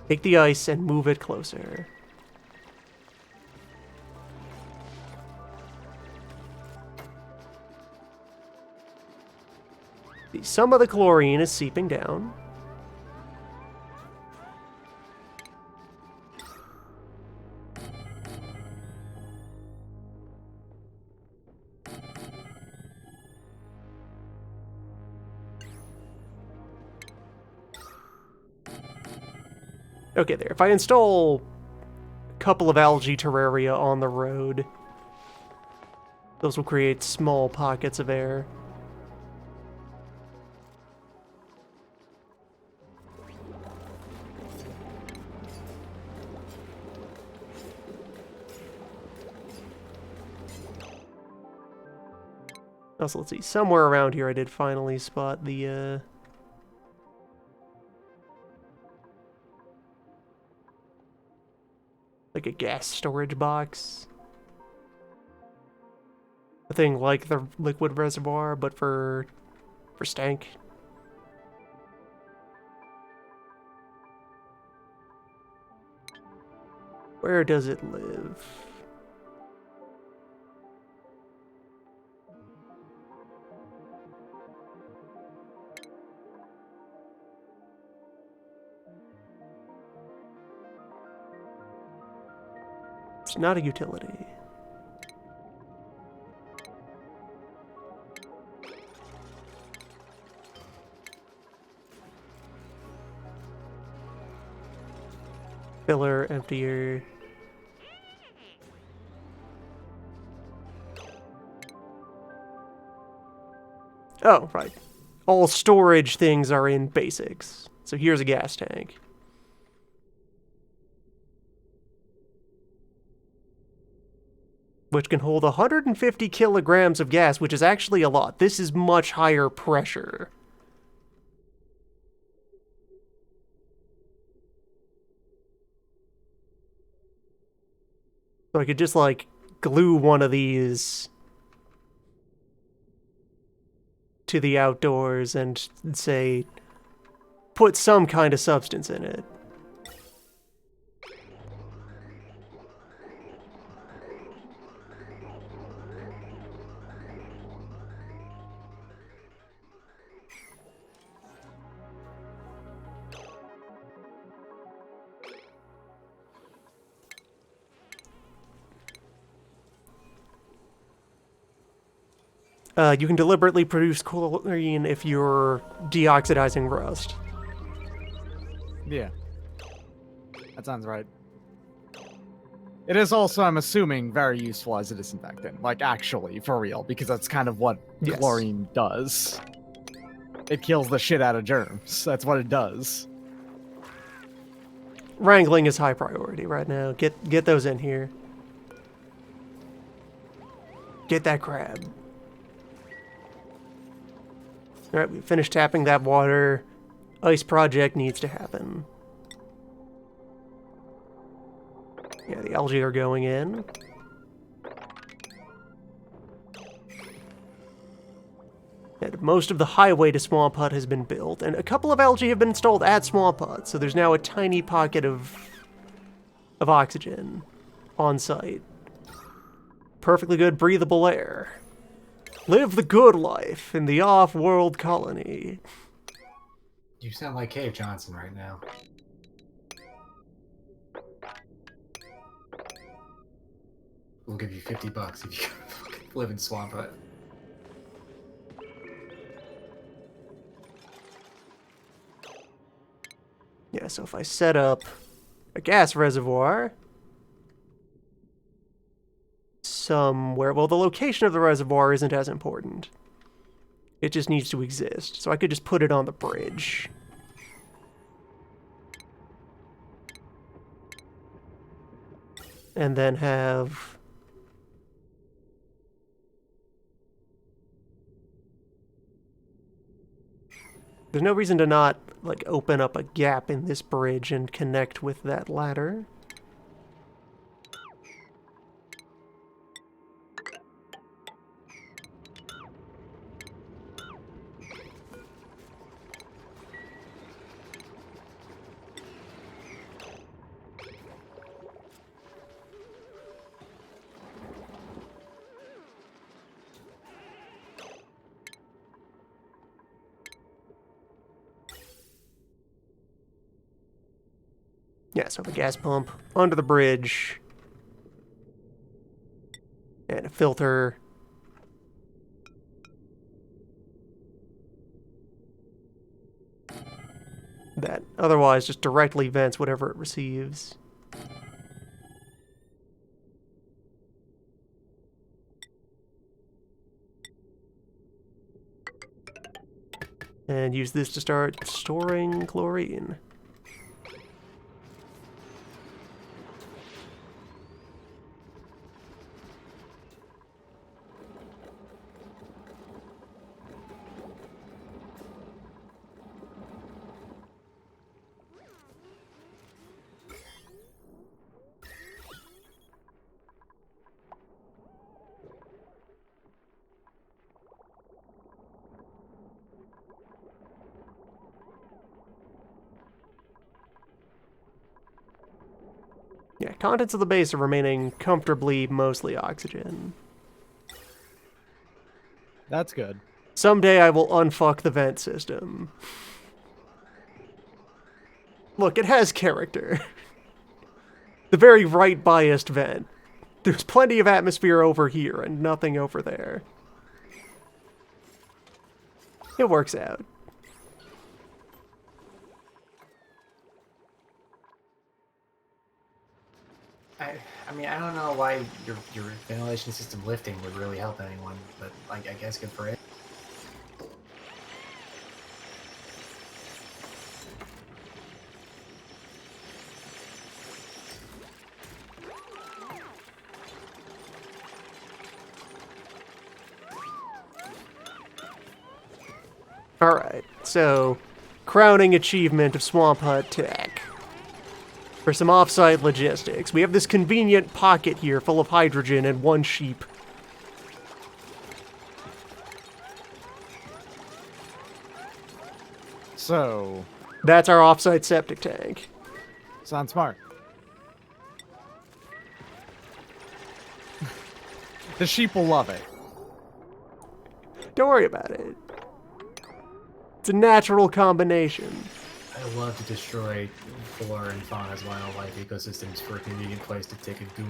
Take the ice and move it closer. Some of the chlorine is seeping down. Okay, there. If I install a couple of algae terraria on the road. Those will create small pockets of air. Also, let's see, somewhere around here I did finally spot the, like a gas storage box. A thing like the liquid reservoir, but for stank. Where does it live? It's not a utility. Filler, emptier. Oh, right. All storage things are in basics. So here's a gas tank. Which can hold 150 kilograms of gas, which is actually a lot. This is much higher pressure. So I could just, like, glue one of these to the outdoors and, say, put some kind of substance in it. You can deliberately produce chlorine if you're deoxidizing rust. Yeah. That sounds right. It is also, I'm assuming, very useful as a disinfectant. Like, actually, for real, because that's kind of what Yes. chlorine does. It kills the shit out of germs. That's what it does. Wrangling is high priority right now. Get those in here. Get that crab. Alright, we finished tapping that water. Ice project needs to happen. Yeah, the algae are going in. And most of the highway to Swamp Hut has been built, and a couple of algae have been installed at Swamp Hut, so there's now a tiny pocket of oxygen on site. Perfectly good breathable air. Live the good life in the off-world colony. You sound like Cave Johnson right now. We'll give you $50 if you live in Swamp Hut. Yeah, so if I set up a gas reservoir somewhere, well, the location of the reservoir isn't as important. It just needs to exist. So I could just put it on the bridge. And then have... There's no reason to not, like, open up a gap in this bridge and connect with that ladder. Yeah, so I have a gas pump under the bridge. And a filter. That otherwise just directly vents whatever it receives. And use this to start storing chlorine. Yeah, contents of the base are remaining comfortably mostly oxygen. That's good. Someday I will unfuck the vent system. Look, it has character. The very right-biased vent. There's plenty of atmosphere over here and nothing over there. It works out. I mean, I don't know why your ventilation system lifting would really help anyone, but like, I guess good for it. Alright, so crowning achievement of Swamp Hut Tech. For some off-site logistics, we have this convenient pocket here full of hydrogen and one sheep. So, That's our off-site septic tank. sounds smart. The sheep will love it. Don't worry about it. It's a natural combination. I love to destroy flora and fauna's wildlife ecosystems for a convenient place to take a goop.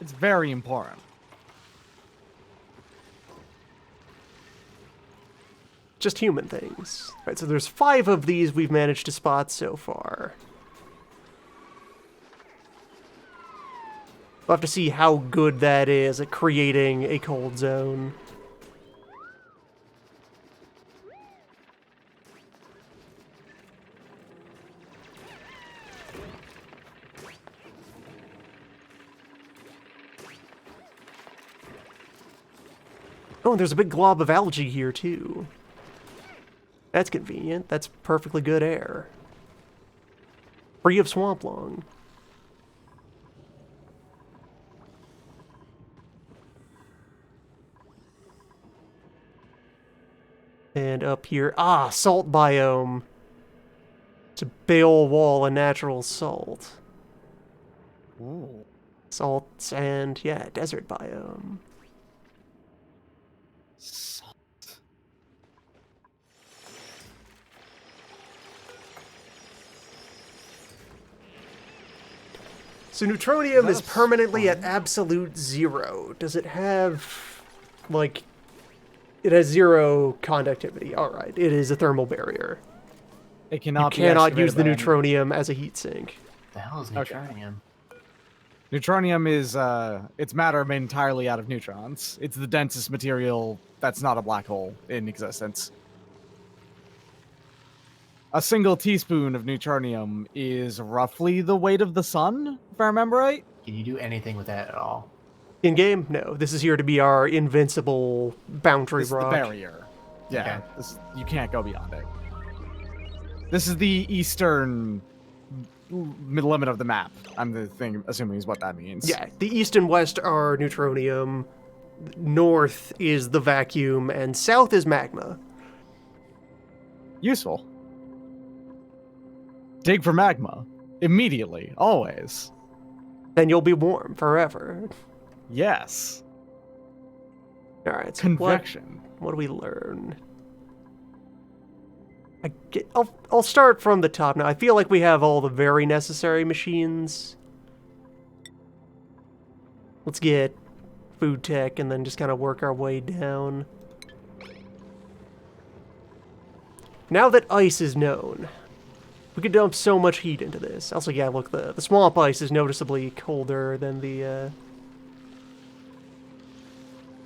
It's very important. Just human things. Alright, so there's 5 of these we've managed to spot so far. We'll have to see how good that is at creating a cold zone. Oh, and there's a big glob of algae here, too. That's convenient. That's perfectly good air. Free of swamp lung. And up here, salt biome. It's a bale wall of natural salt. Ooh. Salts and, yeah, desert biome. Salt. So neutronium Is is that a permanently at spawn? absolute 0. Does it have, like, it has 0 conductivity. Alright, it is a thermal barrier. It You cannot be cannot use the activated by any- neutronium as a heat sink. The hell is Okay. neutronium? Neutronium is it's matter made entirely out of neutrons. It's the densest material that's not a black hole in existence. A single teaspoon of neutronium is roughly the weight of the sun, if I remember right. Can you do anything with that at all? In game, no. This is here to be our invincible boundary This is the rock. barrier. Yeah, Okay. you can't go beyond it. This is the eastern limit of the map. I'm assuming is what that means. Yeah, the east and west are neutronium, north is the vacuum, and south is magma. Useful. Dig for magma. Immediately. Always. Then you'll be warm forever. Yes. Alright, so Convection. what do we learn? I'll start from the top now. I feel like we have all the very necessary machines. Let's get food tech and then just kind of work our way down. Now that ice is known, we could dump so much heat into this. Also, yeah, look, the swamp ice is noticeably colder than the,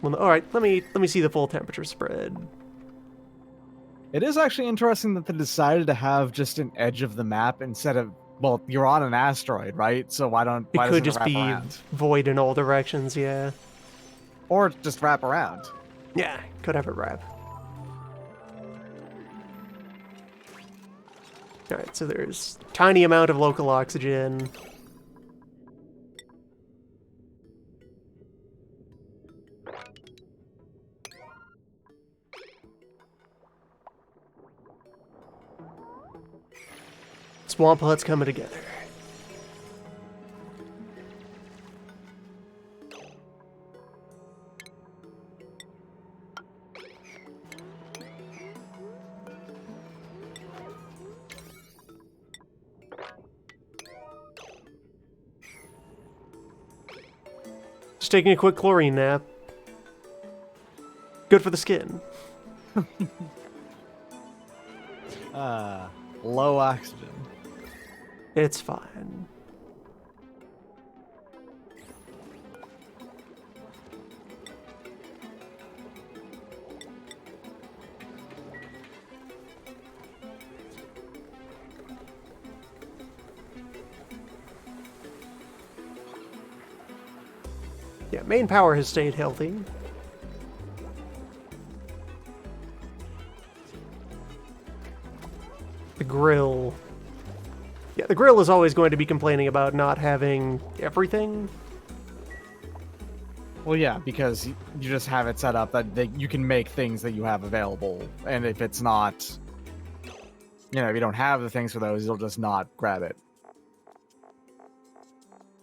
Well, all right, let me see the full temperature spread. It is actually interesting that they decided to have just an edge of the map instead of, well, you're on an asteroid, right? So why It doesn't could it just wrap be around? void in all directions, yeah. Or just wrap around. Yeah, could have it wrap. Alright, so there's tiny amount of local oxygen. Swamp Hut's coming together. Just taking a quick chlorine nap. Good for the skin. Low oxygen. It's fine. Yeah, main power has stayed healthy. The grill. Yeah, the grill is always going to be complaining about not having everything. Well, yeah, because you just have it set up that you can make things that you have available, and if it's not, if you don't have the things for those, you'll just not grab it.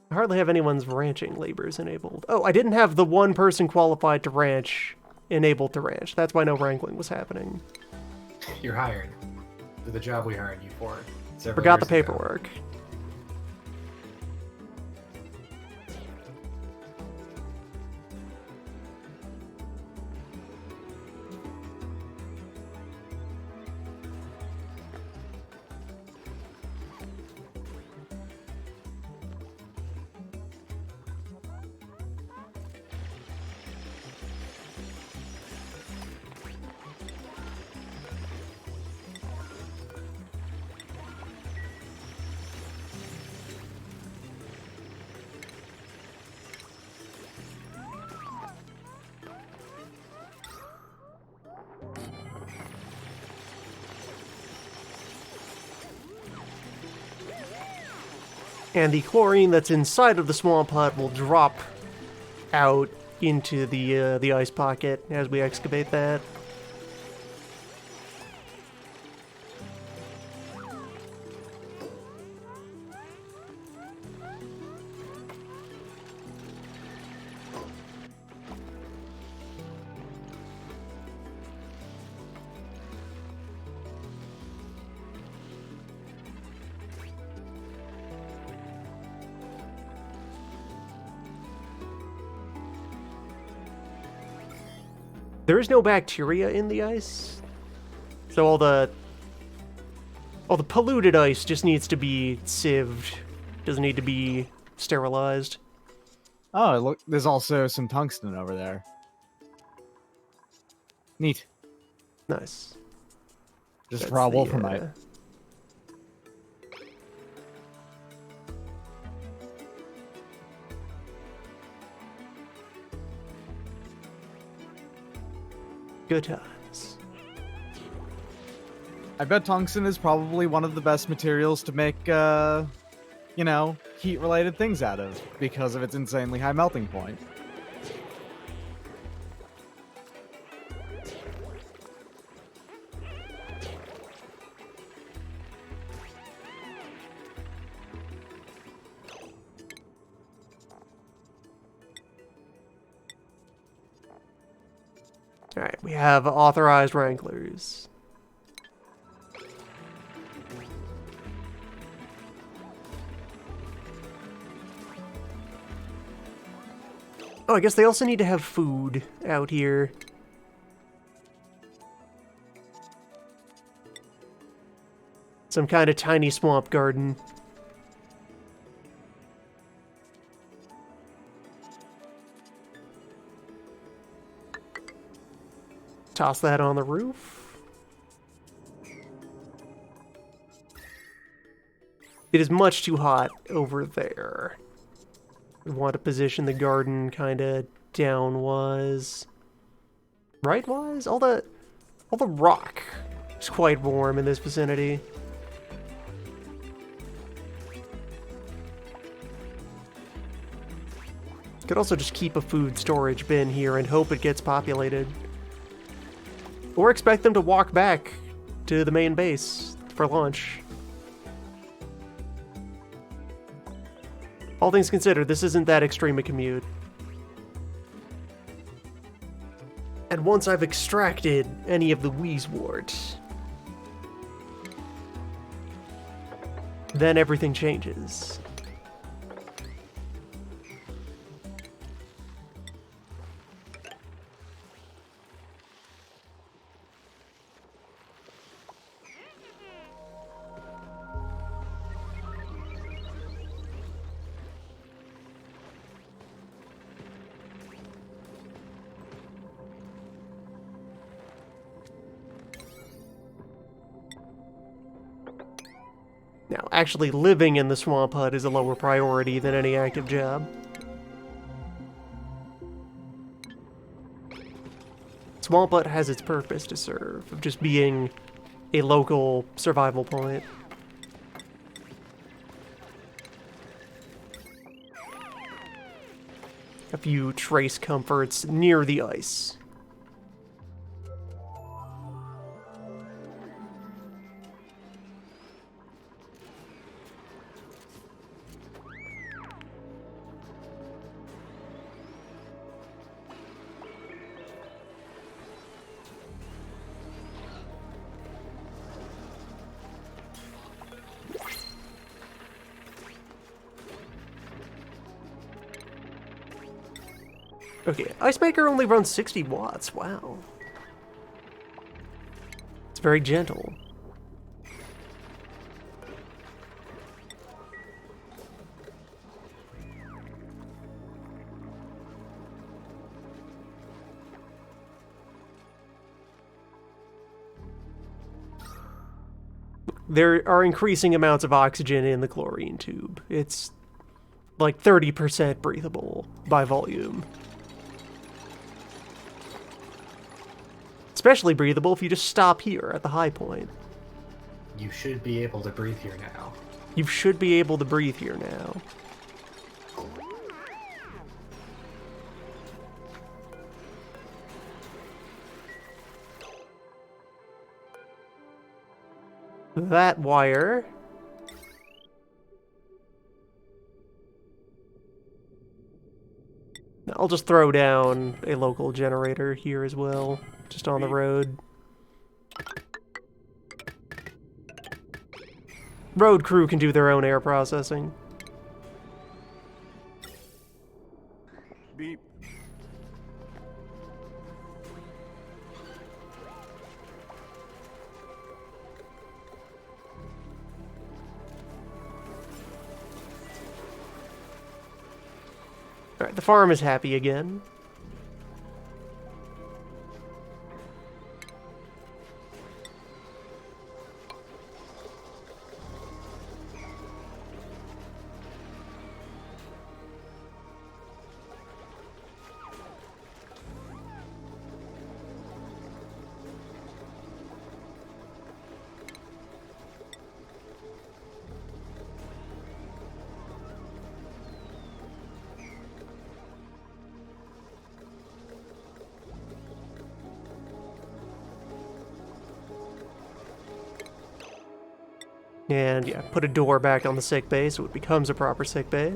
I hardly have anyone's ranching labors enabled. Oh, I didn't have the one person qualified to ranch enabled to ranch. That's why no wrangling was happening. You're hired for the job we hired you for. Forgot the years ago. paperwork. And the chlorine that's inside of the swamp hut will drop out into the ice pocket as we excavate that. There is no bacteria in the ice, so all the polluted ice just needs to be sieved. Doesn't need to be sterilized. Oh, look, there's also some tungsten over there. Neat. Nice. Just That's raw the, wolframite. Good times. I bet tungsten is probably one of the best materials to make, heat-related things out of, because of its insanely high melting point. Alright, we have authorized wranglers. Oh, I guess they also need to have food out here. Some kind of tiny swamp garden. Toss that on the roof. It is much too hot over there. We want to position the garden kind of downwise. Rightwise? All the rock is quite warm in this vicinity. Could also just keep a food storage bin here and hope it gets populated. Or expect them to walk back to the main base for lunch. All things considered, this isn't that extreme a commute. And once I've extracted any of the Wheezewort, then everything changes. Now, actually living in the swamp hut is a lower priority than any active job. Swamp hut has its purpose to serve, of just being a local survival point. A few trace comforts near the ice. Okay, Ice Maker only runs 60 watts, wow. It's very gentle. There are increasing amounts of oxygen in the chlorine tube. It's like 30% breathable by volume. Especially breathable if you just stop here at the high point. You should be able to breathe here now. You should be able to breathe here now. That wire. I'll just throw down a local generator here as well, just on the road. Road crew can do their own air processing. Beep. Alright, the farm is happy again. And yeah, put a door back on the sick bay so it becomes a proper sick bay.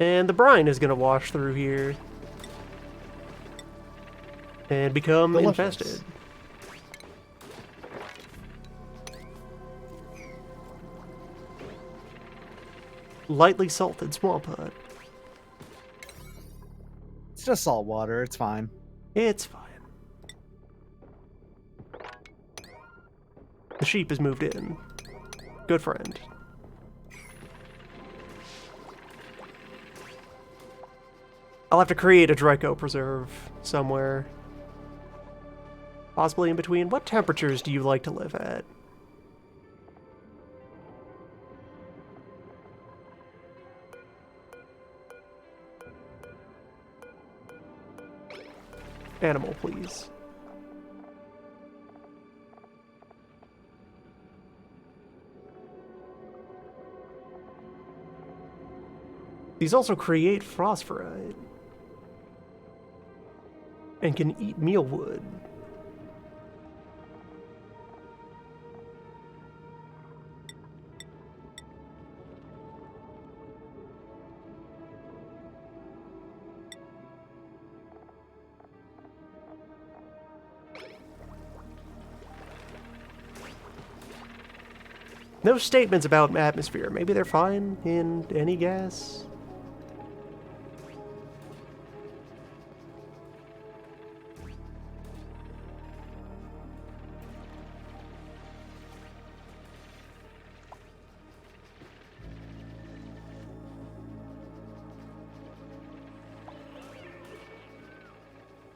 And the brine is going to wash through here and become Delicious. infested. lightly salted swamp hut. It's just salt water. It's fine. It's fine. The sheep has moved in. Good friend. I'll have to create a Draco preserve somewhere. Possibly in between. What temperatures do you like to live at? Animal, please. These also create phosphorite. And can eat mealwood. No statements about atmosphere. Maybe they're fine in any gas.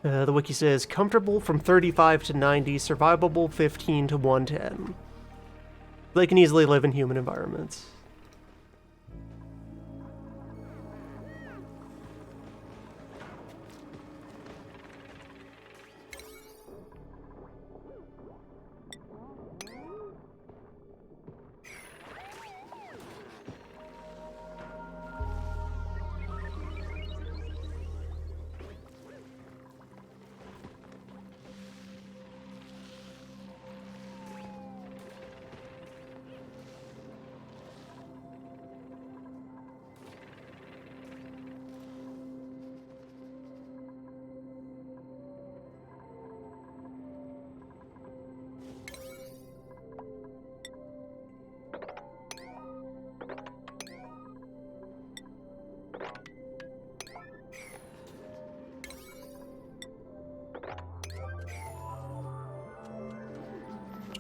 The wiki says, comfortable from 35 to 90, survivable 15 to 110. They can easily live in human environments.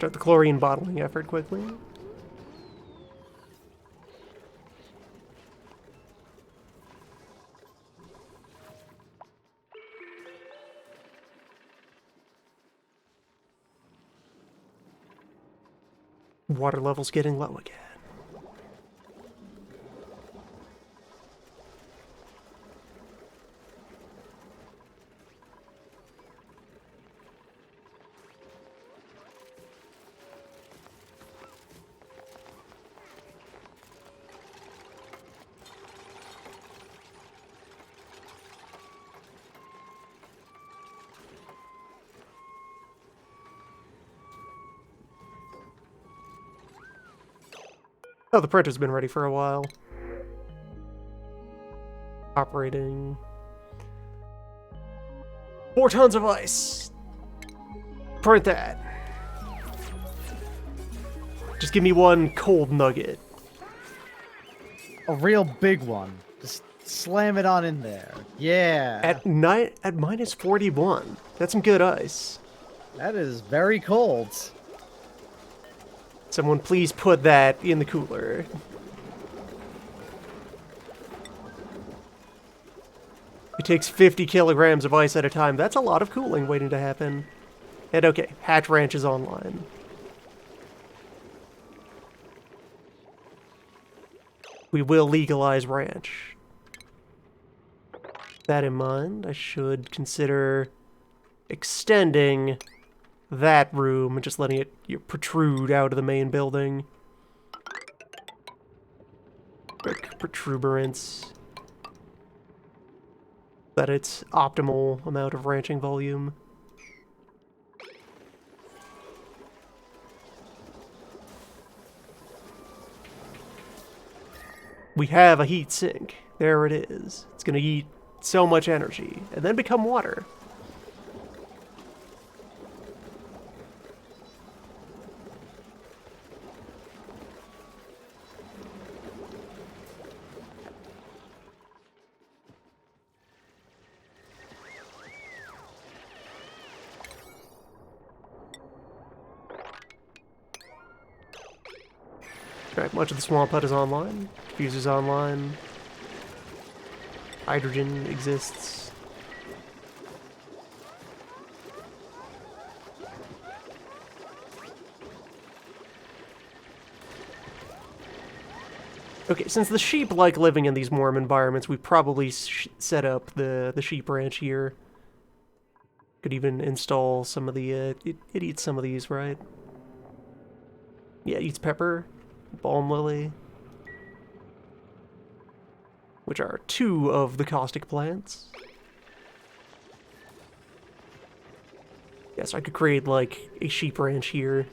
Start the chlorine bottling effort quickly. Water level's getting low again. Oh, the printer's been ready for a while. Operating. 4 tons of ice. Print that. Just give me one cold nugget. A real big one. Just slam it on in there. Yeah. At minus 41. That's some good ice. That is very cold. Someone please put that in the cooler. It takes 50 kilograms of ice at a time. That's a lot of cooling waiting to happen. And okay, Hatch Ranch is online. We will legalize ranch. That in mind, I should consider extending that room and just letting it protrude out of the main building. Quick protuberance. That it's optimal amount of ranching volume. We have a heat sink. There it is. It's gonna eat so much energy and then become water. Alright, much of the swamp hut is online. Diffuser's online. Hydrogen exists. Okay, since the sheep like living in these warm environments, we probably set up the sheep ranch here. Could even install some of the, it eats some of these, right? Yeah, it eats pepper, balm lily, which are 2 of the caustic plants. Yes, I could create, like, a sheep ranch here.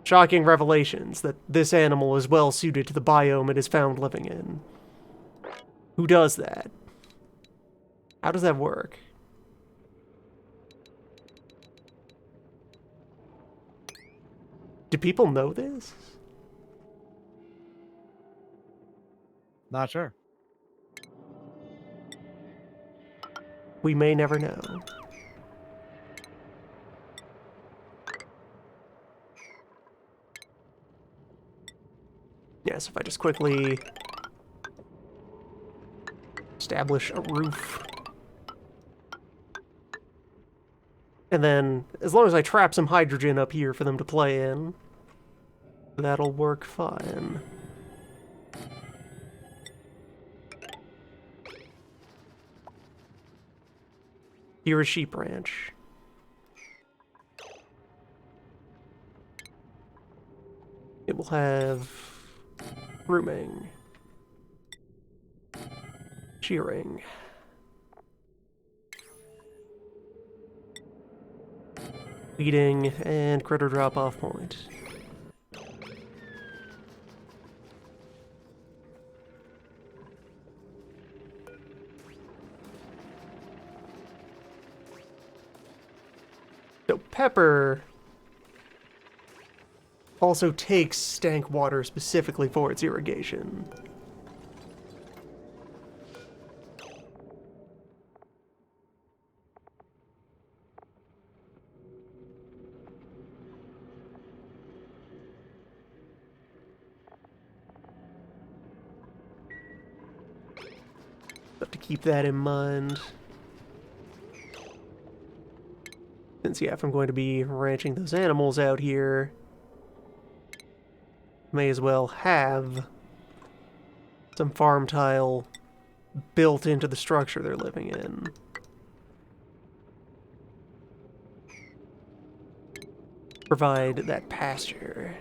Shocking revelations that this animal is well suited to the biome it is found living in. Who does that? How does that work? Do people know this? Not sure. We may never know. Yes, if I just quickly establish a roof. And then, as long as I trap some hydrogen up here for them to play in, that'll work fine. Here is Sheep Ranch. It will have grooming, shearing, feeding, and critter drop-off point. So Pepper also takes stank water specifically for its irrigation. Have to keep that in mind. Since, yeah, if I'm going to be ranching those animals out here, may as well have some farm tile built into the structure they're living in. Provide that pasture.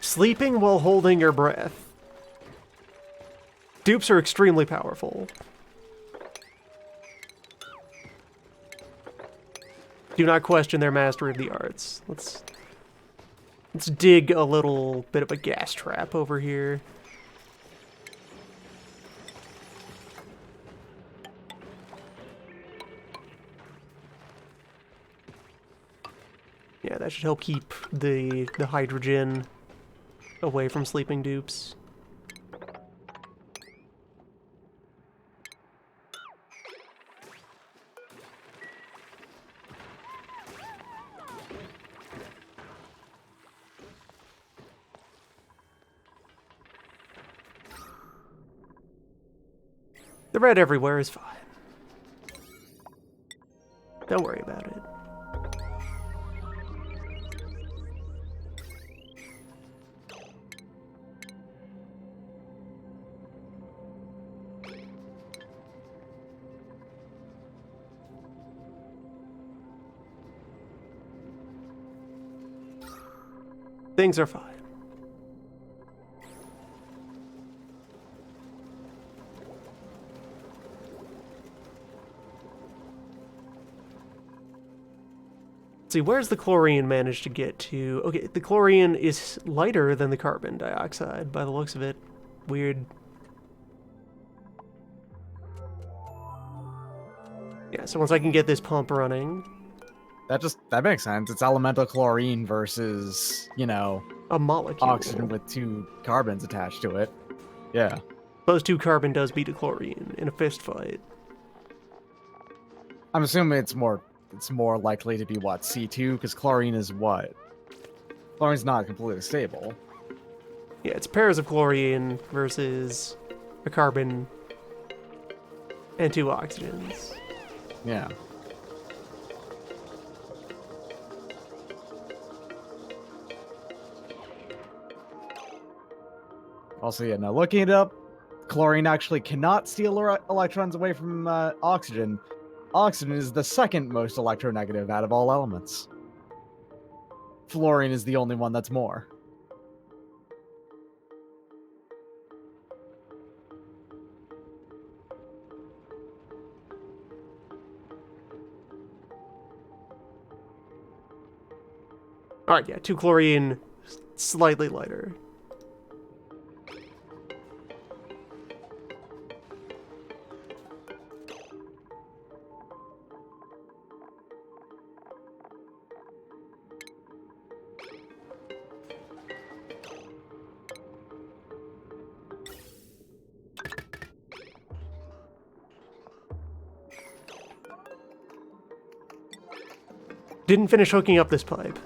Sleeping while holding your breath. Dupes are extremely powerful. Do not question their mastery of the arts. Let's dig a little bit of a gas trap over here. Yeah, that should help keep the hydrogen away from sleeping dupes. The red everywhere is fine. Don't worry about it. Things are fine. See, where's the chlorine managed to get to? Okay, the chlorine is lighter than the carbon dioxide by the looks of it. Weird. Yeah, so once I can get this pump running, That makes sense. It's elemental chlorine versus, you know, a molecule. oxygen with 2 carbons attached to it. Yeah. Those 2 carbon does beat a chlorine in a fist fight. I'm assuming it's more likely to be what, C2, because chlorine is what? Chlorine's not completely stable. Yeah, it's pairs of chlorine versus a carbon and 2 oxygens. Yeah. Also, yeah, now looking it up, chlorine actually cannot steal electrons away from oxygen. Oxygen is the second most electronegative out of all elements. Fluorine is the only one that's more. Alright, yeah, 2 chlorine, slightly lighter. Didn't finish hooking up this pipe.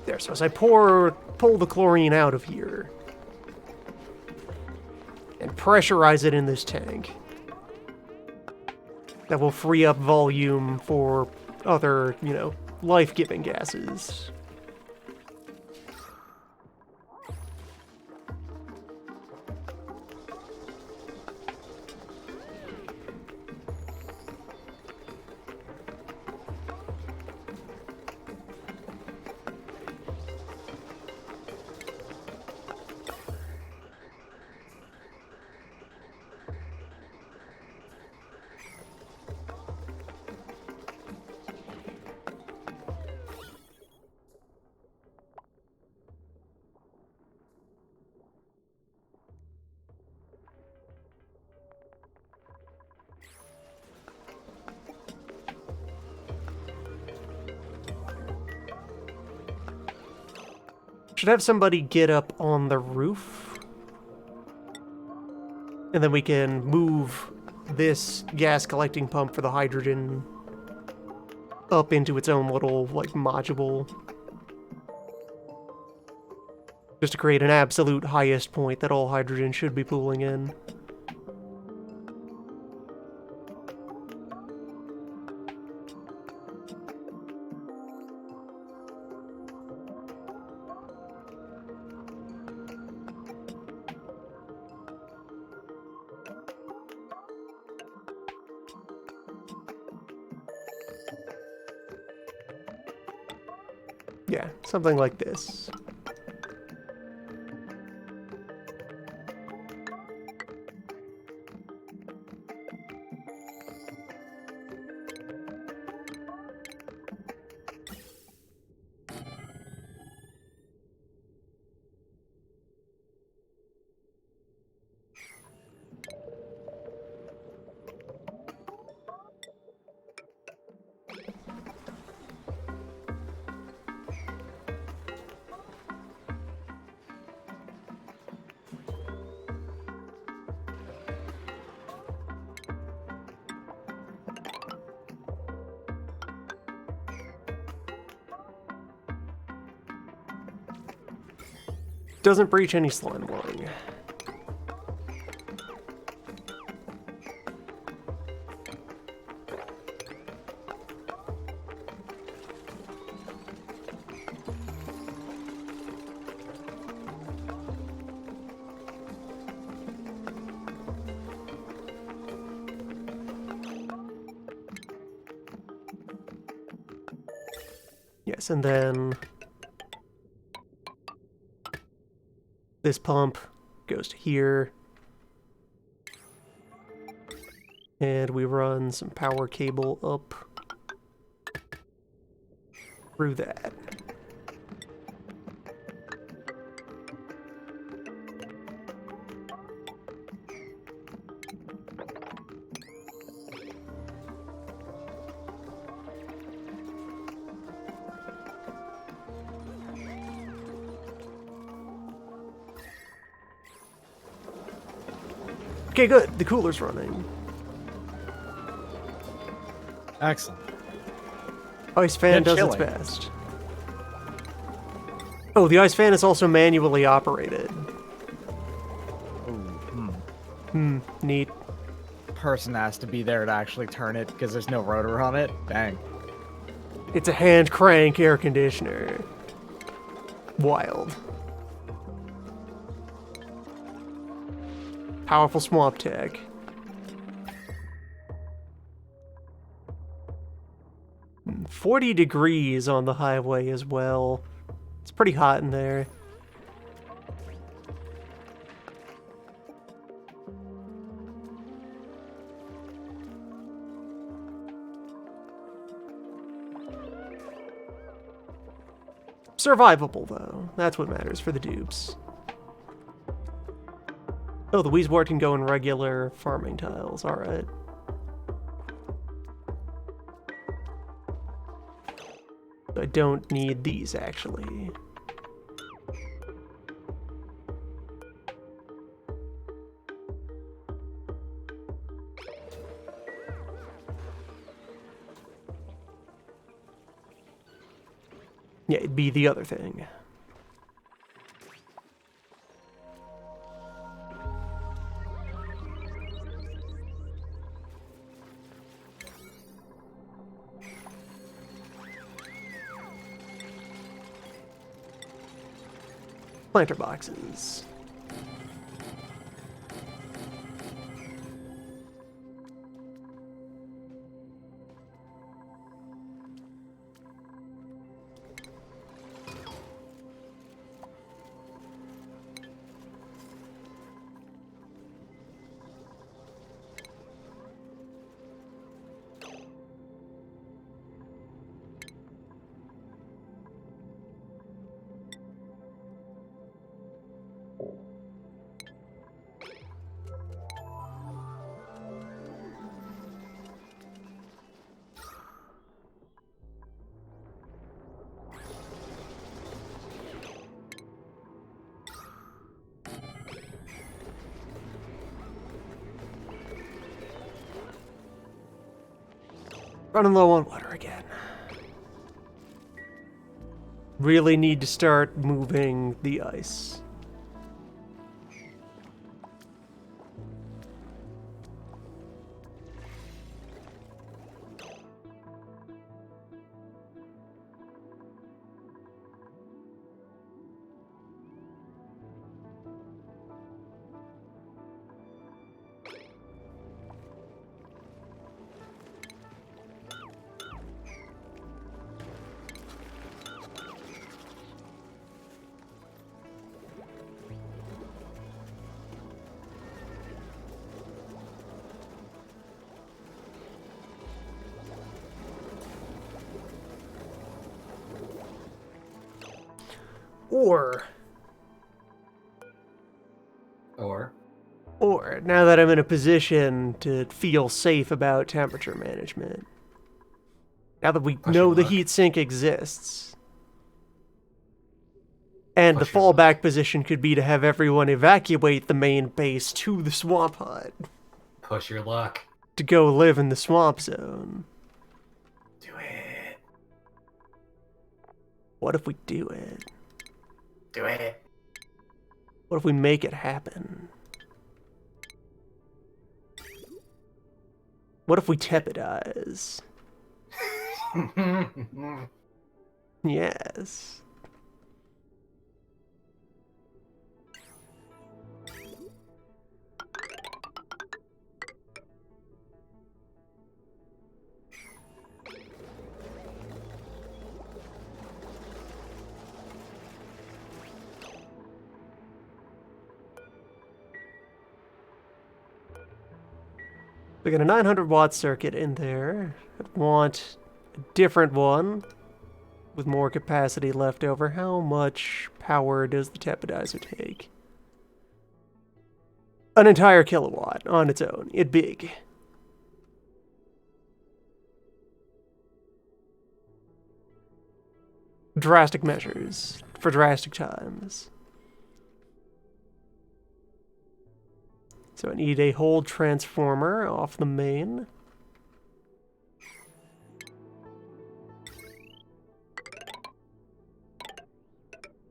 There, so as I pull the chlorine out of here and pressurize it in this tank, that will free up volume for other, you know, life-giving gases. Should have somebody get up on the roof. And then we can move this gas collecting pump for the hydrogen up into its own little, like, module. Just to create an absolute highest point that all hydrogen should be pooling in. Yeah, something like this. Doesn't breach any slime line. Yes, and then this pump goes to here. And we run some power cable up through that. Okay, good. The cooler's running. Excellent. Ice fan Get does its chilly. best. Oh, the ice fan is also manually operated. Ooh, Neat. Person has to be there to actually turn it because there's no rotor on it. Dang. It's a hand crank air conditioner. Wild. Powerful swamp tech. Mm, 40 degrees on the highway as well. It's pretty hot in there. Survivable, though. That's what matters for the dupes. Oh, the Weezewort can go in regular farming tiles. Alright. I don't need these, actually. Yeah, it'd be the other thing. Planter boxes. Running low on water again. Really need to start moving the ice. Or, now that I'm in a position to feel safe about temperature management, now that we Push know your the luck. heat sink exists, and Push the your luck. fallback position could be to have everyone evacuate the main base to the swamp hut Push your luck. to go live in the swamp zone. Do it. What if we do it? Do it. What if we make it happen? What if we tepidize? Yes. We got a 900 watt circuit in there. I want a different one with more capacity left over. How much power does the tapidizer take? An entire kilowatt on its own. It big. Drastic measures for drastic times. So I need a whole transformer off the main.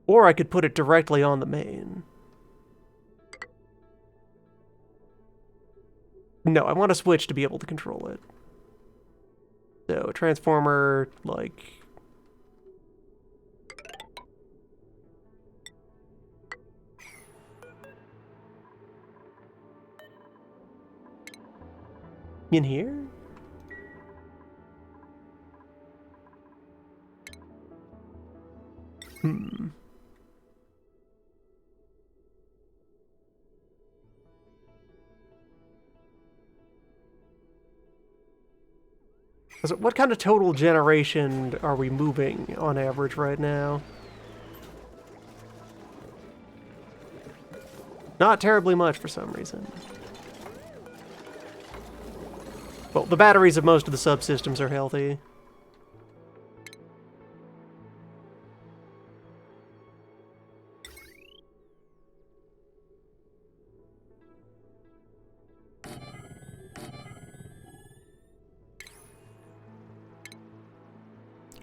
Or I could put it directly on the main. No, I want a switch to be able to control it. So, transformer, like... in here? Hmm. So what kind of total generation are we moving on average right now? Not terribly much for some reason. Well, the batteries of most of the subsystems are healthy.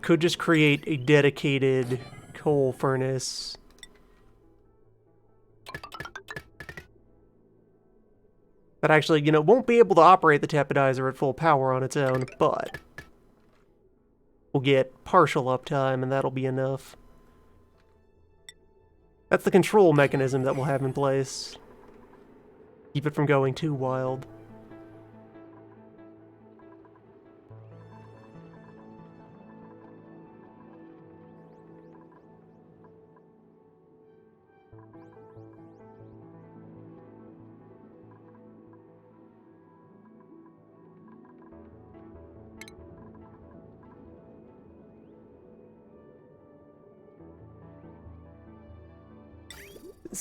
Could just create a dedicated coal furnace. That actually, won't be able to operate the tapidizer at full power on its own, but we'll get partial uptime, and that'll be enough. That's the control mechanism that we'll have in place. Keep it from going too wild.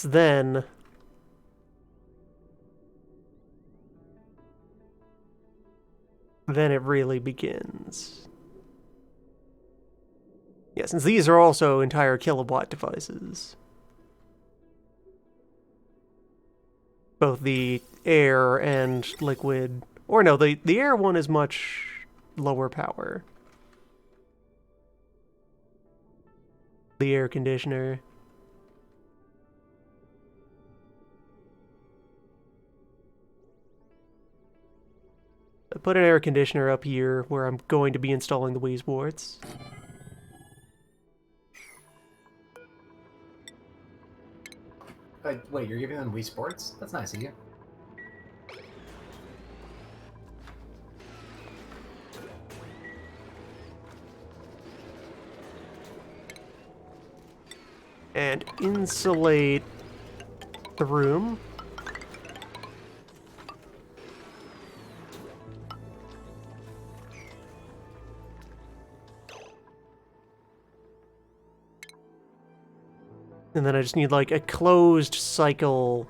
Then it really begins. Yeah, since these are also entire kilowatt devices. Both the air and liquid, or no, the air one is much lower power. The air conditioner. I put an air conditioner up here where I'm going to be installing the Wii Sports. Wait, you're giving them Wii Sports? That's nice of you. And insulate the room. And then I just need, like, a closed cycle.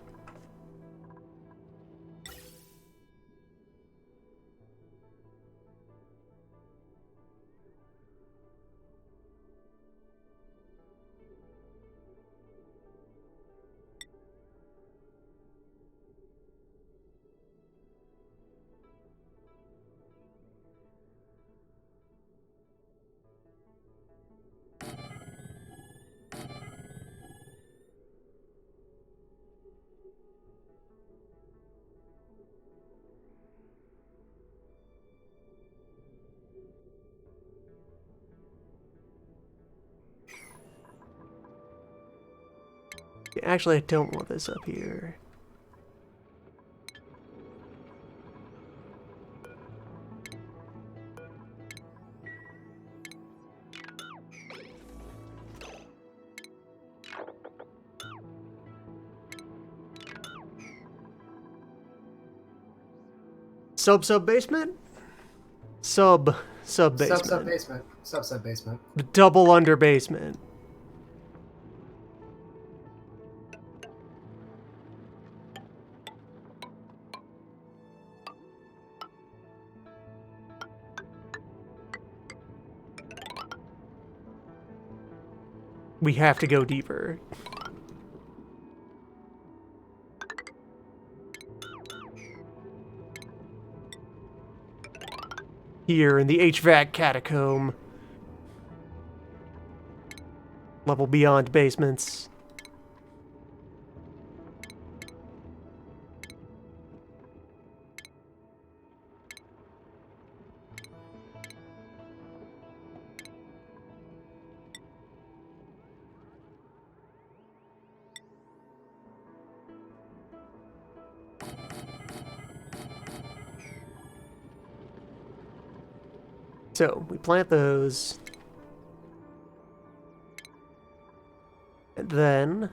Actually, I don't want this up here. Sub basement? Sub basement. Sub basement. Sub basement. The double under basement. We have to go deeper. Here in the HVAC catacomb. Level beyond basements. So, we plant those. And then...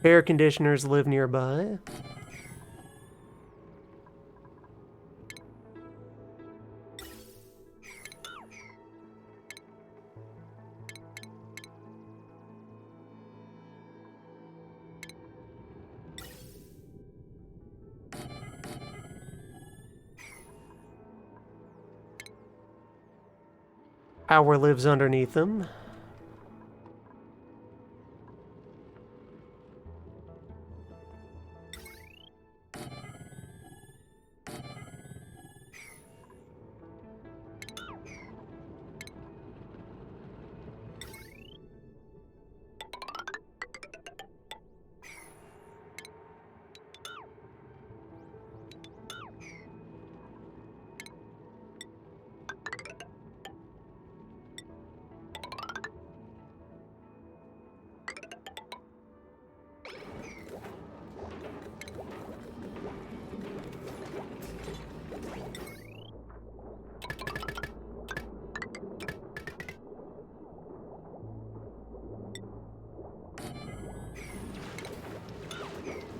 air conditioners live nearby. Power lives underneath them.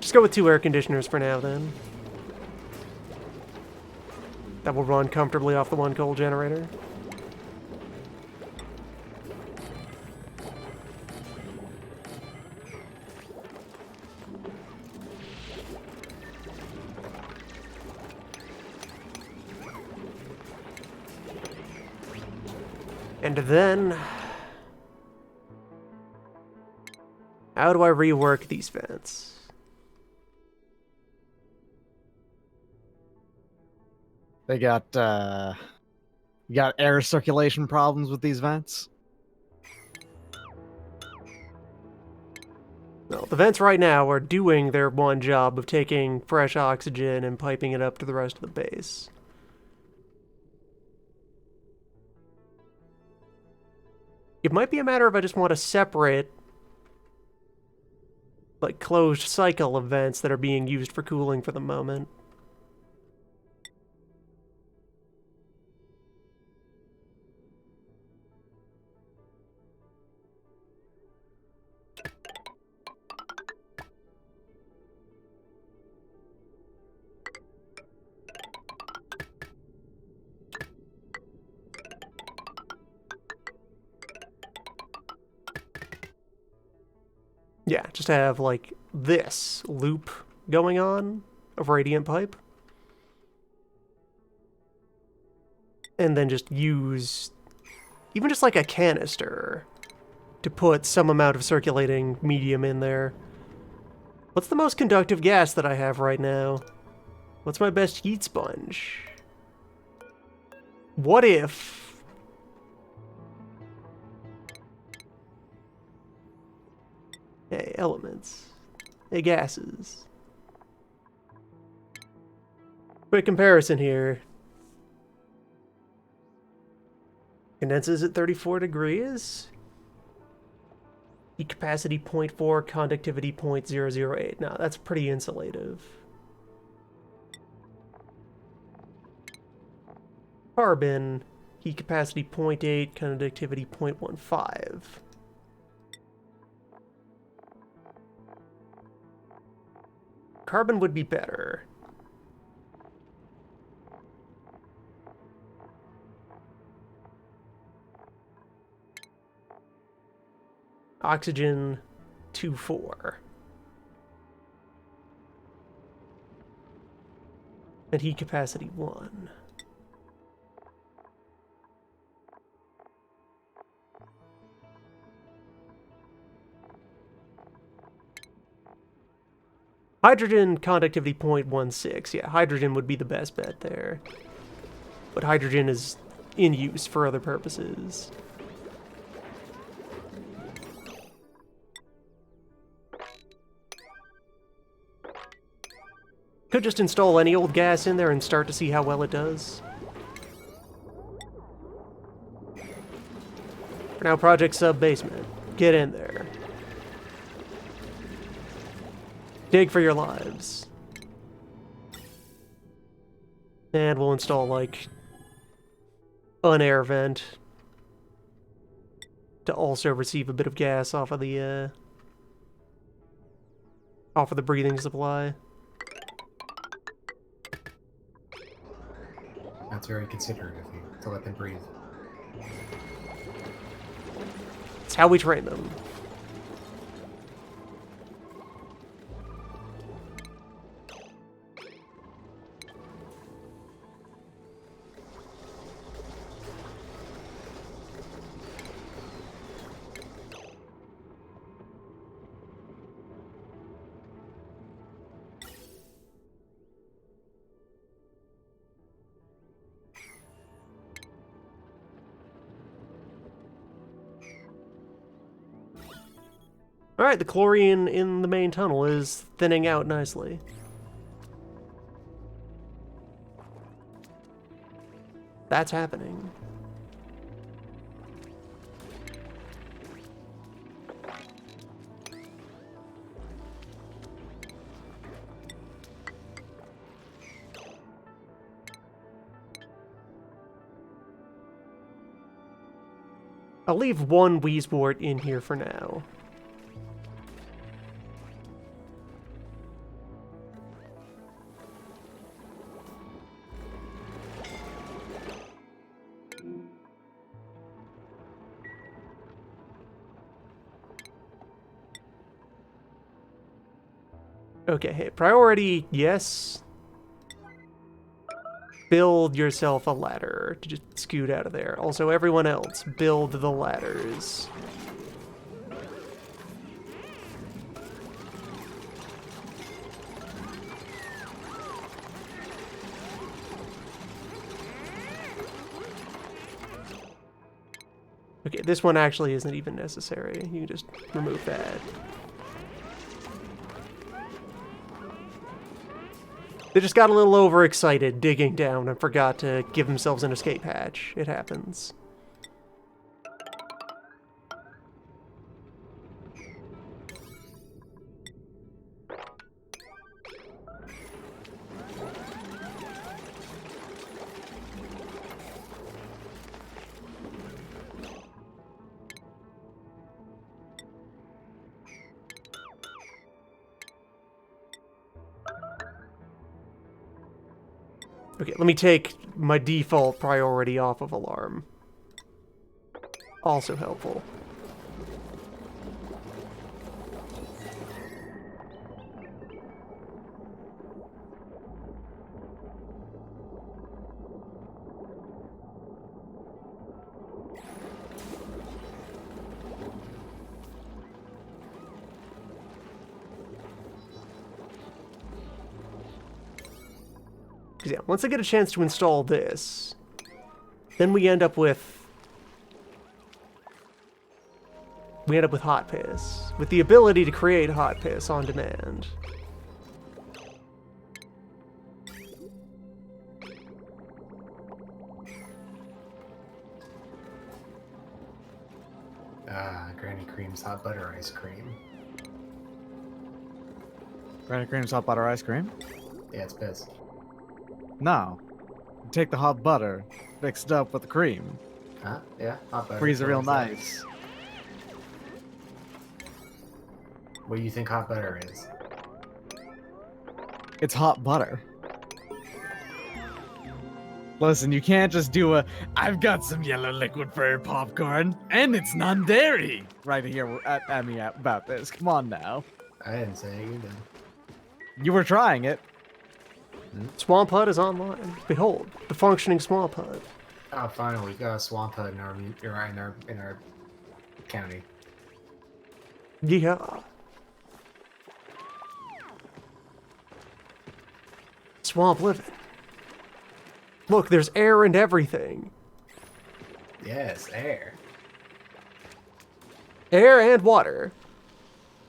Just go with 2 air conditioners for now, then. That will run comfortably off the 1 coal generator. And then... how do I rework these vents? They got, you got air circulation problems with these vents? Well, the vents right now are doing their one job of taking fresh oxygen and piping it up to the rest of the base. It might be a matter of I just want to separate, like, closed cycle of vents that are being used for cooling for the moment. Yeah, just have, like, this loop going on of radiant pipe. And then just use even just like a canister to put some amount of circulating medium in there. What's the most conductive gas that I have right now? What's my best heat sponge? What if... hey, elements. Hey, gases. Quick comparison here. Condenses at 34 degrees. Heat capacity 0.4, conductivity 0.008. Now, that's pretty insulative. Carbon, heat capacity 0.8, conductivity 0.15. Carbon would be better. oxygen 2-4. And heat capacity 1. Hydrogen conductivity 0.16. Yeah, hydrogen would be the best bet there. But hydrogen is in use for other purposes. Could just install any old gas in there and start to see how well it does. For now, Project Sub-Basement. Get in there. Dig for your lives. And we'll install, like, an air vent to also receive a bit of gas off of the breathing supply. That's very considerate of you to let them breathe. It's how we train them. Alright, the chlorine in the main tunnel is thinning out nicely. That's happening. I'll leave one Wheezewort in here for now. Okay, hey, priority, yes. Build yourself a ladder to just scoot out of there. Also, everyone else, build the ladders. Okay, this one actually isn't even necessary. You can just remove that. They just got a little overexcited digging down and forgot to give themselves an escape hatch. It happens. Okay, let me take my default priority off of alarm. Also helpful. Because yeah, once I get a chance to install this, then we end up with hot piss, with the ability to create hot piss on demand. Granny Cream's hot butter ice cream. Granny Cream's hot butter ice cream? Yeah, it's piss. No. You take the hot butter, mix it up with the cream, Huh? Yeah, hot butter. freeze it real What is that? nice. What do you think hot butter is? It's hot butter. Listen, you can't just do I've got some yellow liquid for your popcorn, and it's non-dairy right here at me about this. Come on now. I didn't say you did. You were trying it. Swamp Hut is online. Behold, the functioning Swamp Hut. Oh, finally, we got a swamp hut in our county. Yeah. Swamp living. Look, there's air and everything. Yes, air. Air and water.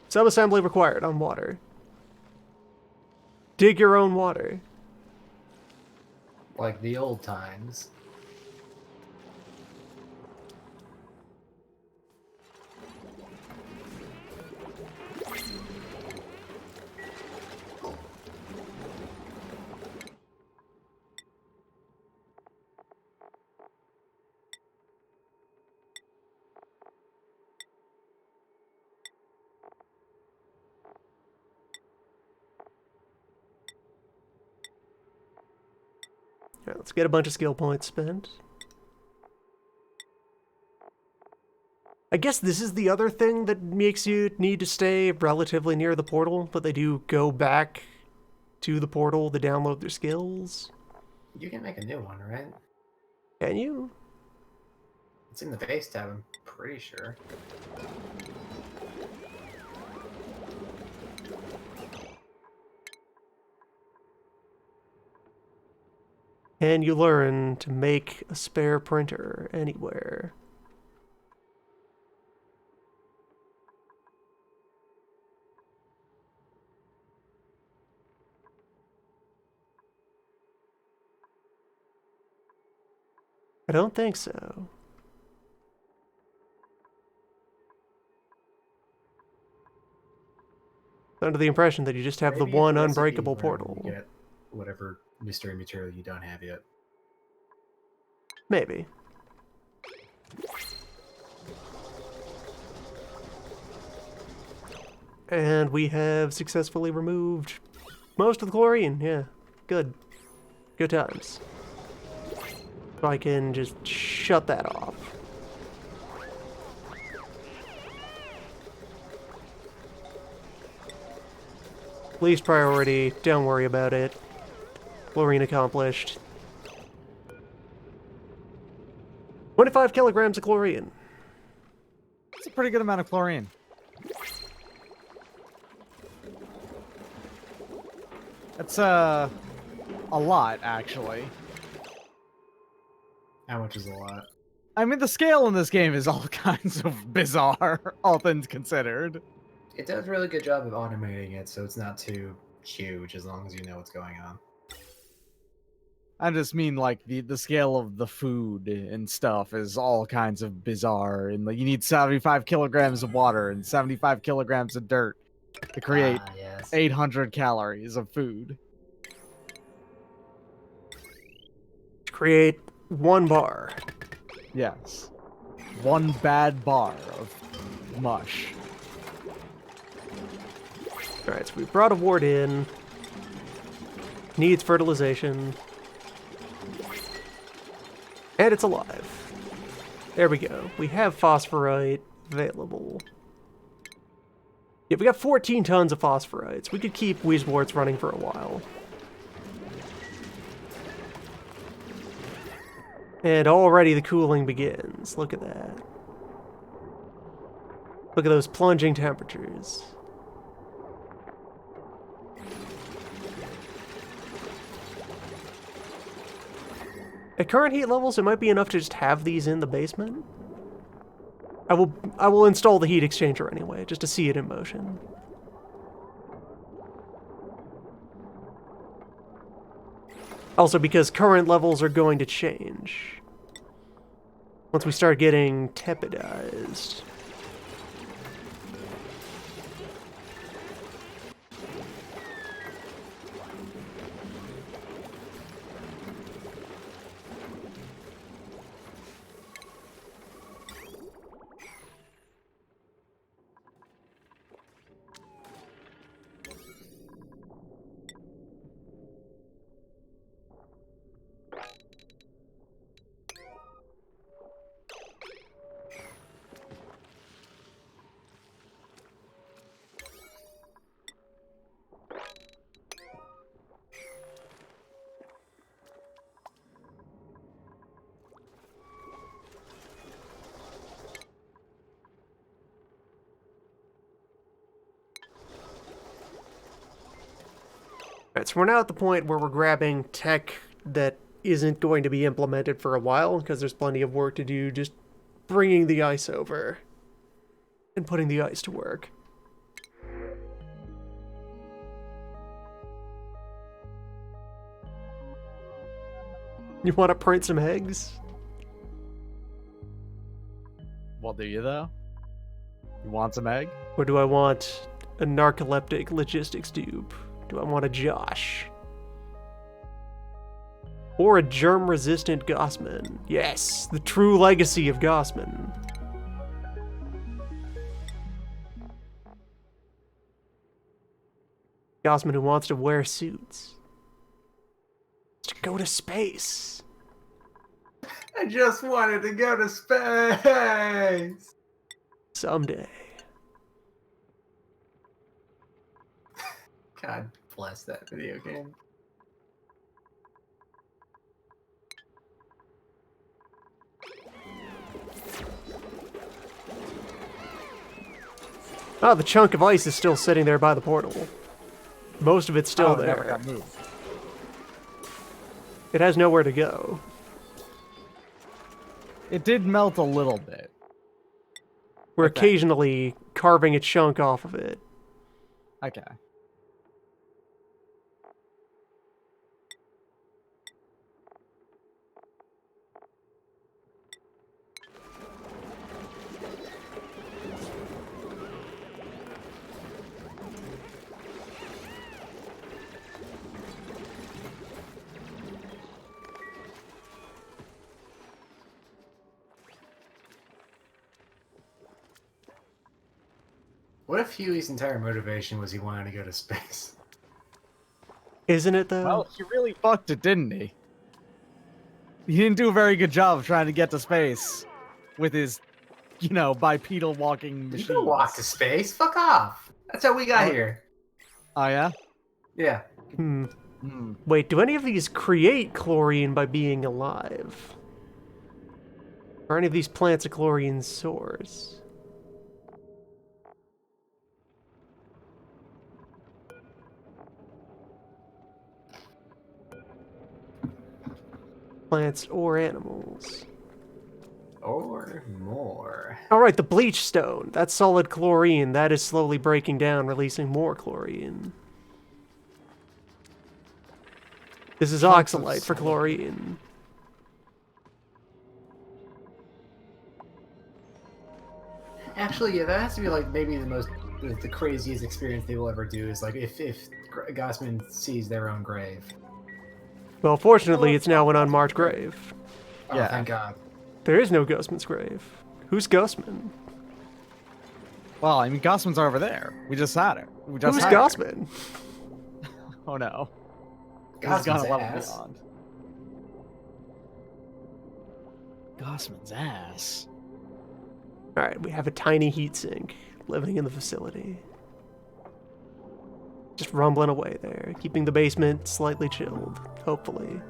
Subassembly required on water. Dig your own water. Like the old times. Alright, let's get a bunch of skill points spent. I guess this is the other thing that makes you need to stay relatively near the portal, but they do go back to the portal to download their skills. You can make a new one, right? Can you? It's in the base tab, I'm pretty sure. Can you learn to make a spare printer anywhere? I don't think so. Under the impression that you just have Maybe the it's one recipe unbreakable where portal. You get whatever mystery material you don't have yet. Maybe. And we have successfully removed most of the chlorine. Yeah, good. Good times. So I can just shut that off. Least priority, don't worry about it. Chlorine accomplished. 25 kilograms of chlorine. It's a pretty good amount of chlorine. That's a lot, actually. How much is a lot? I mean, the scale in this game is all kinds of bizarre, all things considered. It does a really good job of automating it, so it's not too huge as long as you know what's going on. I just mean, like, the scale of the food and stuff is all kinds of bizarre. And like, you need 75 kilograms of water and 75 kilograms of dirt to create Ah, yes. 800 calories of food. Create one bar. Yes. One bad bar of mush. Alright, so we brought a ward in. Needs fertilization. And it's alive. There we go. We have phosphorite available. Yeah, we got 14 tons of phosphorites. We could keep Weezewarts running for a while. And already the cooling begins. Look at that. Look at those plunging temperatures. At current heat levels, it might be enough to just have these in the basement. I will install the heat exchanger anyway, just to see it in motion. Also because current levels are going to change. Once we start getting tepidized. Alright, so we're now at the point where we're grabbing tech that isn't going to be implemented for a while, because there's plenty of work to do just bringing the ice over and putting the ice to work. You want to print some eggs? Well, do you though? You want some egg? Or do I want a narcoleptic logistics dupe? Do I want a Josh? Or a germ-resistant Gossman? Yes, the true legacy of Gossman. Gossman who wants to wear suits. To go to space. I just wanted to go to space. Someday. God bless that video game. Oh, the chunk of ice is still sitting there by the portal. Most of it's still It never there. got moved. It has nowhere to go. It did melt a little bit. We're Okay. occasionally carving a chunk off of it. Okay. What if Huey's entire motivation was he wanted to go to space? Isn't it, though? Well, he really fucked it, didn't he? He didn't do a very good job of trying to get to space with his, bipedal walking You machine. can walk to space. Fuck off. That's how we got here. Oh, yeah? Yeah. Hmm. Hmm. Wait, do any of these create chlorine by being alive? Are any of these plants a chlorine source? Plants or animals? Or more. Alright, the bleach stone. That's solid chlorine. That is slowly breaking down, releasing more chlorine. This is Chunks of oxalite for solid. chlorine. Actually, yeah, that has to be like maybe the craziest experience they will ever do is like if Gossman sees their own grave. Well, fortunately, it's now an unmarked grave. Oh, Yeah. thank God. There is no Ghostman's grave. Who's Ghostman? Well, I mean, Gossman's are over there. We just had it. We just Who's had her. Ghostman? Oh, no. He's Gossman's gone a level ass. beyond. Gossman's ass. Alright, we have a tiny heat sink living in the facility. Just rumbling away there, keeping the basement slightly chilled, hopefully.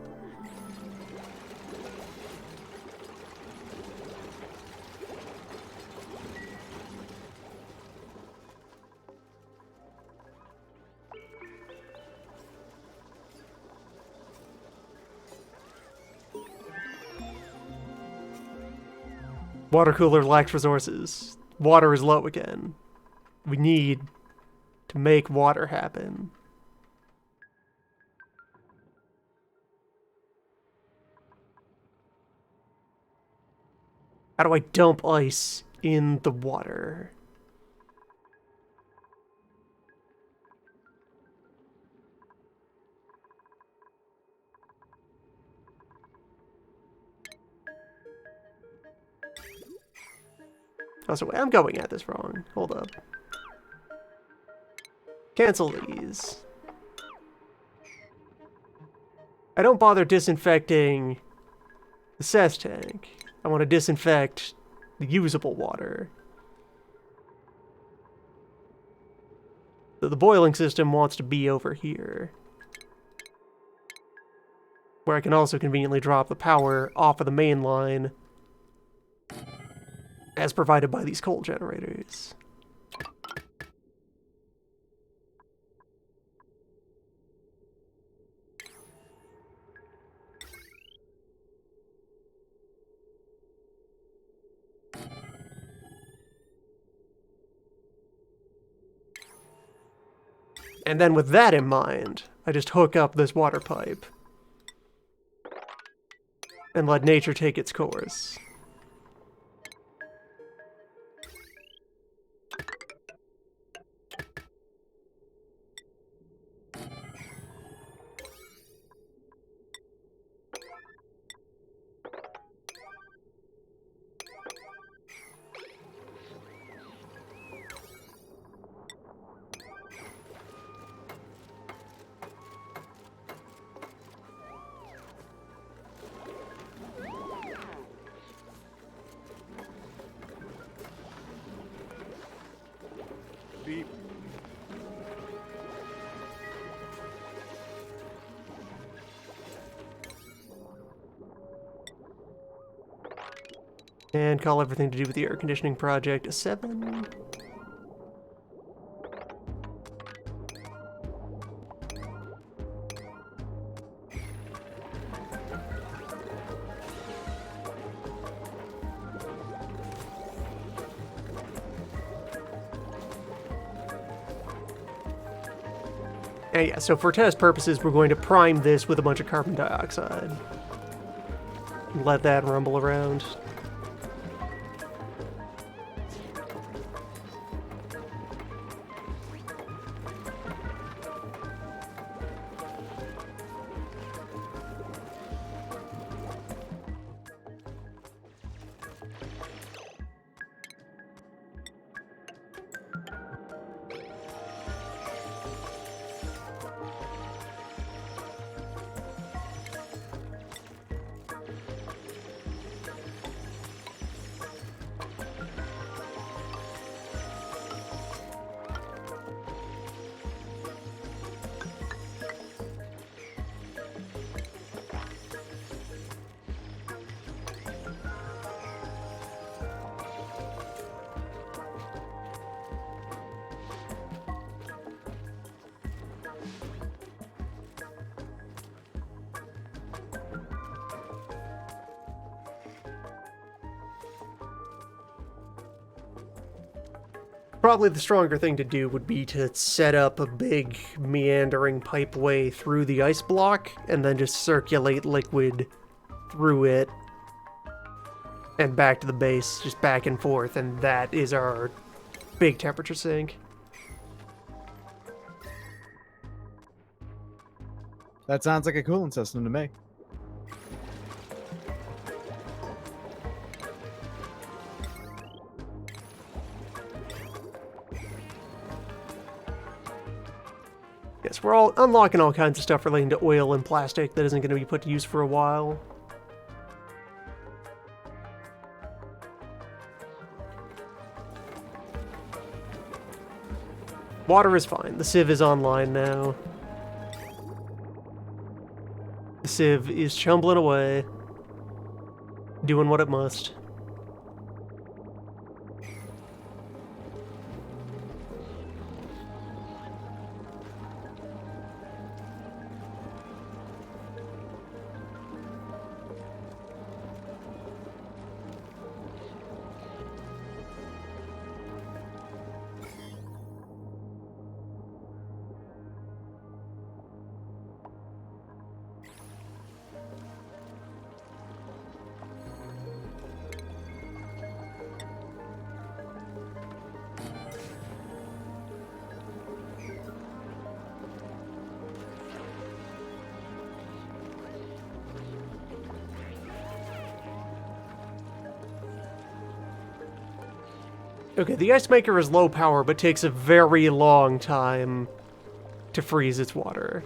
Water cooler lacks resources. Water is low again. We need to make water happen. How do I dump ice in the water? Oh, so I'm going at this wrong. Hold up. Cancel these. I don't bother disinfecting the cess tank. I want to disinfect the usable water. So the boiling system wants to be over here, where I can also conveniently drop the power off of the main line as provided by these coal generators. And then with that in mind, I just hook up this water pipe and let nature take its course. Beep. And call everything to do with the air conditioning project a 7. And yeah, so for test purposes, we're going to prime this with a bunch of carbon dioxide. Let that rumble around. Probably the stronger thing to do would be to set up a big meandering pipeway through the ice block and then just circulate liquid through it and back to the base, just back and forth, and that is our big temperature sink. That sounds like a cooling system to me. Yes, we're all unlocking all kinds of stuff relating to oil and plastic that isn't going to be put to use for a while. Water is fine. The sieve is online now. The sieve is chumbling away, doing what it must. Okay, the ice maker is low power, but takes a very long time to freeze its water.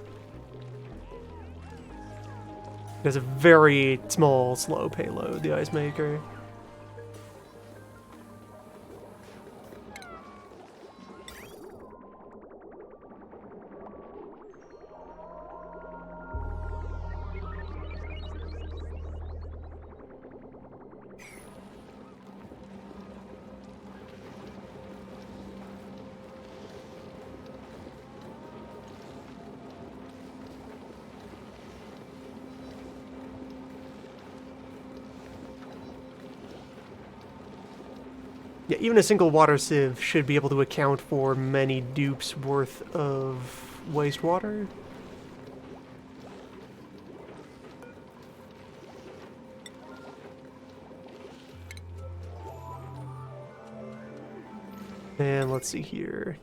It has a very small, slow payload, the ice maker. Yeah, even a single water sieve should be able to account for many dupes worth of wastewater. And let's see here.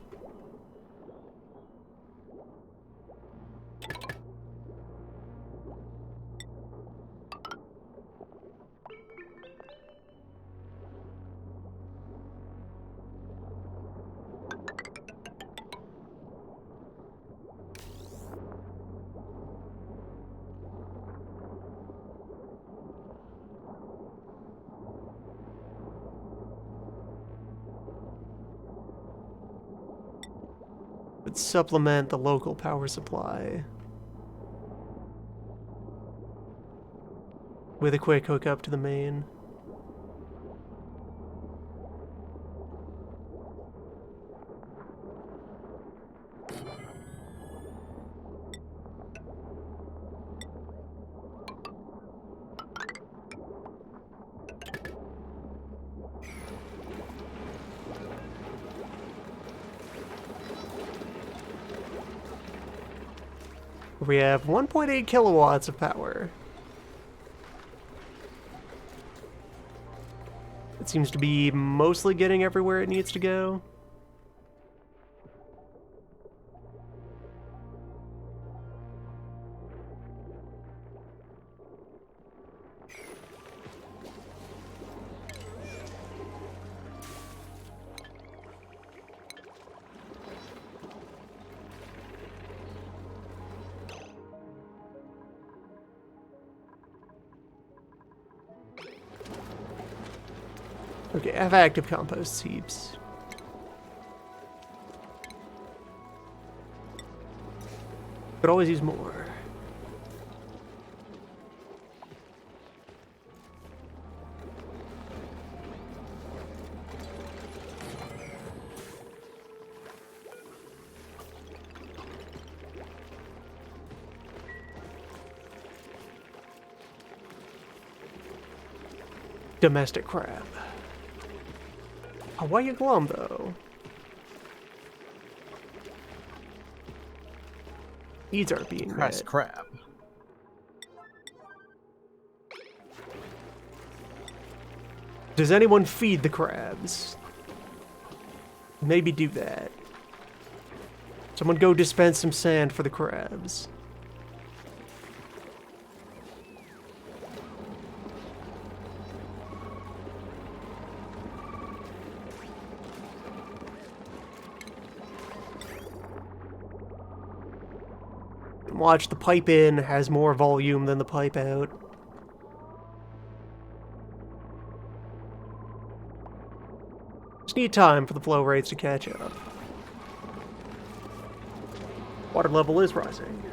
Would supplement the local power supply with a quick hookup to the main. We have 1.8 kilowatts of power. It seems to be mostly getting everywhere it needs to go. Okay, I have active compost heaps. Could always use more. Domestic crab. Hawaii glum, though. Needs are being Crest met. crab. Does anyone feed the crabs? Maybe do that. Someone go dispense some sand for the crabs. Watch, the pipe in has more volume than the pipe out. Just need time for the flow rates to catch up. Water level is rising.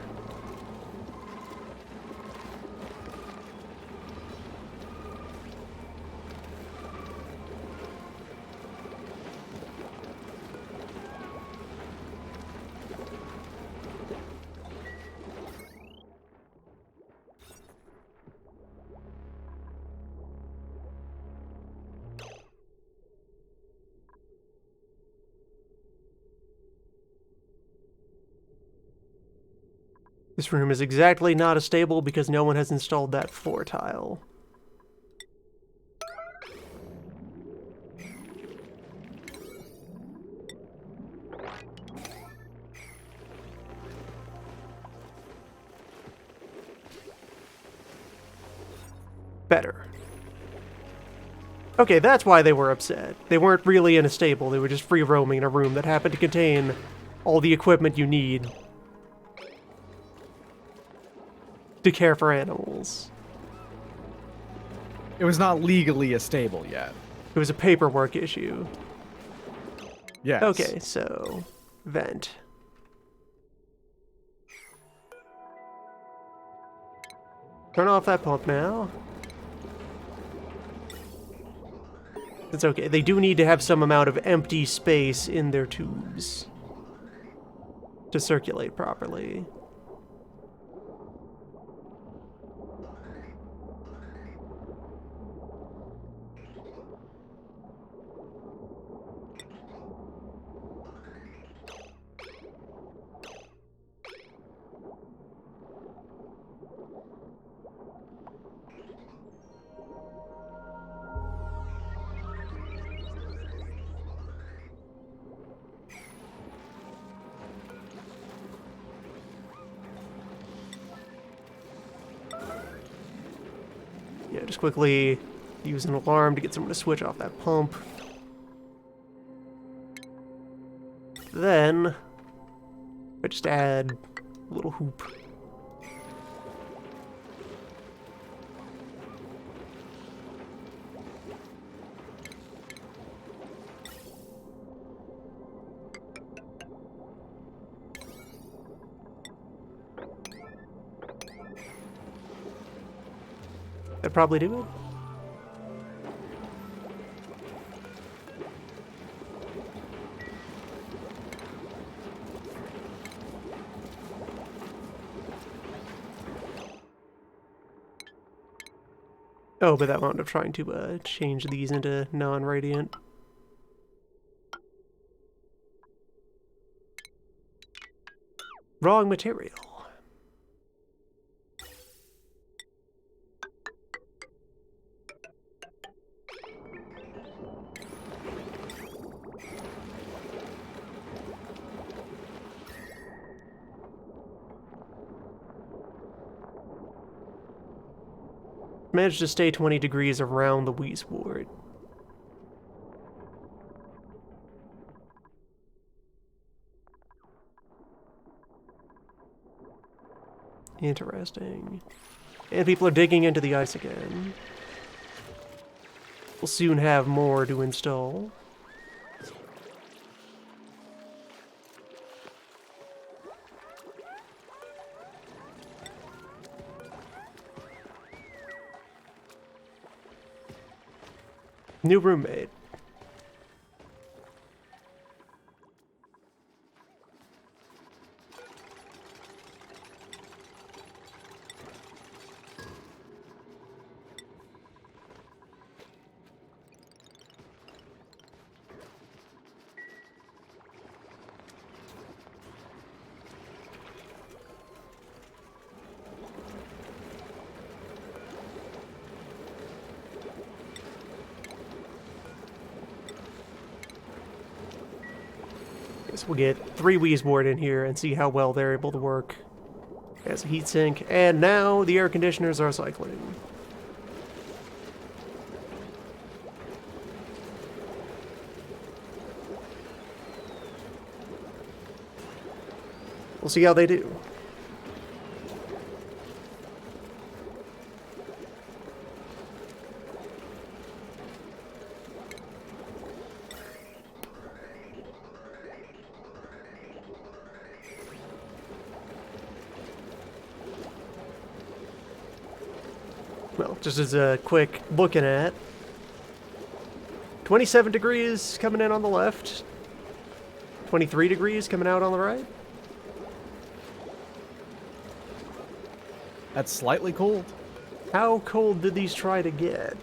This room is exactly not as stable because no one has installed that floor tile. Better. Okay, that's why they were upset. They weren't really in a stable, they were just free roaming in a room that happened to contain all the equipment you need to care for animals. It was not legally a stable yet. It was a paperwork issue. Yes. Okay, so vent. Turn off that pump now. It's okay. They do need to have some amount of empty space in their tubes to circulate properly. Yeah, just quickly use an alarm to get someone to switch off that pump. Then, I just add a little hoop. That'd probably do it. Oh, but that wound up trying to change these into non-radiant. Wrong material. Managed to stay 20 degrees around the Wheezewort. Interesting. And people are digging into the ice again. We'll soon have more to install. New roommate. We'll get 3 Wheezewort in here and see how well they're able to work as a heatsink. And now the air conditioners are cycling. We'll see how they do. Well, just as a quick looking at, 27 degrees coming in on the left, 23 degrees coming out on the right. That's slightly cold. How cold did these try to get?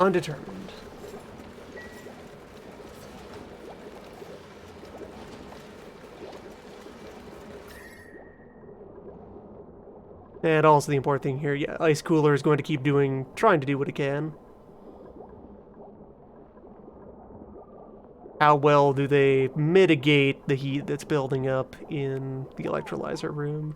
Undetermined. And also the important thing here, yeah, Ice Cooler is going to keep trying to do what it can. How well do they mitigate the heat that's building up in the electrolyzer room?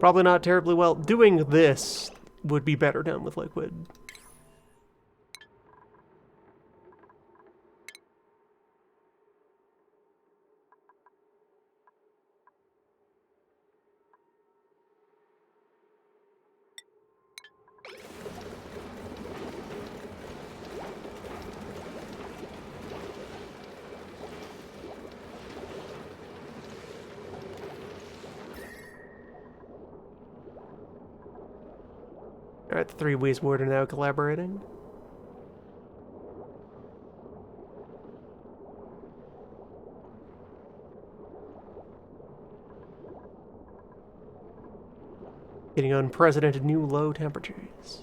Probably not terribly well. Doing this would be better done with liquid. Alright, the 3 Wheezewort are now collaborating. Getting unprecedented new low temperatures.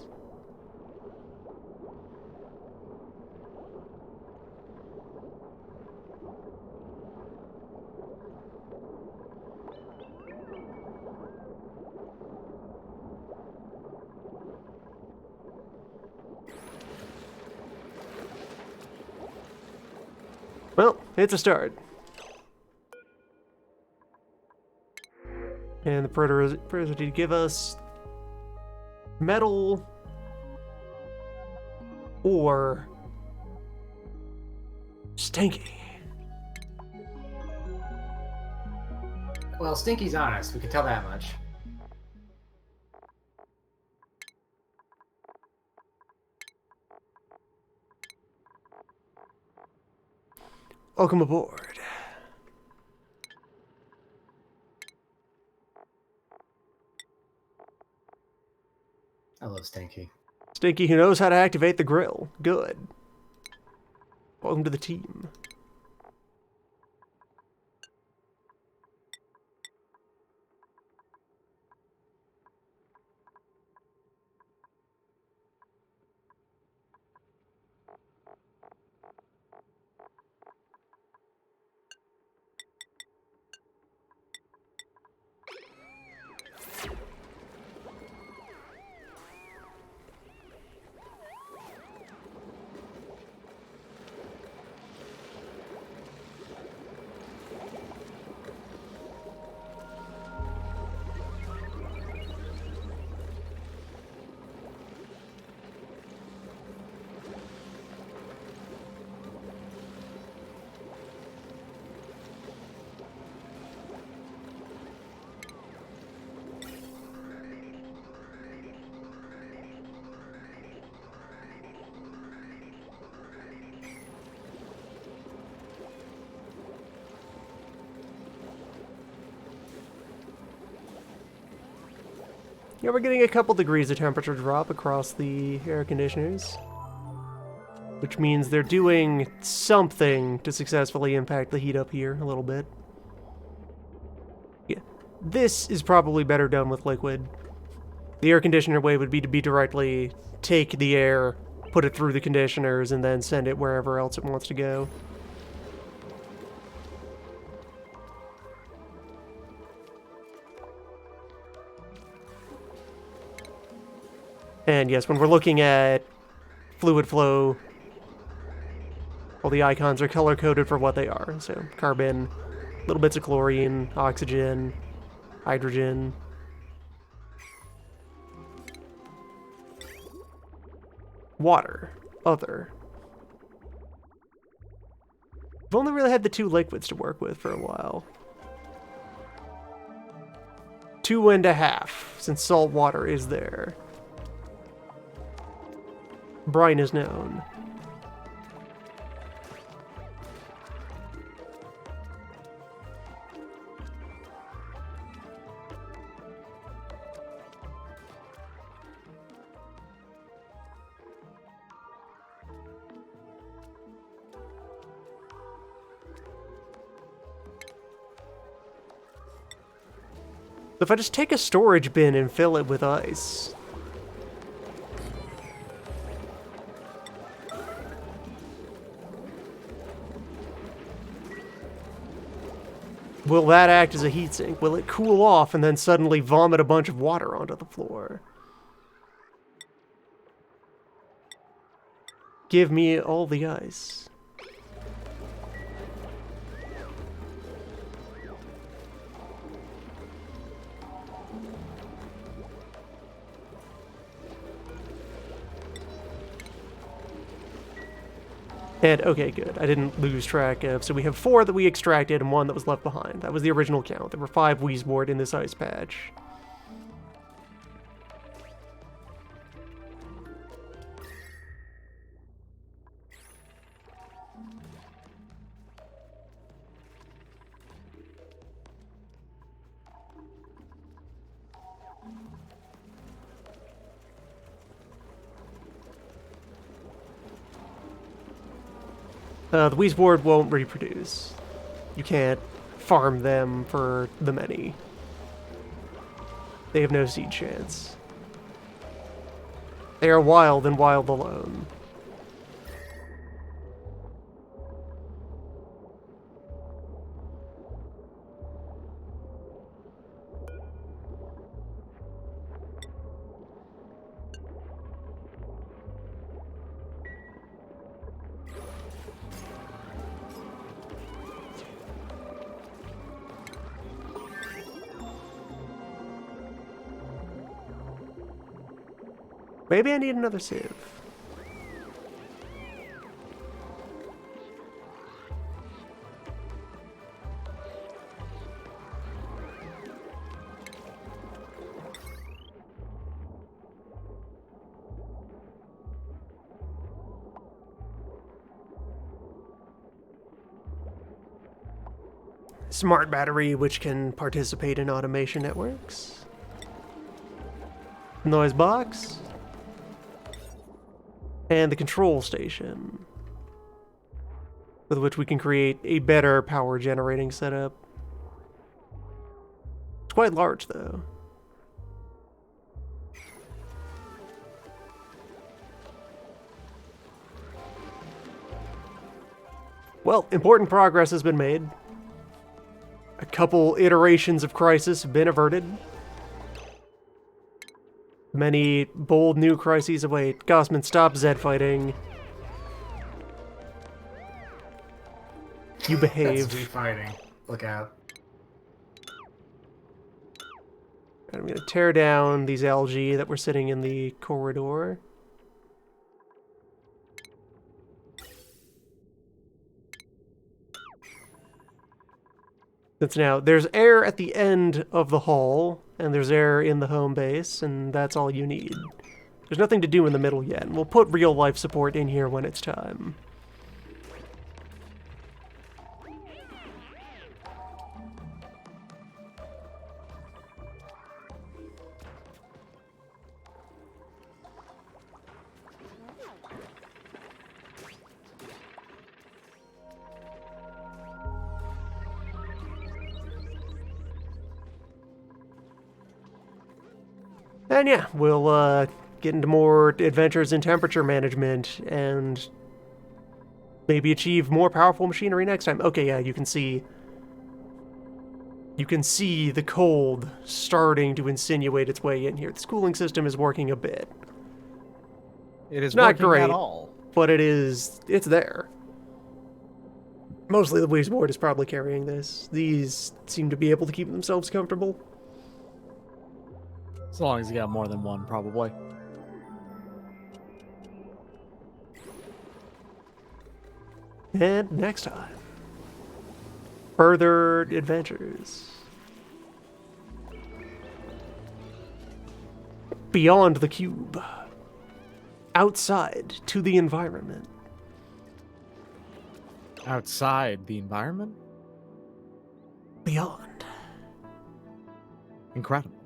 Well, it's a start. And the Predator did give us metal or Stinky. Well, Stinky's honest. We can tell that much. Welcome aboard. I love Stinky. Stinky who knows how to activate the grill. Good. Welcome to the team. Yeah, we're getting a couple degrees of temperature drop across the air conditioners, which means they're doing something to successfully impact the heat up here a little bit. Yeah, this is probably better done with liquid. The air conditioner way would be to directly take the air, put it through the conditioners, and then send it wherever else it wants to go. And yes, when we're looking at fluid flow, all the icons are color-coded for what they are. So carbon, little bits of chlorine, oxygen, hydrogen. Water, other. We've only really had the two liquids to work with for a while. 2.5, since salt water is there. Brine is known. If I just take a storage bin and fill it with ice, will that act as a heatsink? Will it cool off and then suddenly vomit a bunch of water onto the floor? Give me all the ice. And, okay, good. I didn't lose track of. So we have 4 that we extracted and 1 that was left behind. That was the original count. There were 5 Wheezeboard in this ice patch. The Wheezeboard won't reproduce. You can't farm them for the many. They have no seed chance. They are wild and wild alone. Maybe I need another sieve. Smart battery, which can participate in automation networks. Noise box. And the control station, with which we can create a better power generating setup. It's quite large, though. Well, important progress has been made. A couple iterations of crisis have been averted. Many bold new crises await. Gossman, stop Zed fighting. You behave. That's fighting. Look out. I'm gonna tear down these algae that were sitting in the corridor. Since now there's air at the end of the hall, and there's air in the home base, and that's all you need. There's nothing to do in the middle yet, and we'll put real life support in here when it's time. And yeah, we'll get into more adventures in temperature management and maybe achieve more powerful machinery next time. Okay, yeah, you can see the cold starting to insinuate its way in here. The cooling system is working a bit. It is Not working great. at all. But it's there. Mostly the waste board is probably carrying this. These seem to be able to keep themselves comfortable. As long as you got more than one, probably. And next time, further adventures. Beyond the cube. Outside to the environment. Outside the environment? Beyond. Incredible.